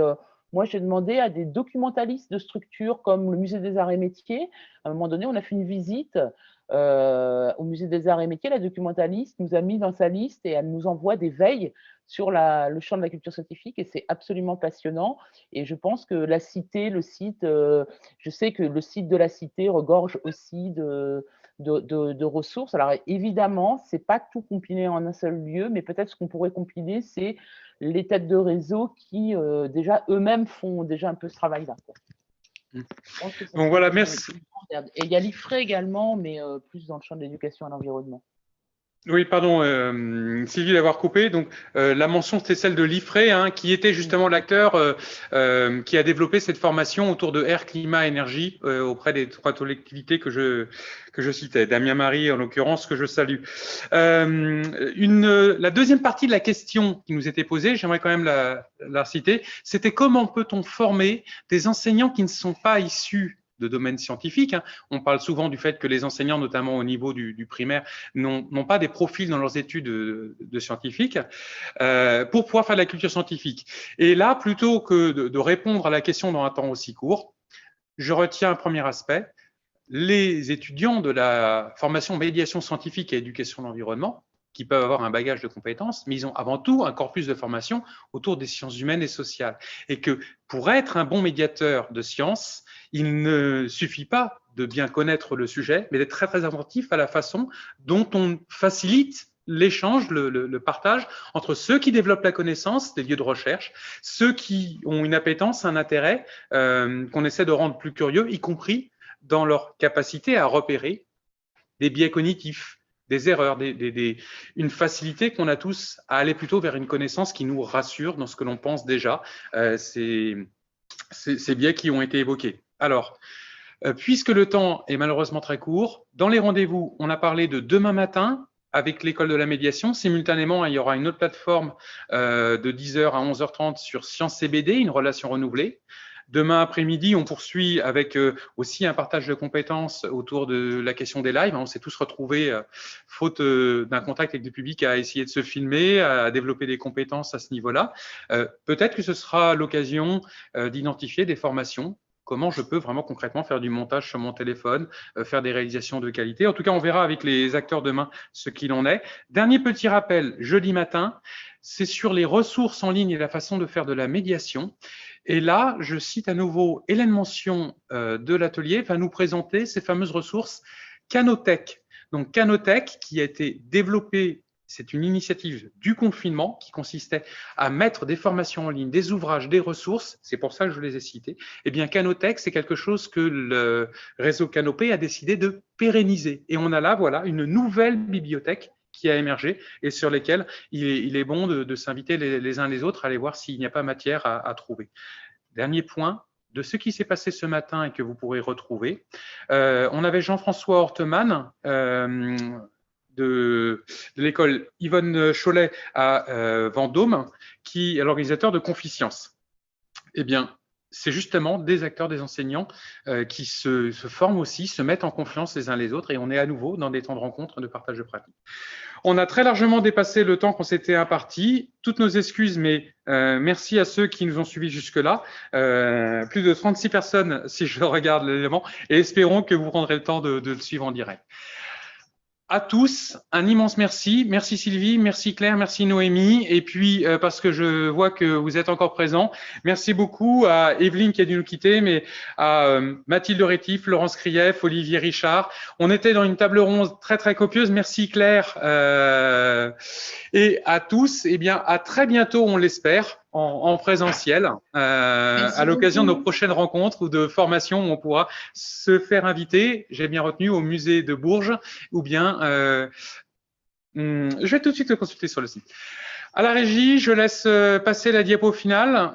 moi, j'ai demandé à des documentalistes de structures comme le Musée des Arts et Métiers. À un moment donné, on a fait une visite au Musée des Arts et Métiers. La documentaliste nous a mis dans sa liste et elle nous envoie des veilles sur le champ de la culture scientifique, et c'est absolument passionnant. Et je pense que la Cité, le site, je sais que le site de la Cité regorge aussi de ressources. Alors évidemment, ce n'est pas tout compilé en un seul lieu, mais peut-être ce qu'on pourrait compiler, c'est les têtes de réseau qui déjà eux-mêmes font déjà un peu ce travail-là. Donc voilà, merci. Et il y a l'IFRE également, mais plus dans le champ de l'éducation à l'environnement. Oui, pardon, Sylvie d'avoir coupé. Donc, la mention, c'était celle de l'IFRE, hein, qui était justement l'acteur qui a développé cette formation autour de air, climat, énergie auprès des 3 collectivités que je citais. Damien Marie, en l'occurrence, que je salue. La deuxième partie de la question qui nous était posée, j'aimerais quand même la citer, c'était comment peut-on former des enseignants qui ne sont pas issus de domaine scientifique, hein. On parle souvent du fait que les enseignants, notamment au niveau du primaire, n'ont pas des profils dans leurs études de scientifiques pour pouvoir faire de la culture scientifique. Et là, plutôt que de répondre à la question dans un temps aussi court, je retiens un premier aspect. Les étudiants de la formation médiation scientifique et éducation de l'environnement, qui peuvent avoir un bagage de compétences, mais ils ont avant tout un corpus de formation autour des sciences humaines et sociales. Et que pour être un bon médiateur de sciences, il ne suffit pas de bien connaître le sujet, mais d'être très, très attentif à la façon dont on facilite l'échange, le partage entre ceux qui développent la connaissance des lieux de recherche, ceux qui ont une appétence, un intérêt qu'on essaie de rendre plus curieux, y compris dans leur capacité à repérer des biais cognitifs, des erreurs, une facilité qu'on a tous à aller plutôt vers une connaissance qui nous rassure dans ce que l'on pense déjà, ces biais qui ont été évoqués. Alors, puisque le temps est malheureusement très court, dans les rendez-vous, on a parlé de demain matin avec l'école de la médiation. Simultanément, il y aura une autre plateforme de 10h à 11h30 sur Sciences CBD, une relation renouvelée. Demain après-midi, on poursuit avec aussi un partage de compétences autour de la question des lives. On s'est tous retrouvés, faute d'un contact avec le public, à essayer de se filmer, à développer des compétences à ce niveau-là. Peut-être que ce sera l'occasion d'identifier des formations. Comment je peux vraiment concrètement faire du montage sur mon téléphone, faire des réalisations de qualité. En tout cas, on verra avec les acteurs demain ce qu'il en est. Dernier petit rappel, jeudi matin, c'est sur les ressources en ligne et la façon de faire de la médiation. Et là, je cite à nouveau Hélène Mention de l'atelier, va nous présenter ces fameuses ressources Canotech. Donc Canotech qui a été développée, c'est une initiative du confinement qui consistait à mettre des formations en ligne, des ouvrages, des ressources, c'est pour ça que je les ai cités. Eh bien Canotech, c'est quelque chose que le réseau Canopé a décidé de pérenniser. Et on a là, voilà, une nouvelle bibliothèque qui a émergé et sur lesquels il est bon de s'inviter les uns les autres à aller voir s'il n'y a pas matière à trouver. Dernier point, de ce qui s'est passé ce matin et que vous pourrez retrouver. On avait Jean-François Hortemann de l'école Yvonne Cholet à Vendôme, qui est l'organisateur de Confi-Sciences. Eh bien, c'est justement des acteurs, des enseignants qui se forment aussi, se mettent en confiance les uns les autres et on est à nouveau dans des temps de rencontre, de partage de pratiques. On a très largement dépassé le temps qu'on s'était imparti. Toutes nos excuses, mais merci à ceux qui nous ont suivis jusque-là. Plus de 36 personnes, si je regarde l'élément, et espérons que vous prendrez le temps de le suivre en direct. À tous, un immense merci. Merci Sylvie, merci Claire, merci Noémie. Et puis, parce que je vois que vous êtes encore présents, merci beaucoup à Evelyne qui a dû nous quitter, mais à Mathilde Rétif, Laurence Krief, Olivier Richard. On était dans une table ronde très, très copieuse. Merci Claire. Et à tous, eh bien, à très bientôt, on l'espère, en présentiel, à l'occasion de nos prochaines rencontres ou de formations où on pourra se faire inviter, j'ai bien retenu, au musée de Bourges, ou bien, je vais tout de suite le consulter sur le site. À la régie, je laisse passer la diapo finale.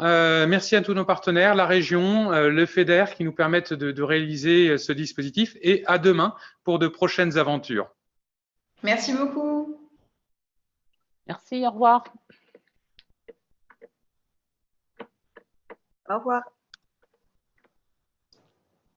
Merci à tous nos partenaires, la région, le FEDER qui nous permettent de réaliser ce dispositif, et à demain pour de prochaines aventures. Merci beaucoup. Merci, au revoir. Au revoir.